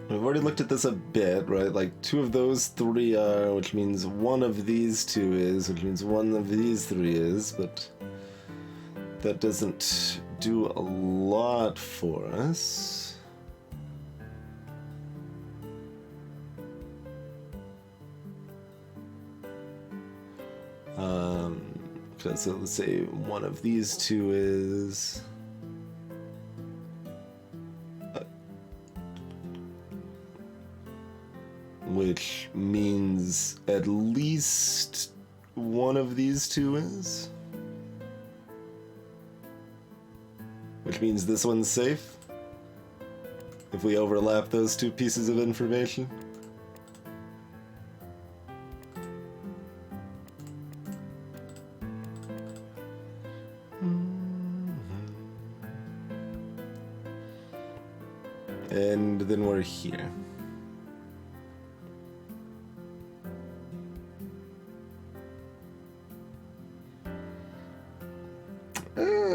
We've already looked at this a bit, right? Like 2 of those 3 are, which means 1 of these 2 is, which means 1 of these 3 is, but that doesn't do a lot for us. So let's say 1 of these 2 is... which means at least 1 of these 2 is. Which means this one's safe. If we overlap those 2 pieces of information. And then we're here.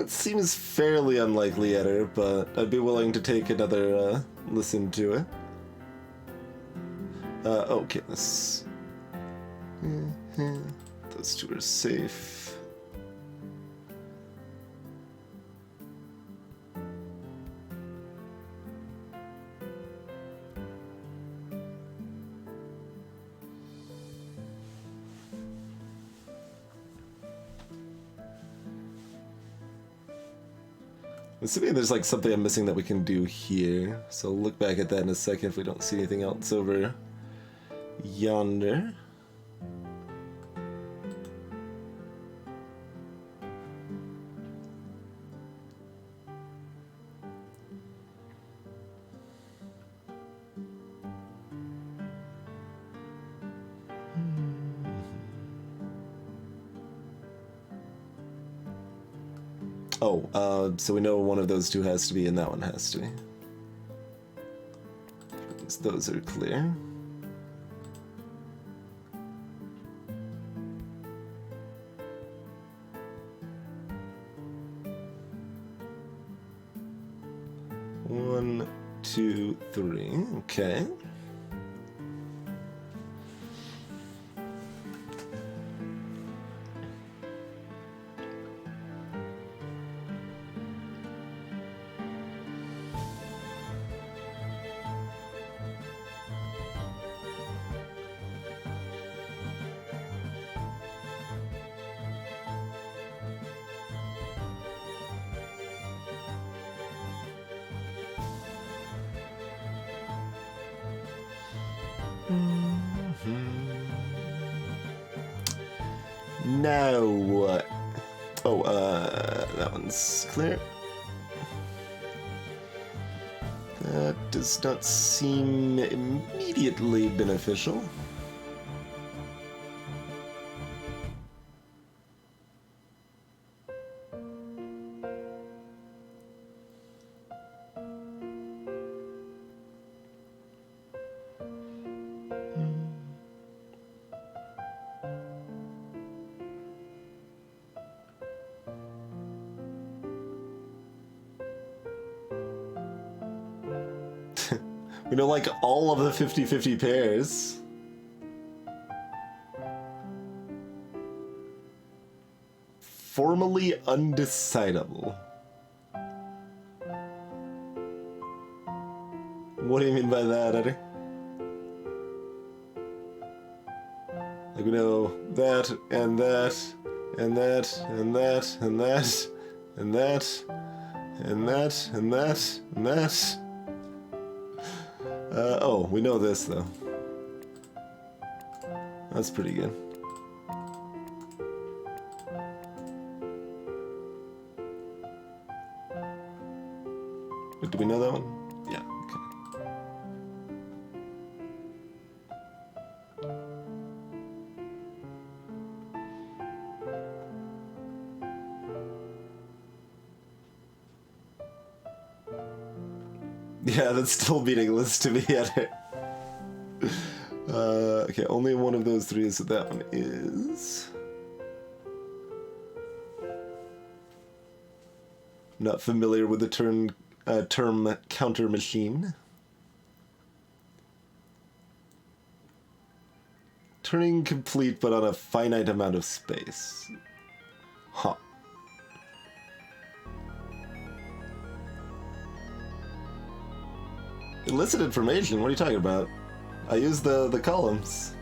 That seems fairly unlikely, Eder, but I'd be willing to take another listen to it. Okay, this... Those two are safe. Assuming there's like something I'm missing that we can do here, so I'll look back at that in a second if we don't see anything else over yonder. Oh, so we know one of those two has to be, and that one has to be. Those are clear. One, two, three. Okay. Now what? Oh, that one's clear. That does not seem immediately beneficial. We know, like, all of the 50-50 pairs. Formally undecidable. What do you mean by that, Eddie? Like, we know that, and that, and that, and that, and that, and that, and that, and that, and that. Oh, we know this, though. That's pretty good. Wait, do we know that one? Yeah, okay. Yeah, that's still meaningless to me, Edit. Okay, only one of those three is what that one is. Not familiar with the term counter machine. Turning complete but on a finite amount of space. Huh. Illicit information? What are you talking about? I used the columns.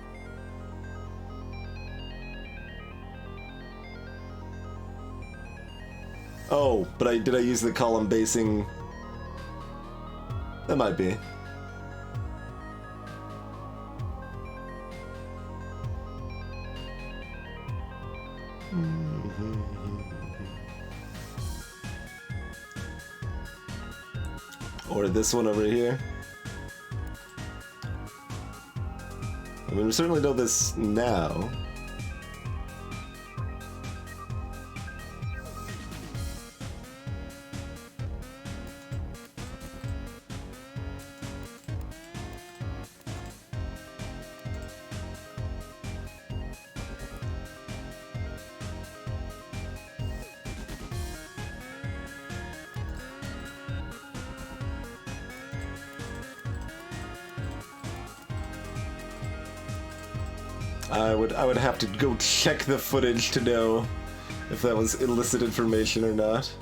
Oh, but did I use the column basing? That might be. Or this one over here. I mean, we certainly know this now. I would have to go check the footage to know if that was illicit information or not.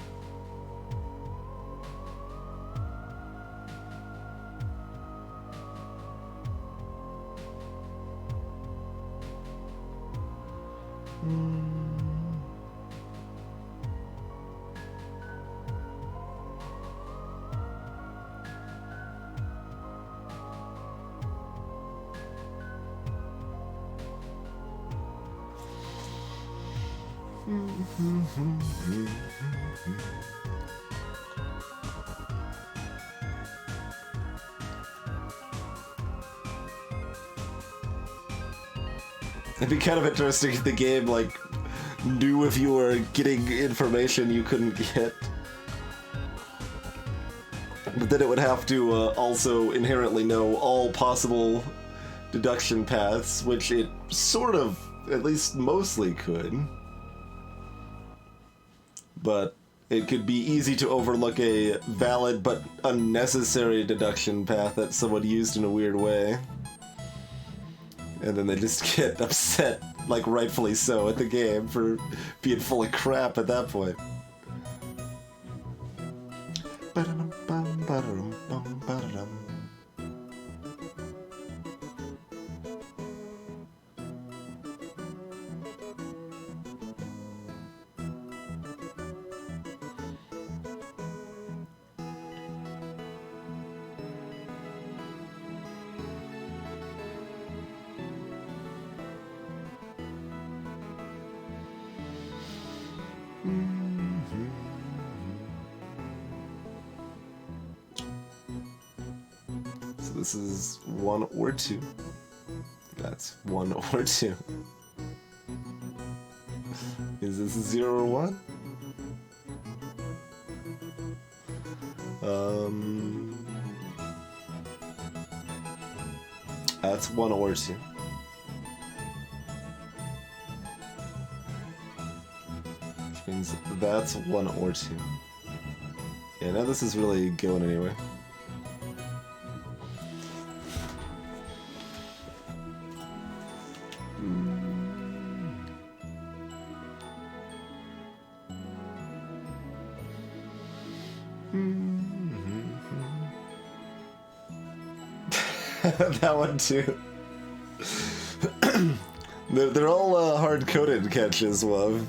It'd be kind of interesting if the game, like, knew if you were getting information you couldn't get. But then it would have to also inherently know all possible deduction paths, which it sort of, at least mostly could. But it could be easy to overlook a valid but unnecessary deduction path that someone used in a weird way. And then they just get upset, like rightfully so, at the game for being full of crap at that point. So this is 1 or 2. That's 1 or 2. Is this a 0 or 1? That's 1 or 2. Which means that's 1 or 2. Yeah, now this is really going anywhere. That one too. They're all hard-coded catches, love.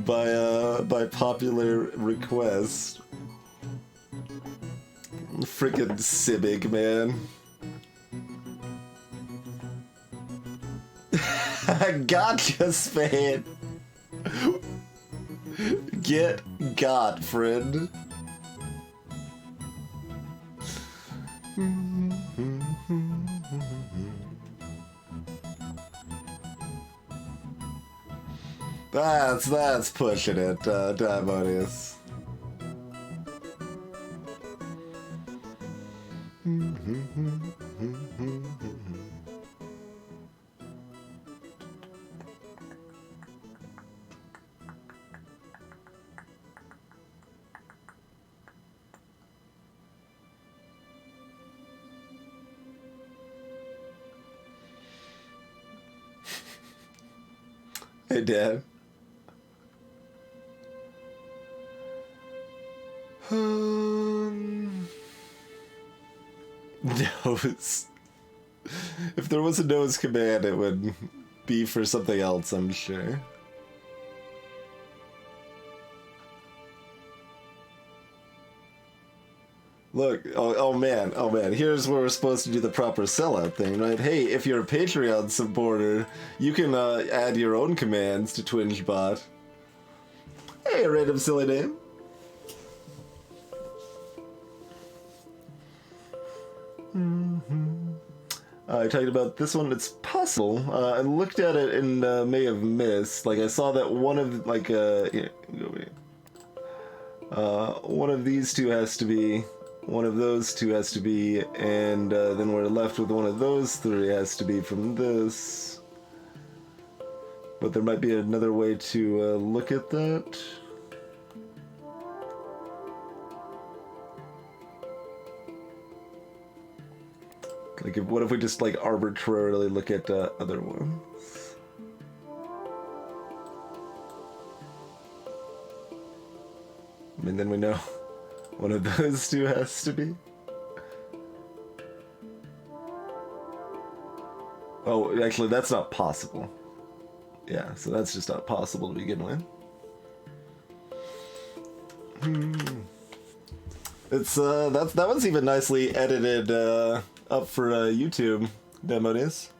By popular request. Frickin' Sibig, man. Gotcha, Spade. Get got, friend. That's pushing it, Dimonius. Hey, Dad. Nose. If there was a nose command, it would be for something else, I'm sure. Look, oh man, here's where we're supposed to do the proper sellout thing, right? Hey, if you're a Patreon supporter, you can add your own commands to TwingeBot. Hey, random silly name. I talked about this one. It's possible. I looked at it and may have missed. Like, I saw that one of, like, one of these two has to be, one of those two has to be, and then we're left with one of those three has to be from this. But there might be another way to look at that. Like, what if we just like arbitrarily look at other ones? I mean, then we know one of those two has to be. Oh, actually, that's not possible. Yeah, so that's just not possible to begin with. It's that one's even nicely edited up for YouTube demo is.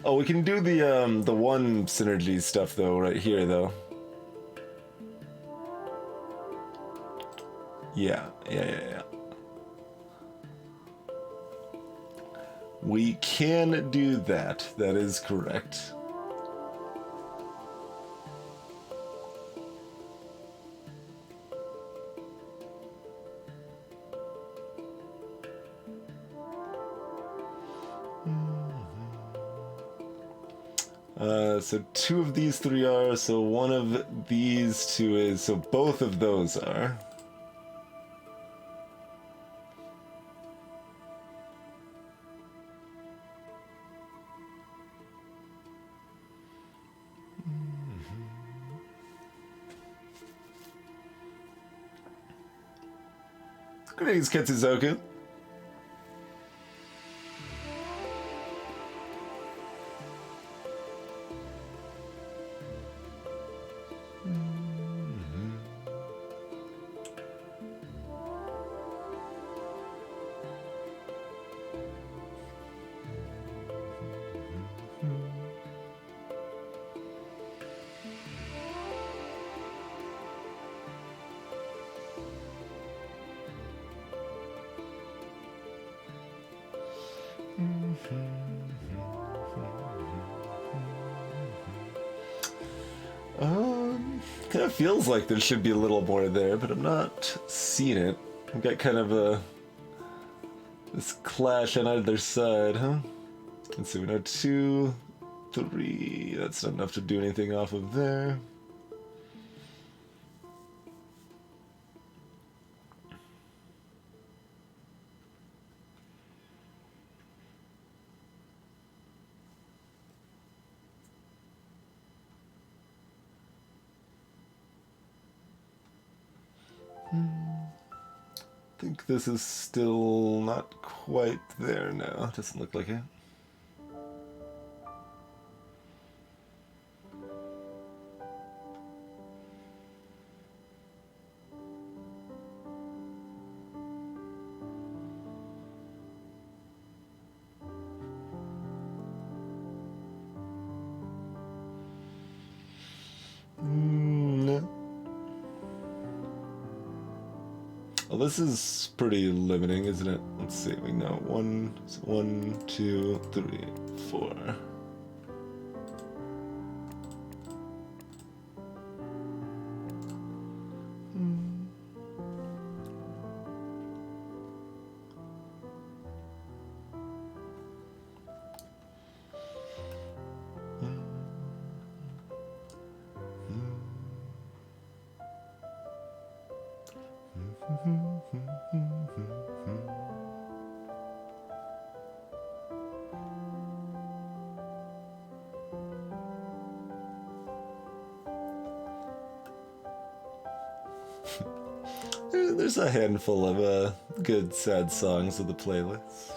Oh, we can do the one synergy stuff though right here though. Yeah. We can do that. That is correct. So two of these three are, so one of these two is, so both of those are. Greetings, Ketsuzoku. Kind of feels like there should be a little more there, but I'm not seeing it. I've got kind of this clash on either side, huh? Let's see, we know 2, 3. That's not enough to do anything off of there. I think this is still not quite there now. Doesn't look like it. No. Well, this is pretty limiting, isn't it? Let's see. We know 1, 2, 3, 4. There's a handful of good sad songs of the playlist.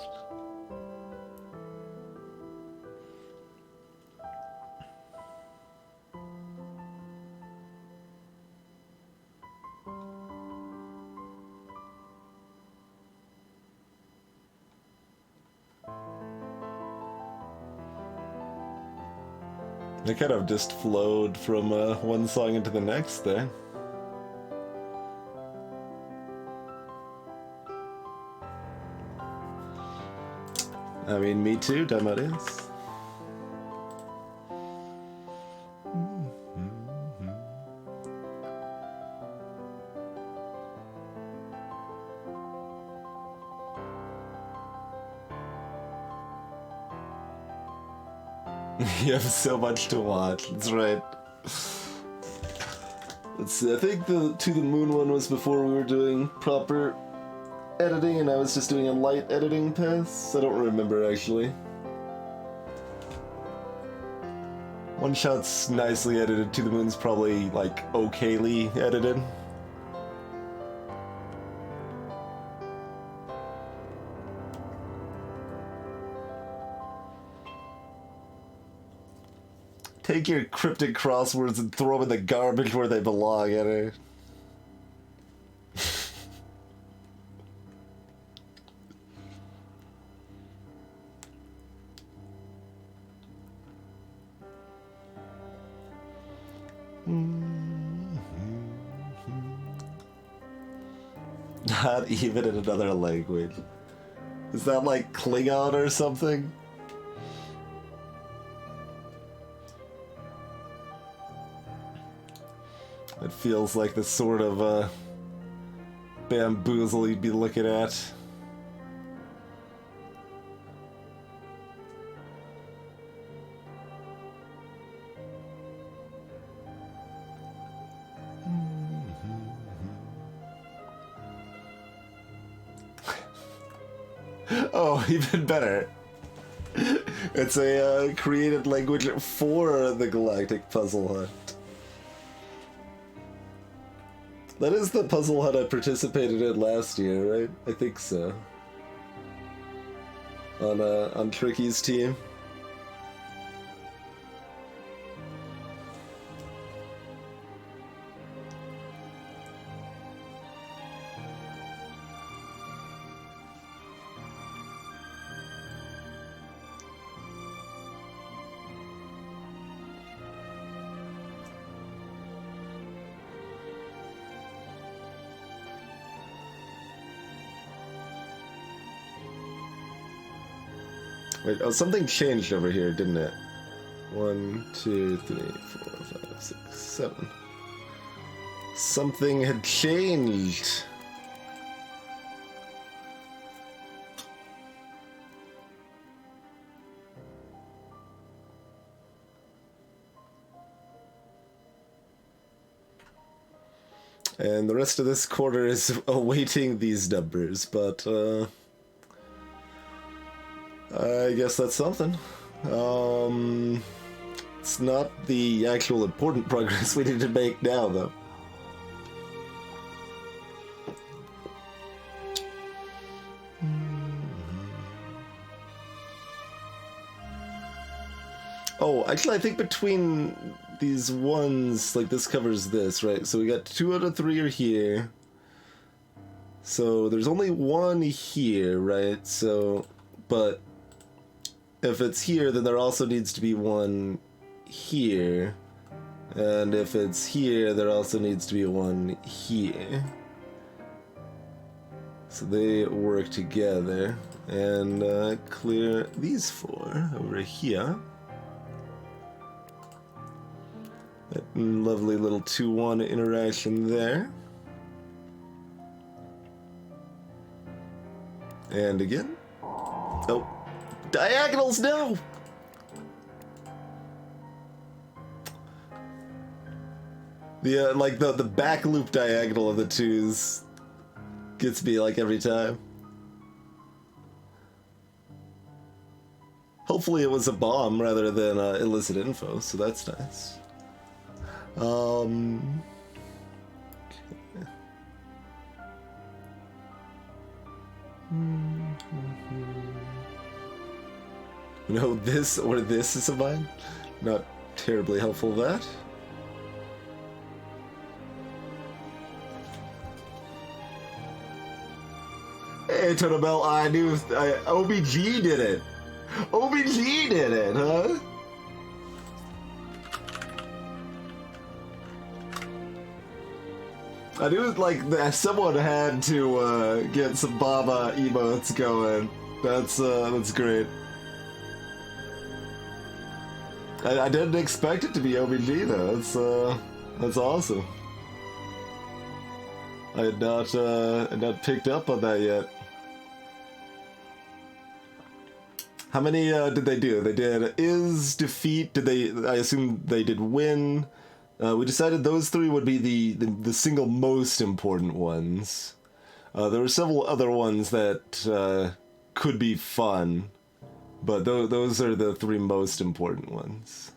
They kind of just flowed from one song into the next there. I mean, me too, dumb it is. You have so much to watch. That's right. Let's see. I think the To the Moon one was before we were doing proper editing, and I was just doing a light editing pass. I don't remember actually. One Shot's nicely edited. To the Moon's probably like okayly edited. Take your cryptic crosswords and throw them in the garbage where they belong, Eddie. Not even in another language. Is that like Klingon or something? It feels like the sort of bamboozle you'd be looking at. Oh, even better. It's a created language for the Galactic Puzzle Hunt. That is the puzzle hunt I participated in last year, right? I think so. On Tricky's team. Wait, oh, something changed over here, didn't it? 1, 2, 3, 4, 5, 6, 7. Something had changed. And the rest of this quarter is awaiting these numbers, but I guess that's something. It's not the actual important progress we need to make now, though. Oh, actually, I think between these ones, like, this covers this, right? So we got 2 out of 3 are here. So there's only 1 here, right? So, but if it's here, then there also needs to be 1 here. And if it's here, there also needs to be 1 here. So they work together. And clear these 4 over here. That lovely little 2-1 interaction there. And again. Oh. Diagonals, no! The, like, the back loop diagonal of the 2s gets me, like, every time. Hopefully it was a bomb rather than illicit info, so that's nice. Okay. No, this or this is a mine. Not terribly helpful, that. Hey, Tonabel, I knew OBG did it. OBG did it, huh? I knew like that someone had to get some Baba emotes going. That's great. I didn't expect it to be OBG though. That's awesome. I had not picked up on that yet. How many did they do? They did is, defeat, did they, I assume they did win. We decided those three would be the single most important ones. There were several other ones that could be fun, but those are the three most important ones.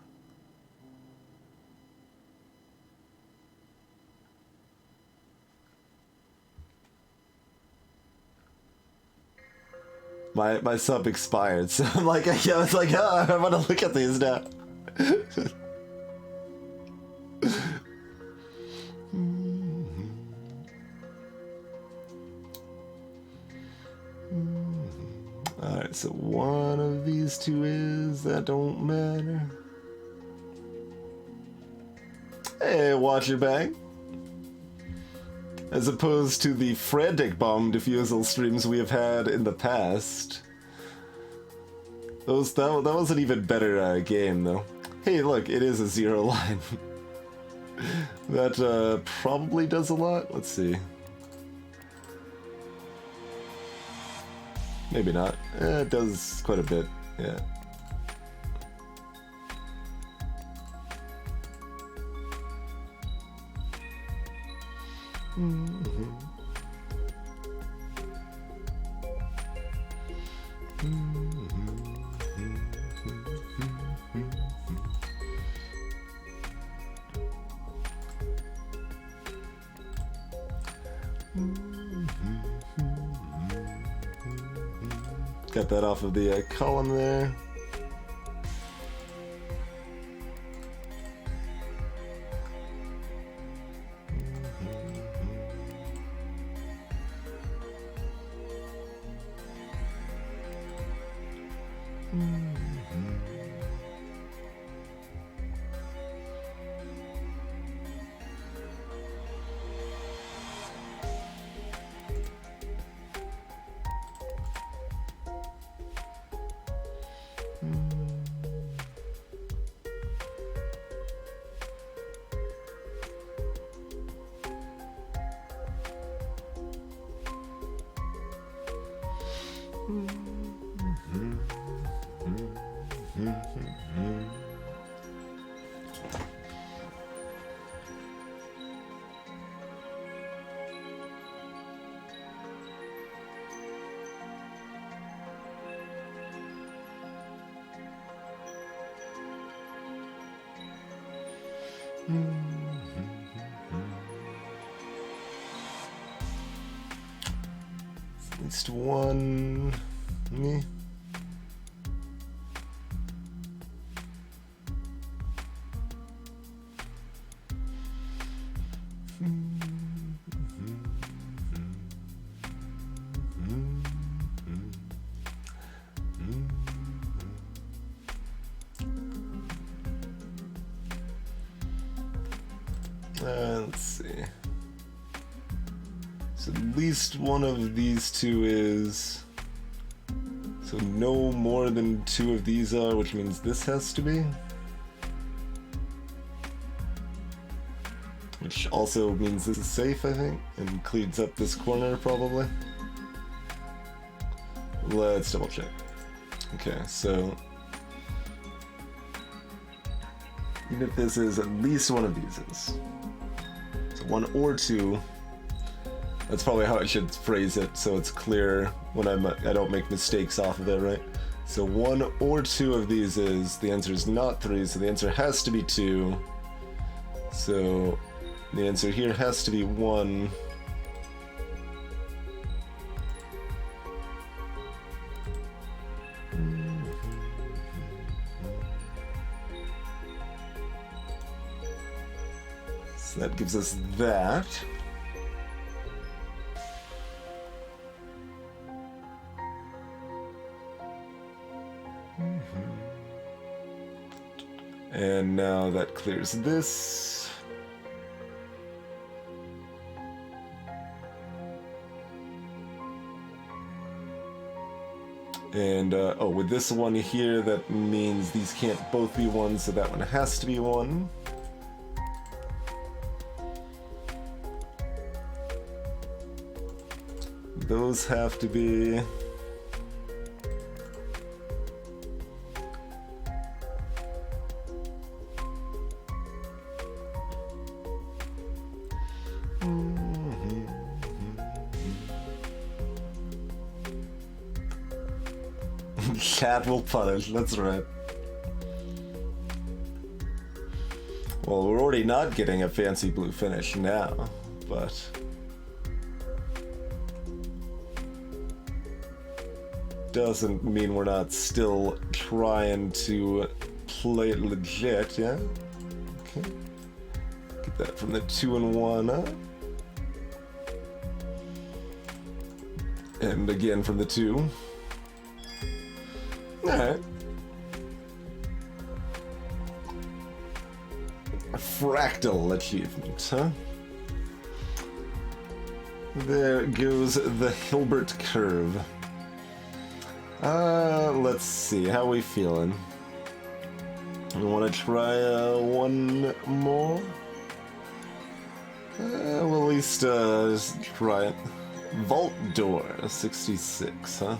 My sub expired, so I'm like, I was like, oh, I want to look at these now. Alright, so one of these two is, that don't matter. Hey, watch your back. As opposed to the frantic bomb defusal streams we have had in the past. That was an even better game, though. Hey, look, it is a zero line. That probably does a lot. Let's see. Maybe not. It does quite a bit, yeah. Got that off of the column there. At least one. Me. Let's see. So at least one of these two is... So no more than two of these are, which means this has to be. Which also means this is safe, I think, and cleans up this corner, probably. Let's double check. Okay, so... even if this is, at least one of these is. So one or two. That's probably how I should phrase it, so it's clear when I don't make mistakes off of it, right? So one or two of these is, the answer is not three, so the answer has to be two. So the answer here has to be one. So that gives us that. And now that clears this. And, oh, with this one here, that means these can't both be one, so that one has to be one. Those have to be... Cat will punish, that's right. Well, we're already not getting a fancy blue finish now, but... doesn't mean we're not still trying to play it legit, yeah? Okay. Get that from the 2 and 1 up. And again from the 2. Alright. A fractal achievement, huh? There goes the Hilbert curve. Let's see, how are we feeling? We want to try one more? We'll at least just try it. Vault door, 66, huh?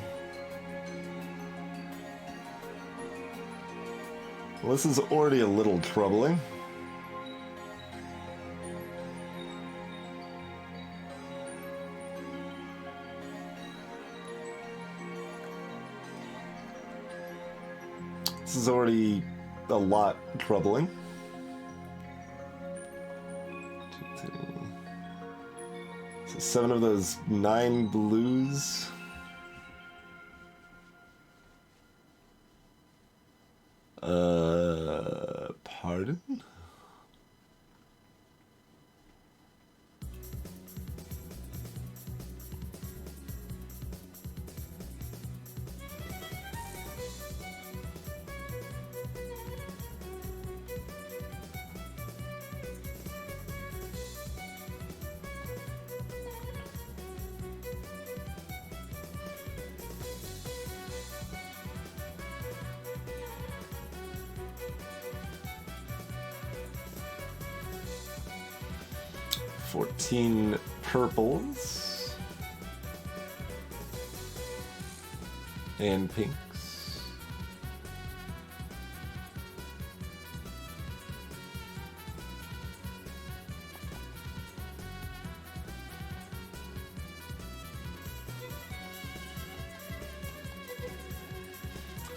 Well, this is already a little troubling. This is already a lot troubling. 2, 3. So 7 of those 9 blues. Pardon? $14 purples and pinks.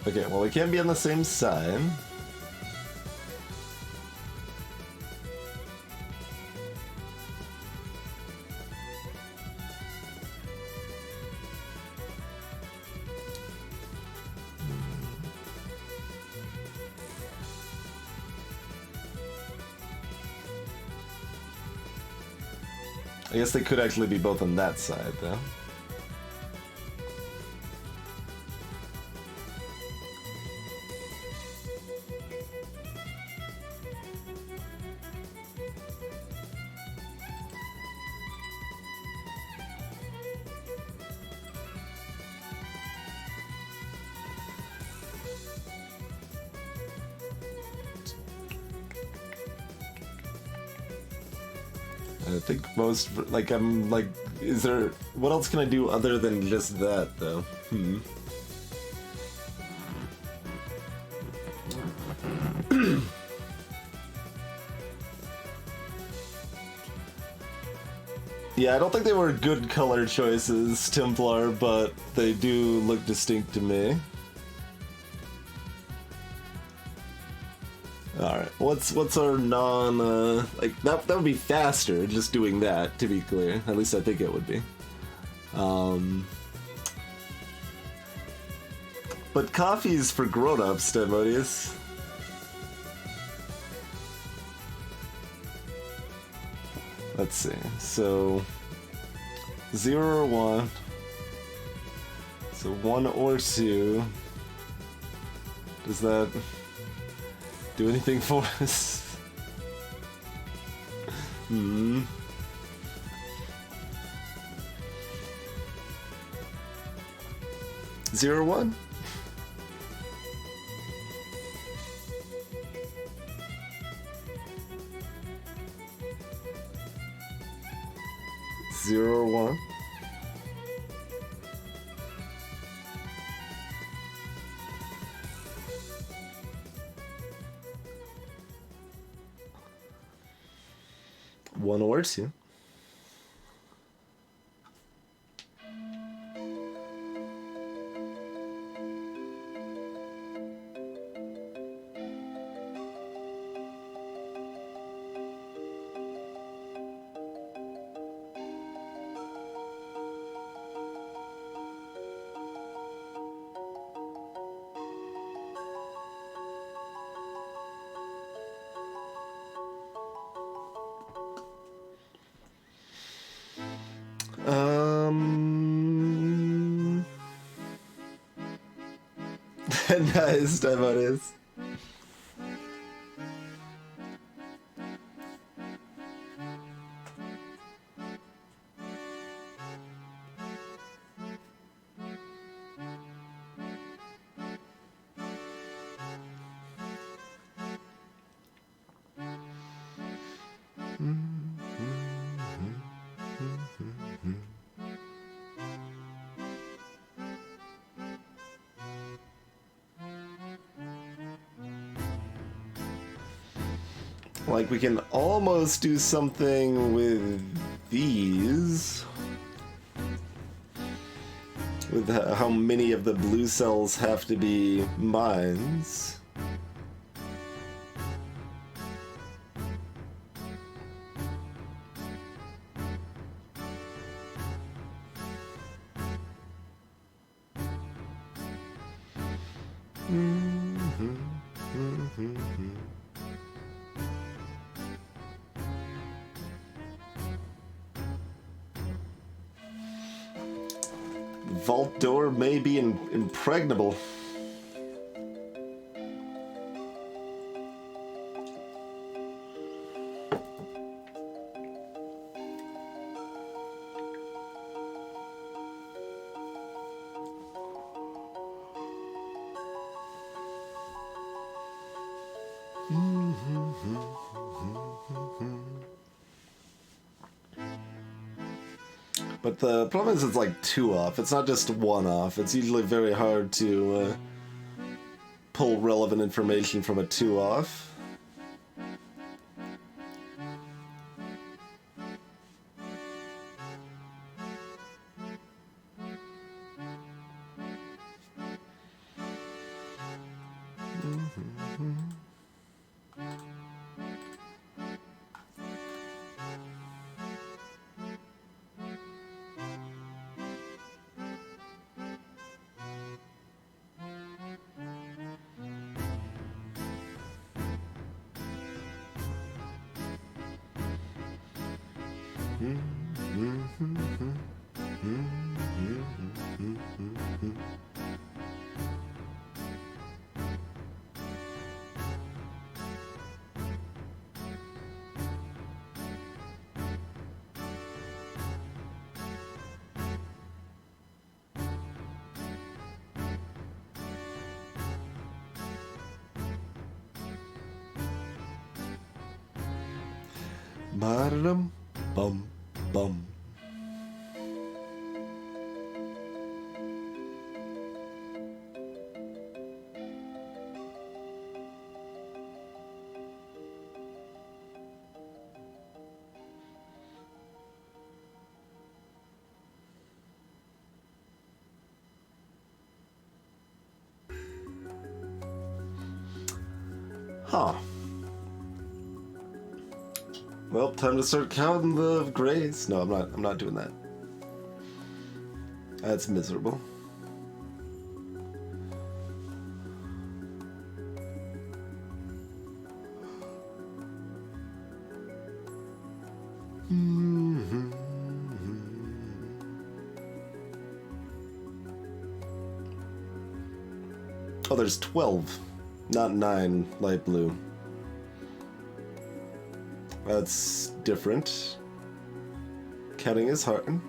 Okay, well, we can't be on the same side. I guess they could actually be both on that side, though. I think most, like, I'm like, is there, what else can I do other than just that, though? Yeah, I don't think they were good color choices, Templar, but they do look distinct to me. Alright, what's our like, that would be faster, just doing that, to be clear. At least I think it would be. But coffee's for grown-ups, Demodius. Let's see, so 0 or 1. So 1 or 2. Does that do anything for us? 0 or 1? Zero or 1? One or 2. Nice, Devotees. Like, we can almost do something with these. With how many of the blue cells have to be mines. Vault door may be impregnable. But the problem is it's like 2 off. It's not just 1 off. It's usually very hard to pull relevant information from a 2 off. Ba-dum, bum, bum. Huh. Well, time to start counting the grays. No, I'm not doing that. That's miserable. Oh, there's 12, not 9 light blue. That's different. Counting is hard.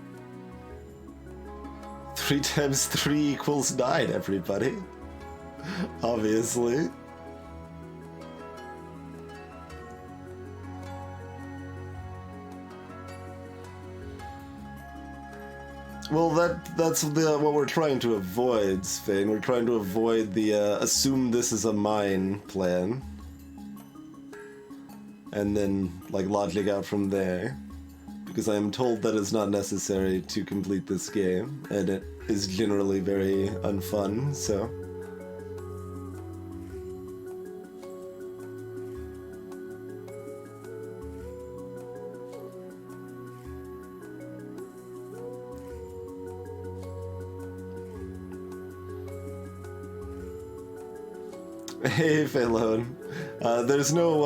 3 times 3 equals 9, everybody. Obviously. Well, that's what we're trying to avoid, Svein. We're trying to avoid the assume this is a mine plan. And then, like, logic out from there. Because I am told that it's not necessary to complete this game, and it is generally very unfun, so... Hey, Phelone. There's no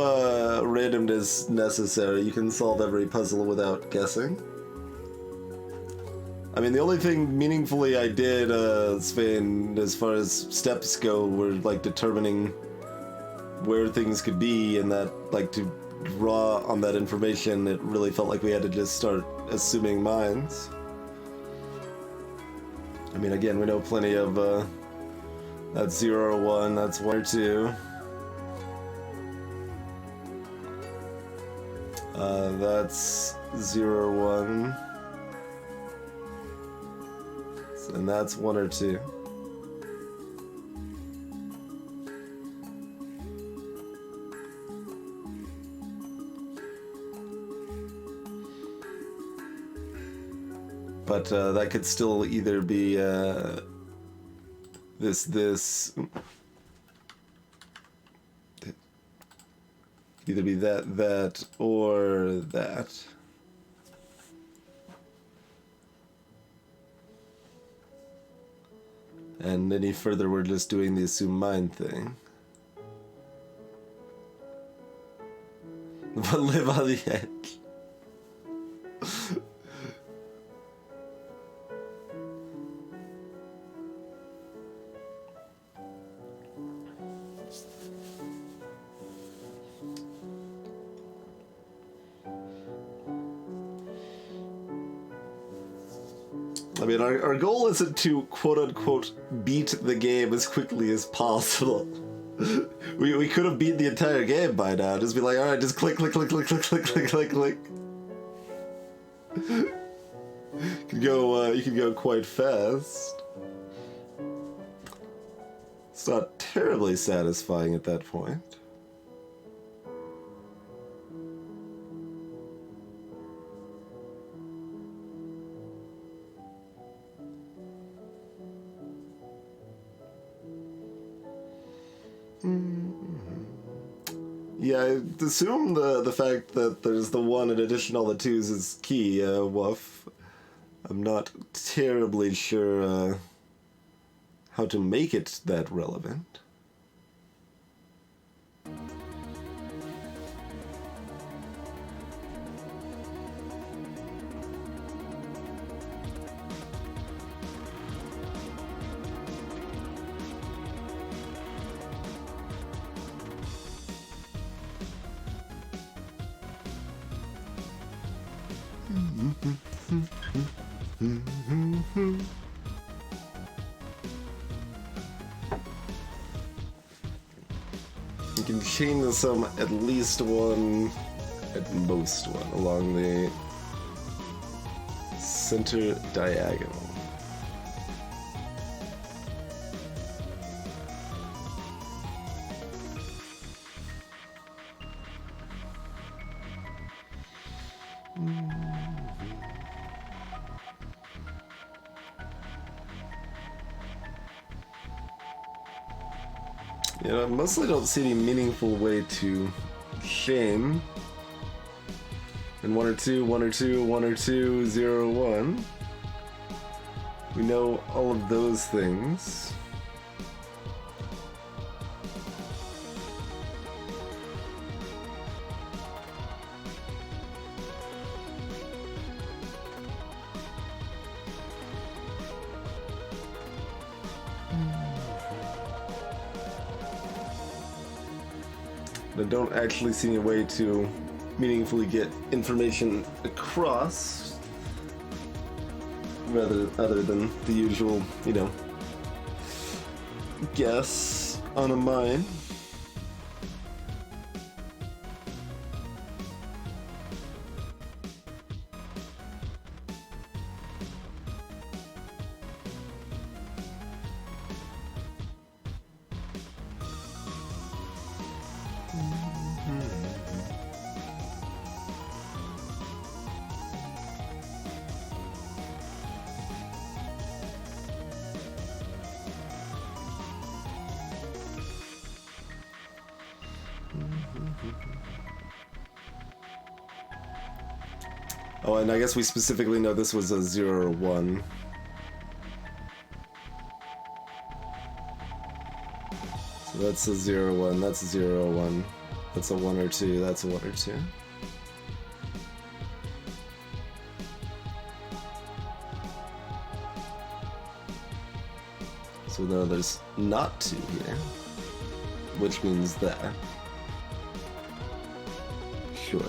randomness necessary. You can solve every puzzle without guessing. I mean, the only thing meaningfully I did, Sven, as far as steps go, were like determining where things could be, and that, like, to draw on that information, it really felt like we had to just start assuming minds. I mean, again, we know plenty of, that's 0 or 1, that's 1 or 2. That's 0 or 1. And that's 1 or 2. But that could still either be this either be that or that. And any further, we're just doing the assume mind thing. But live on the edge. I mean, our goal isn't to quote-unquote beat the game as quickly as possible. We could have beat the entire game by now. Just be like, alright, just click, click, click, click, click, click, click, click, click. You can go quite fast. It's not terribly satisfying at that point. Yeah, I assume the fact that there's the 1 in addition to all the 2s is key, Woof. I'm not terribly sure how to make it that relevant. You can chain some at least 1, at most 1, along the center diagonal. You know, I mostly don't see any meaningful way to shame. And 1 or 2, 1 or 2, 1 or 2, 0 or 1. We know all of those things. I don't actually see a way to meaningfully get information across, other than the usual, you know, guess on a mine. Oh, and I guess we specifically know this was a 0 or 1. So that's a 0 or 1, that's a 0 or 1. That's a 1 or 2, that's a 1 or 2. So we know there's not 2 here, which means there. Sure.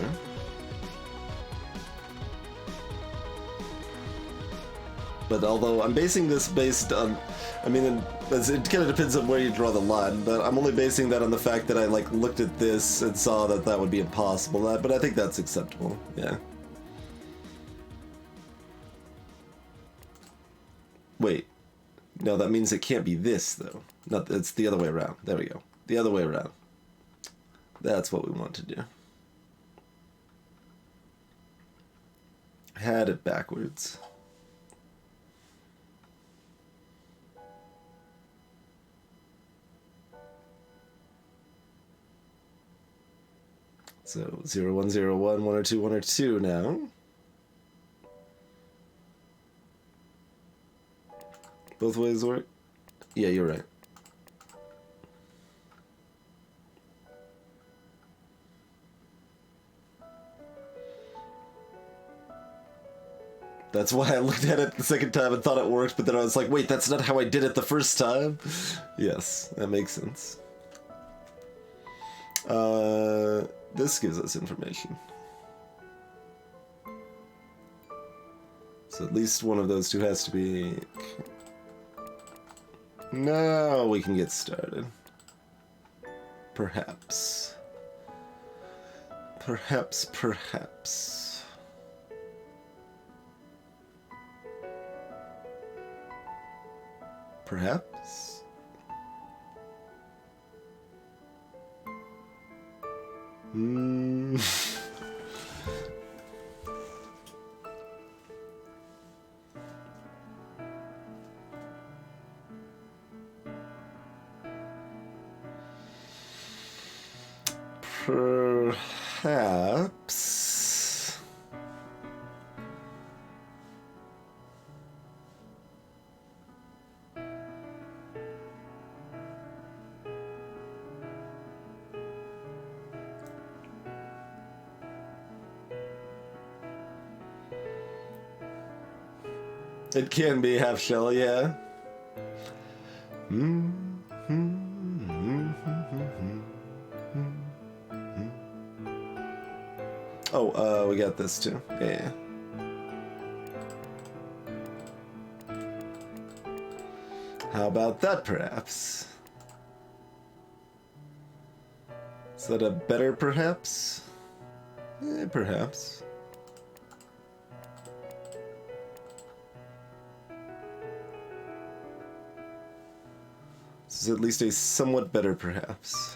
But although I'm basing this based on, I mean, it kind of depends on where you draw the line, but I'm only basing that on the fact that I like looked at this and saw that that would be impossible, but I think that's acceptable, yeah. Wait, no, that means it can't be this though. Not, it's the other way around. There we go. The other way around. That's what we want to do. Had it backwards. So 0, 1, 0, 1, 1 or 2, 1 or 2 now. Both ways work? Yeah, you're right. That's why I looked at it the second time and thought it worked, but then I was like, wait, that's not how I did it the first time? Yes, that makes sense. This gives us information. So at least one of those 2 has to be... Now we can get started. Perhaps. Perhaps. Perhaps? Perhaps. It can be half shell, yeah. Oh, we got this too. Yeah. How about that, perhaps? Is that a better perhaps? Perhaps. This is at least a somewhat better perhaps.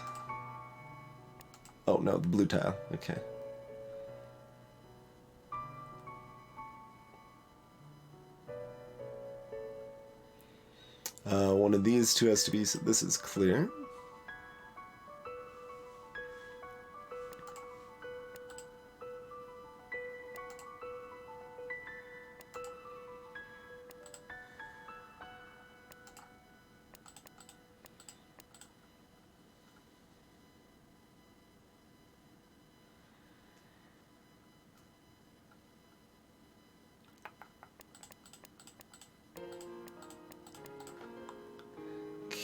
Oh no, the blue tile. Okay. One of these 2 has to be, so this is clear.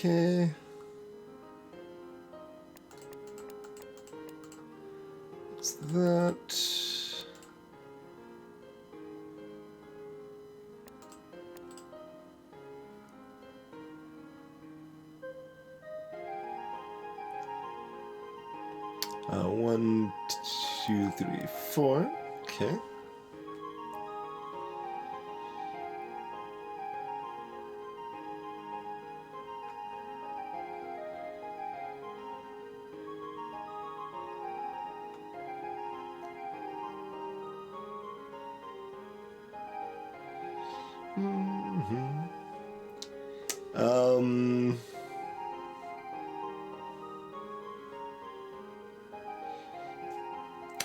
Okay. What's that? One, 2, 3, 4. Okay.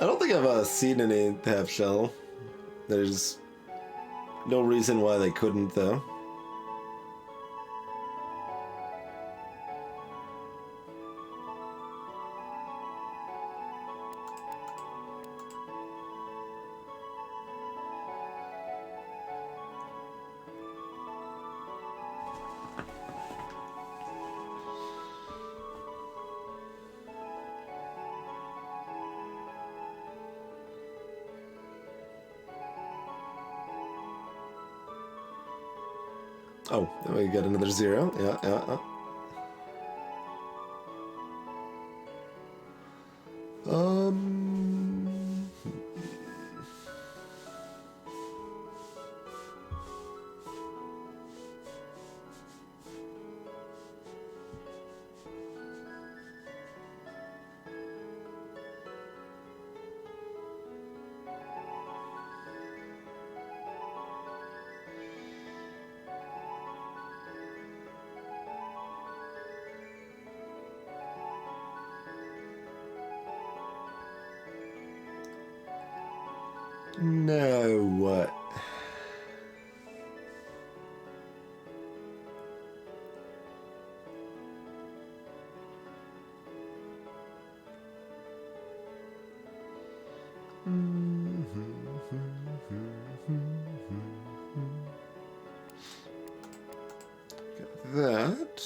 I don't think I've seen any half shell. There's no reason why they couldn't, though. Oh, we got another 0. Yeah. Um... No, what? Got that.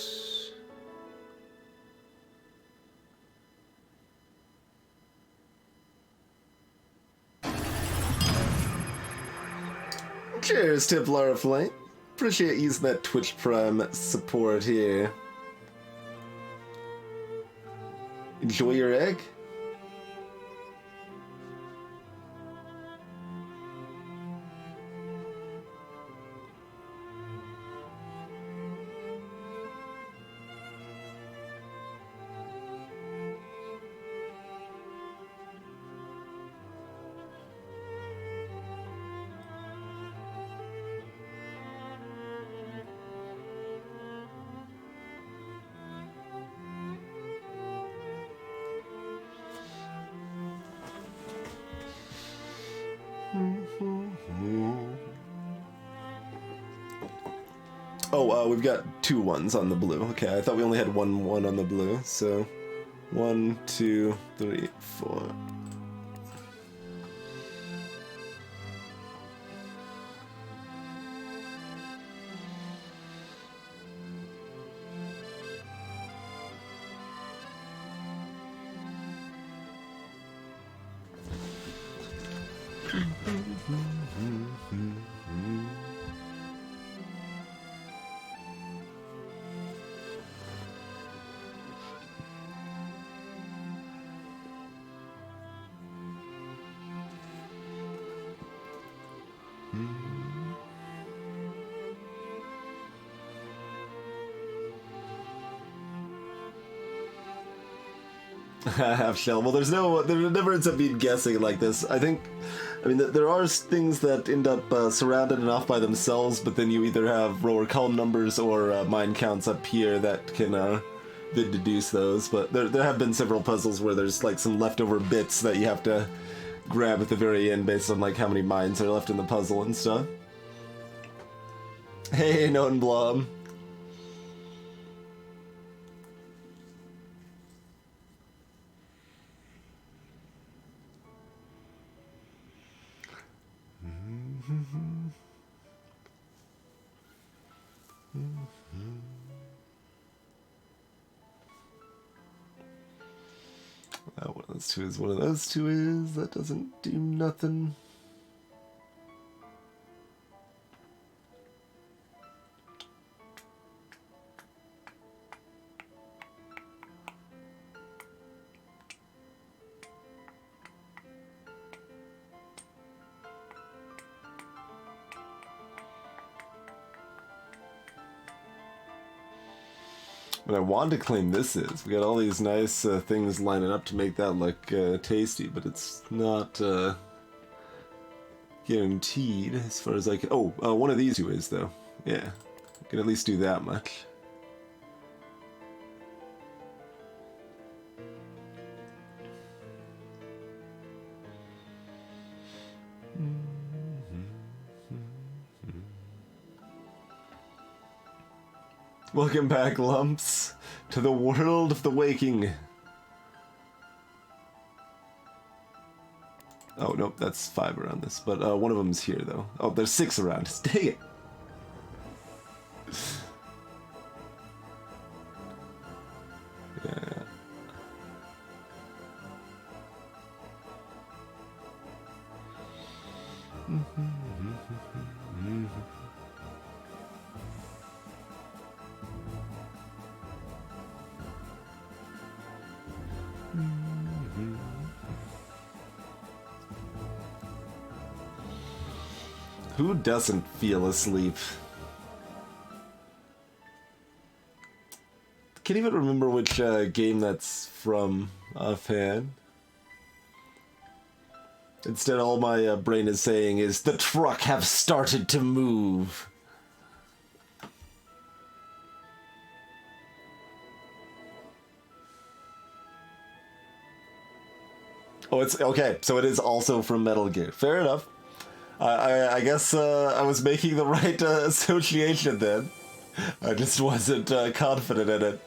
Cheers, Templar Flight. Appreciate using that Twitch Prime support here. Enjoy your egg? Oh, we've got 2 1s on the blue. Okay, I thought we only had 1 1 on the blue, so 1, 2, 3, 4. Half shell. Well, there never ends up being guessing like this. I mean, there are things that end up surrounded and off by themselves, but then you either have row or column numbers or mine counts up here that can then deduce those. But there have been several puzzles where there's like some leftover bits that you have to grab at the very end based on like how many mines are left in the puzzle and stuff. Hey, Noten Blob. One of those two is one of those two is. That doesn't do nothing. What I want to claim this is, we got all these nice things lining up to make that look tasty, but it's not guaranteed as far as like, one of these two is though. Yeah, we can at least do that much. Welcome back, Lumps, to the world of the waking. Oh, nope, that's 5 around this, but one of them's here, though. Oh, there's 6 around. Dang it! Yeah. Who doesn't feel asleep? Can't even remember which game that's from offhand. Instead, all my brain is saying is, the truck have started to move. Oh, it's okay. So it is also from Metal Gear. Fair enough. I guess I was making the right association then. I just wasn't confident in it.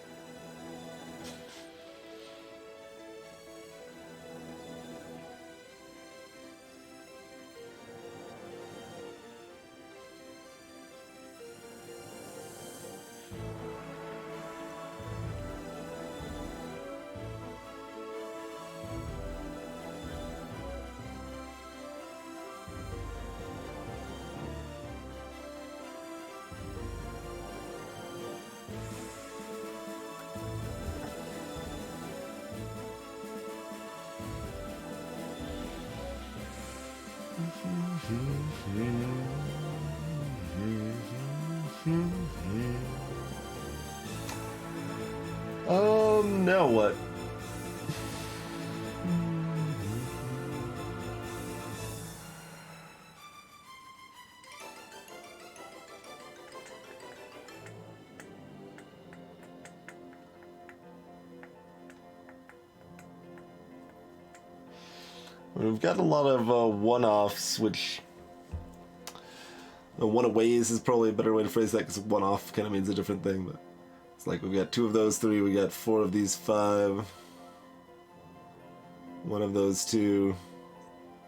Now what? We've got a lot of one-offs, which... one-aways is probably a better way to phrase that, because one-off kind of means a different thing, but... It's like we've got 2 of those 3, we got 4 of these 5. 1 of those 2.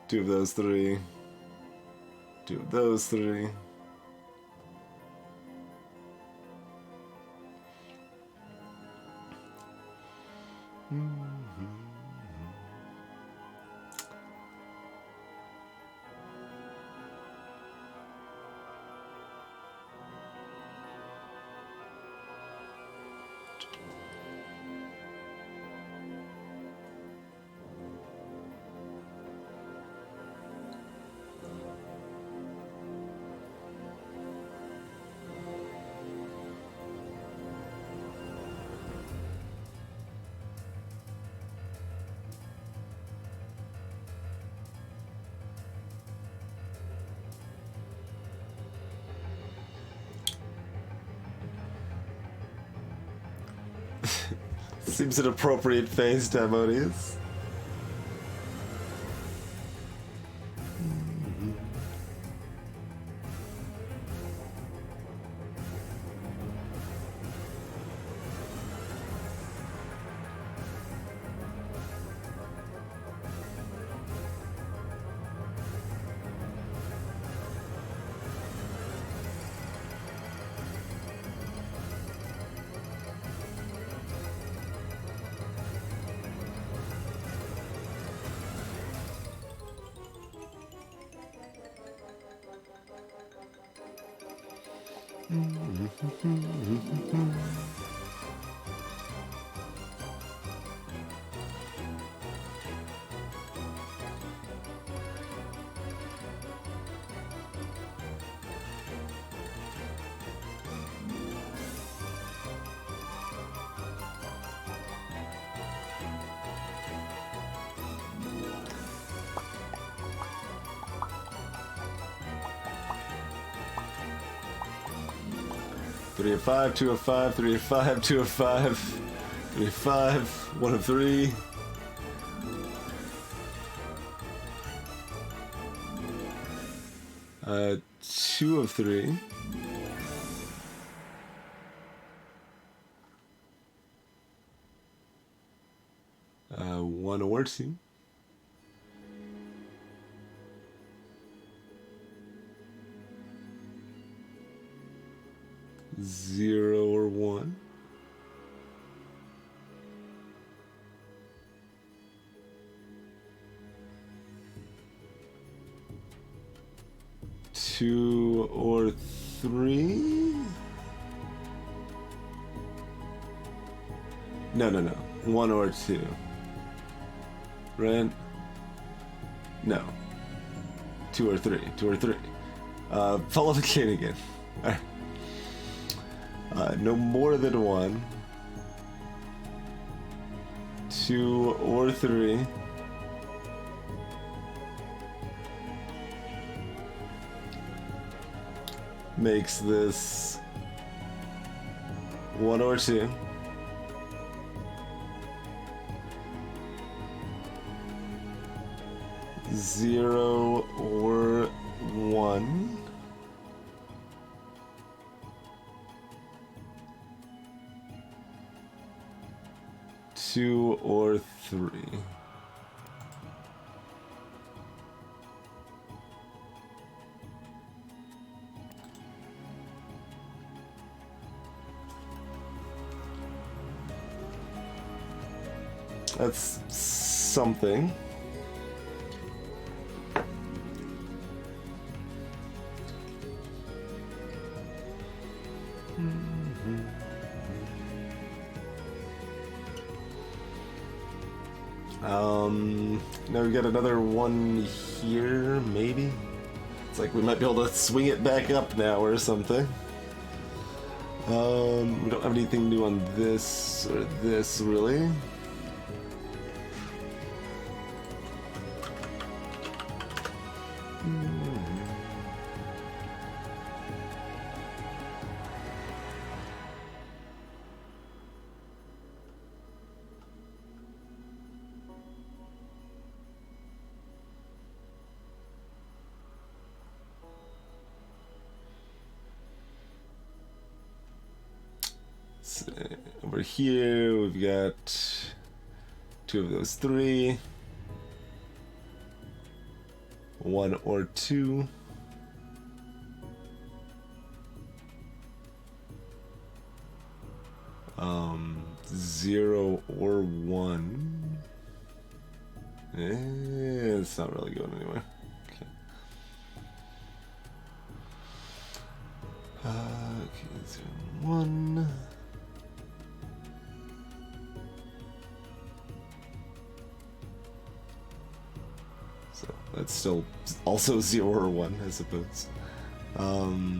2 of those 3. 2 of those 3. Seems an appropriate phase, Tametsi. Three of 5, 2 of 5, 3 of 5, 2 of 5, 3 of 5, 1 of 3. Uh, 2 of 3. One or 2. Zero or 1. Two or 3. No. 1 or 2. Right? No. 2 or 3. 2 or 3. Follow the chain again. Alright. No more than 1, 2 or 3. Makes this 1 or 2. Zero or 1. Two or 3. That's something. Now we got another one here, maybe? It's like we might be able to swing it back up now or something. We don't have anything new on this or this, really. Over here, we've got 2 of those 3. 1 or 2. Zero or 1. It's not really going anywhere. Okay. Okay, 0, 1. So that's still also 0 or 1, I suppose. So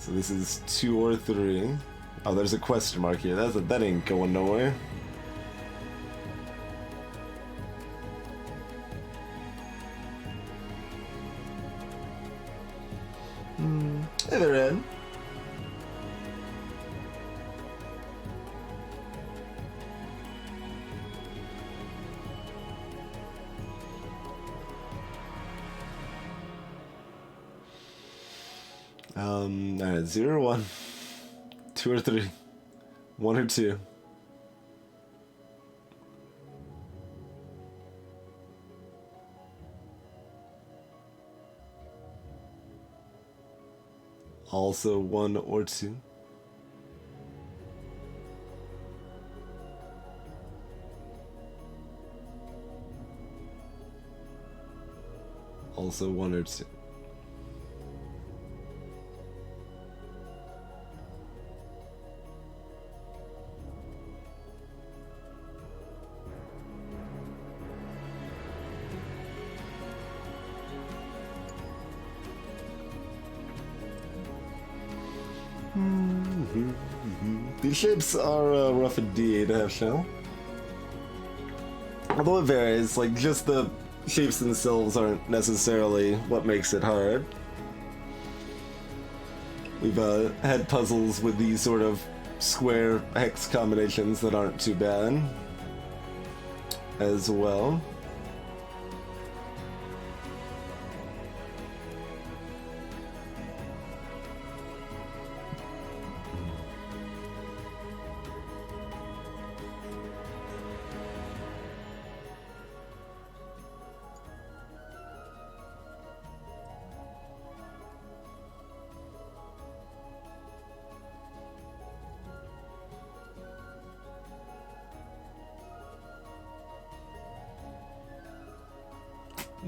this is 2 or 3. Oh, there's a question mark here. That ain't going nowhere. Hey there, Ed. Alright, 0 or 1. 2 or 3. 1 or 2. Also 1 or 2. Also 1 or 2. These shapes are rough indeed, Shell. Although it varies, like just the shapes themselves aren't necessarily what makes it hard. We've had puzzles with these sort of square hex combinations that aren't too bad as well.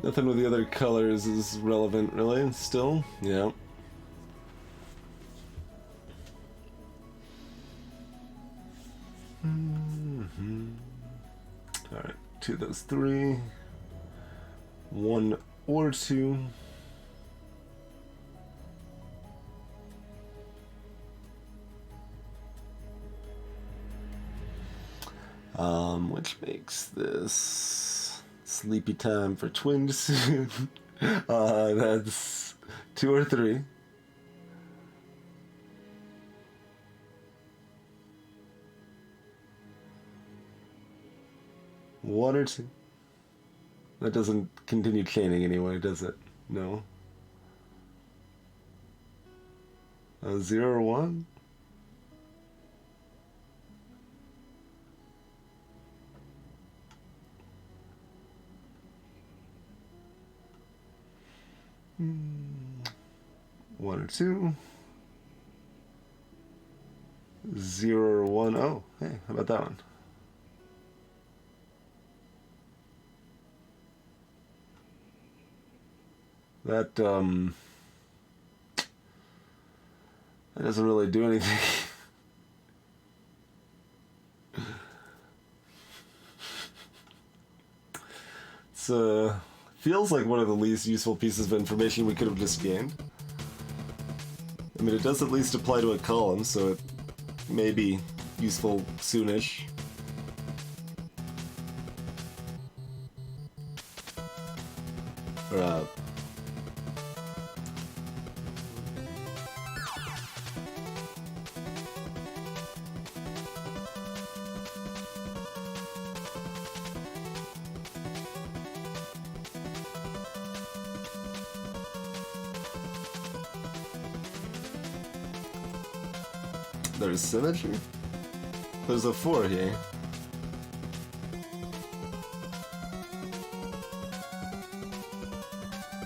Nothing with the other colors is relevant, really, still. Yeah. Alright, 2 of those 3. 1 or 2. Which makes this sleepy time for twin soon. That's 2 or 3. One or 2. That doesn't continue chaining anyway, does it? No. 0 or 1? One or 2. 0 or 1. Oh, hey, how about that one? That doesn't really do anything. It's feels like one of the least useful pieces of information we could have just gained. I mean, it does at least apply to a column, so it may be useful soonish. Or, there's symmetry? There's a 4 here.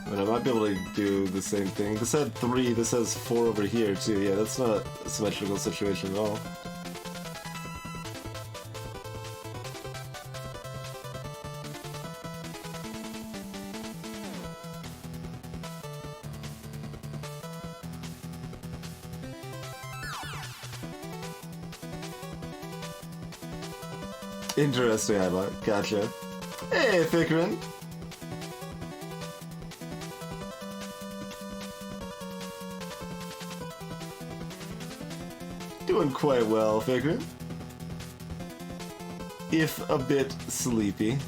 But I might be able to do the same thing. This had 3, this has 4 over here too. Yeah, that's not a symmetrical situation at all. Interesting, I gotcha. Hey, Fikrin! Doing quite well, Fikrin. If a bit sleepy.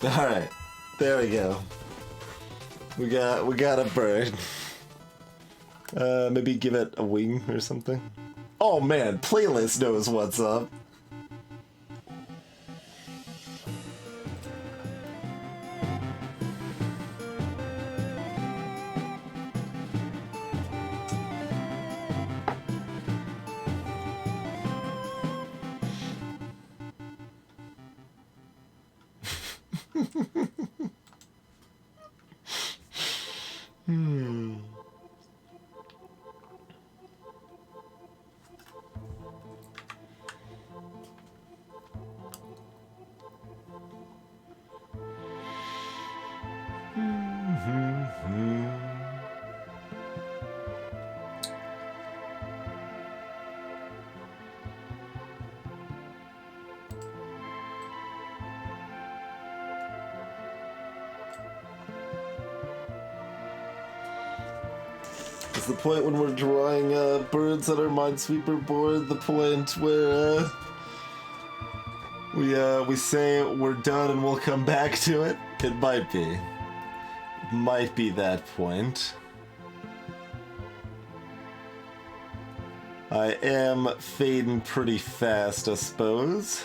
Alright, there we go. We got a bird. Maybe give it a wing or something. Oh man, playlist knows what's up. Is the point when we're drawing birds on our Minesweeper board the point where we say we're done and we'll come back to it? It might be. It might be that point. I am fading pretty fast, I suppose.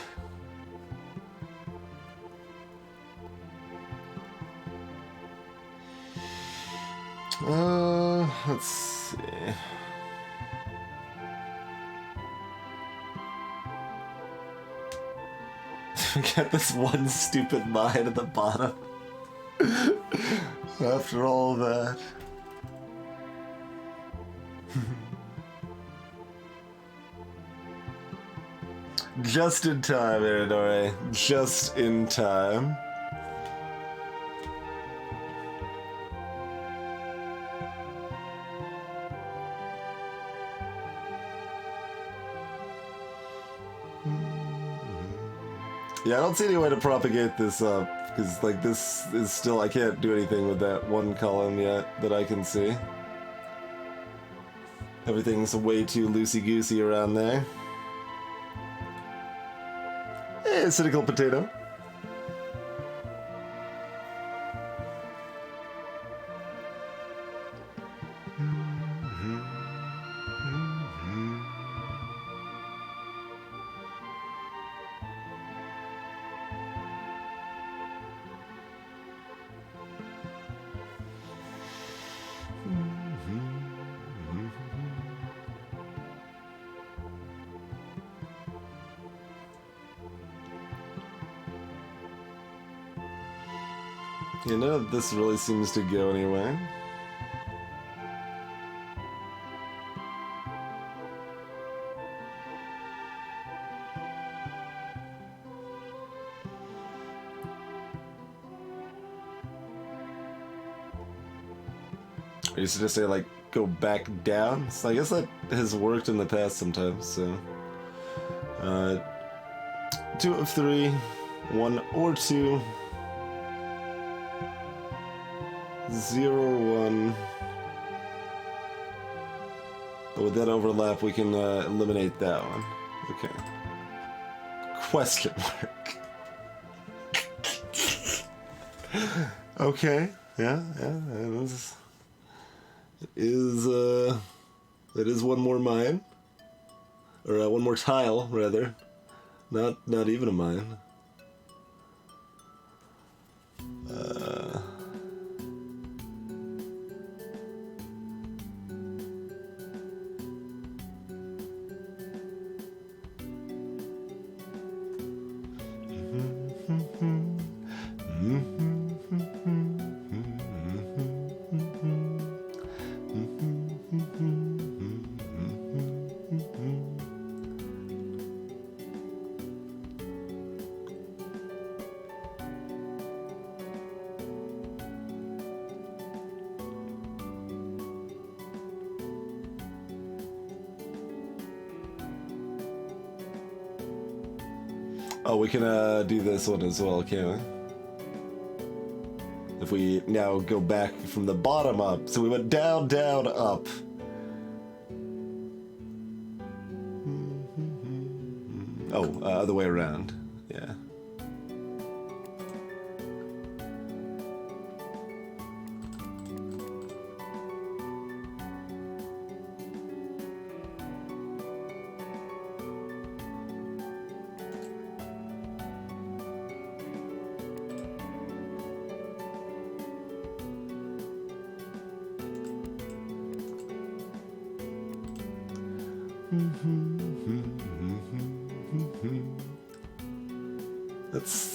Let's see. We got this one stupid mine at the bottom. After all that. Just in time, Eridore. Just in time. Yeah, I don't see any way to propagate this up, because, like, this is still... I can't do anything with that one column yet that I can see. Everything's way too loosey-goosey around there. Hey, cynical potato. You know, this really seems to go anywhere. I used to just say, like, go back down. So I guess that has worked in the past sometimes, so... 2 of 3, 1 or 2... 0, 1. But with that overlap, we can eliminate that one. Okay. Question mark. Okay. Yeah. That is one more mine, or one more tile, rather. Not even a mine. Oh, we can do this one as well, can't we? If we now go back from the bottom up. So we went down, down, up. Oh, other way around. Yeah.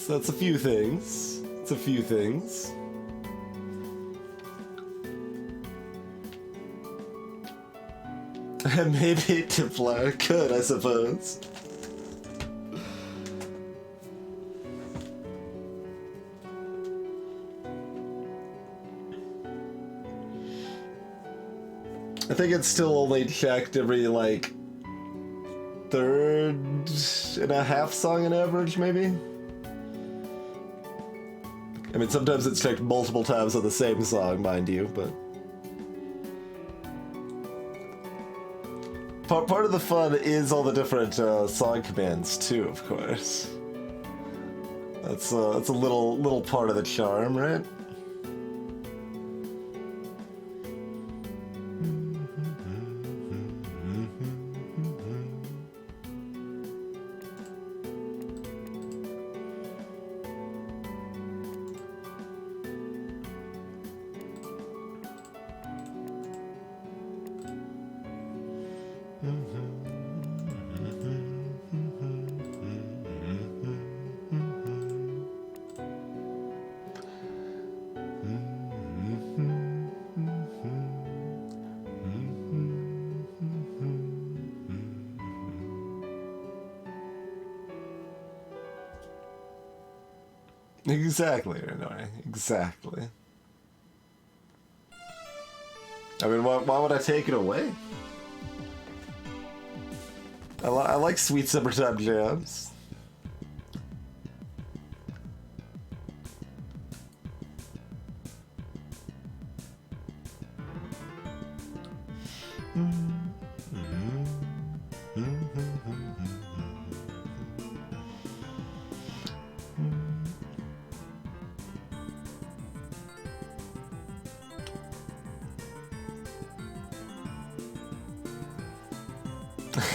That's a few things. It's a few things. Maybe Templar could, I suppose. I think it's still only checked every, like, third and a half song on average, maybe? I mean, sometimes it's checked multiple times on the same song, mind you, but... Part of the fun is all the different song commands, too, of course. That's a little part of the charm, right? Exactly, Renoi. Exactly. I mean, why would I take it away? I like sweet summertime jams.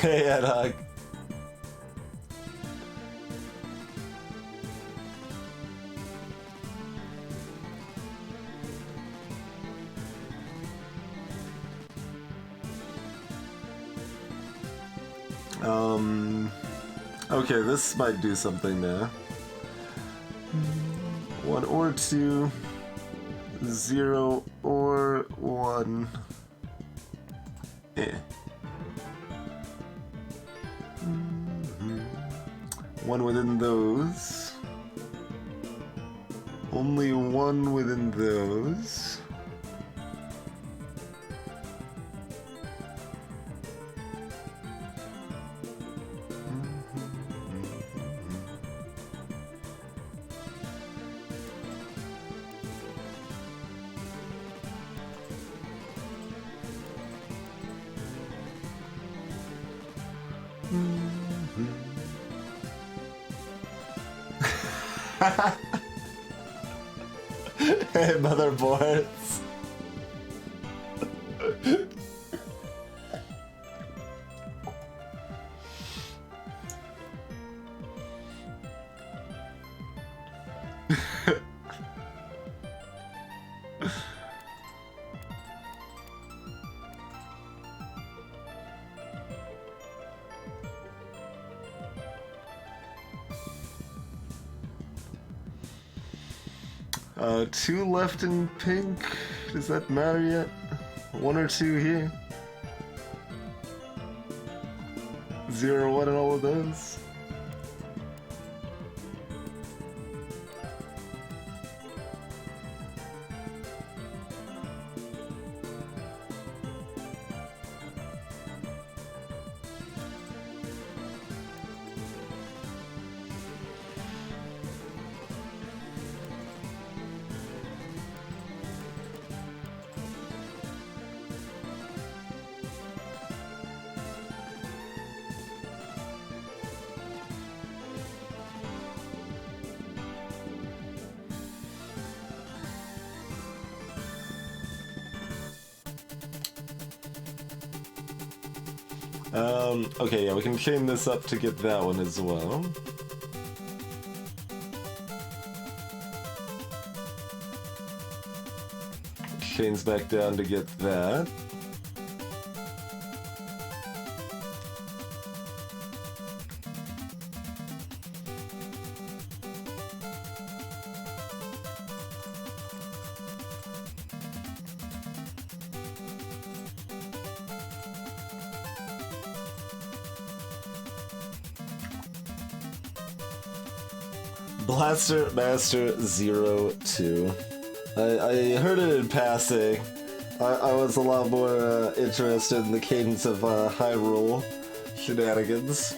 Hey, Ed Hug. Okay, this might do something now. 1 or 2, 0 or 1. Eh. One within those. Only one within those. Hey, motherboards. Two left in pink. Does that matter yet? 1 or 2 here. 0 or 1 in all of those. Okay, yeah, we can chain this up to get that one as well. Chains back down to get that. Blaster Master 02. I heard it in passing. I was a lot more interested in the cadence of Hyrule shenanigans.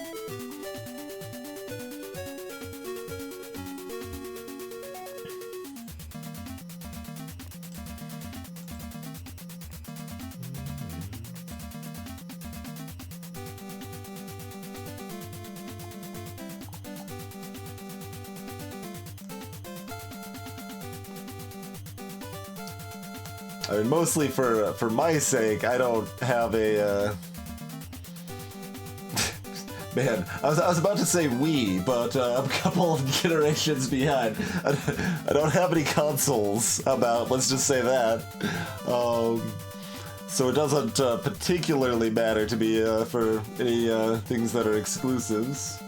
I mean, mostly for my sake. I don't have a man. I was about to say Wii, but I'm a couple of generations behind. I don't have any consoles about. Let's just say that. So it doesn't particularly matter to me for any things that are exclusives.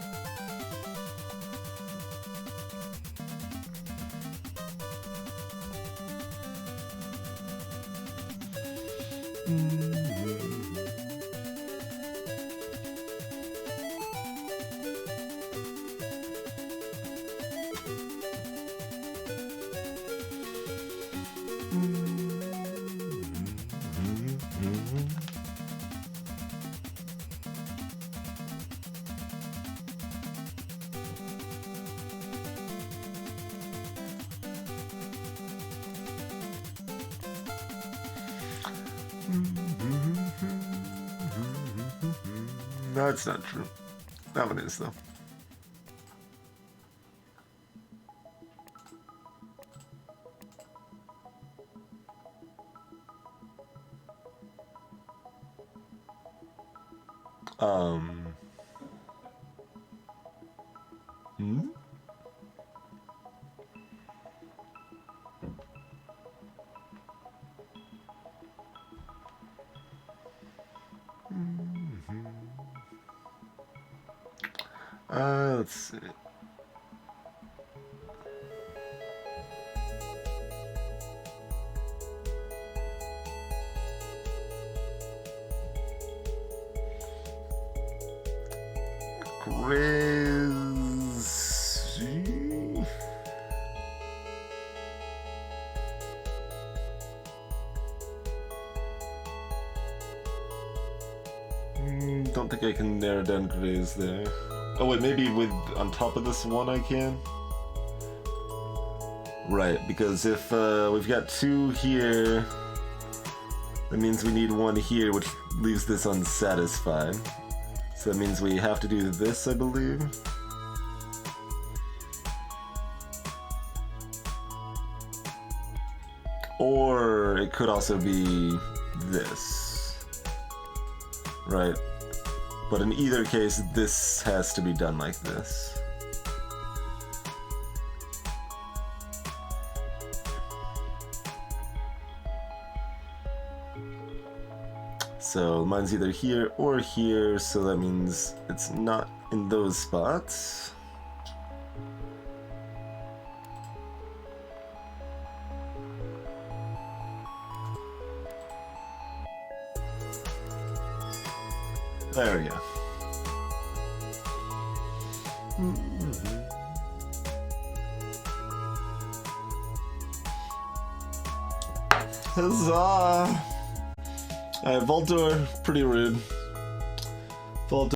No, it's not true. That one is, though. Hmm? Let's see. Crazy. Don't think I can narrow down grays there. Oh wait, maybe with on top of this one I can? Right, because if we've got 2 here, that means we need 1 here, which leaves this unsatisfied. So that means we have to do this, I believe. Or it could also be this. Right. But in either case, this has to be done like this. So mine's either here or here, so that means it's not in those spots. There we go. Huzzah! Alright, Voltor, pretty rude. Voltor.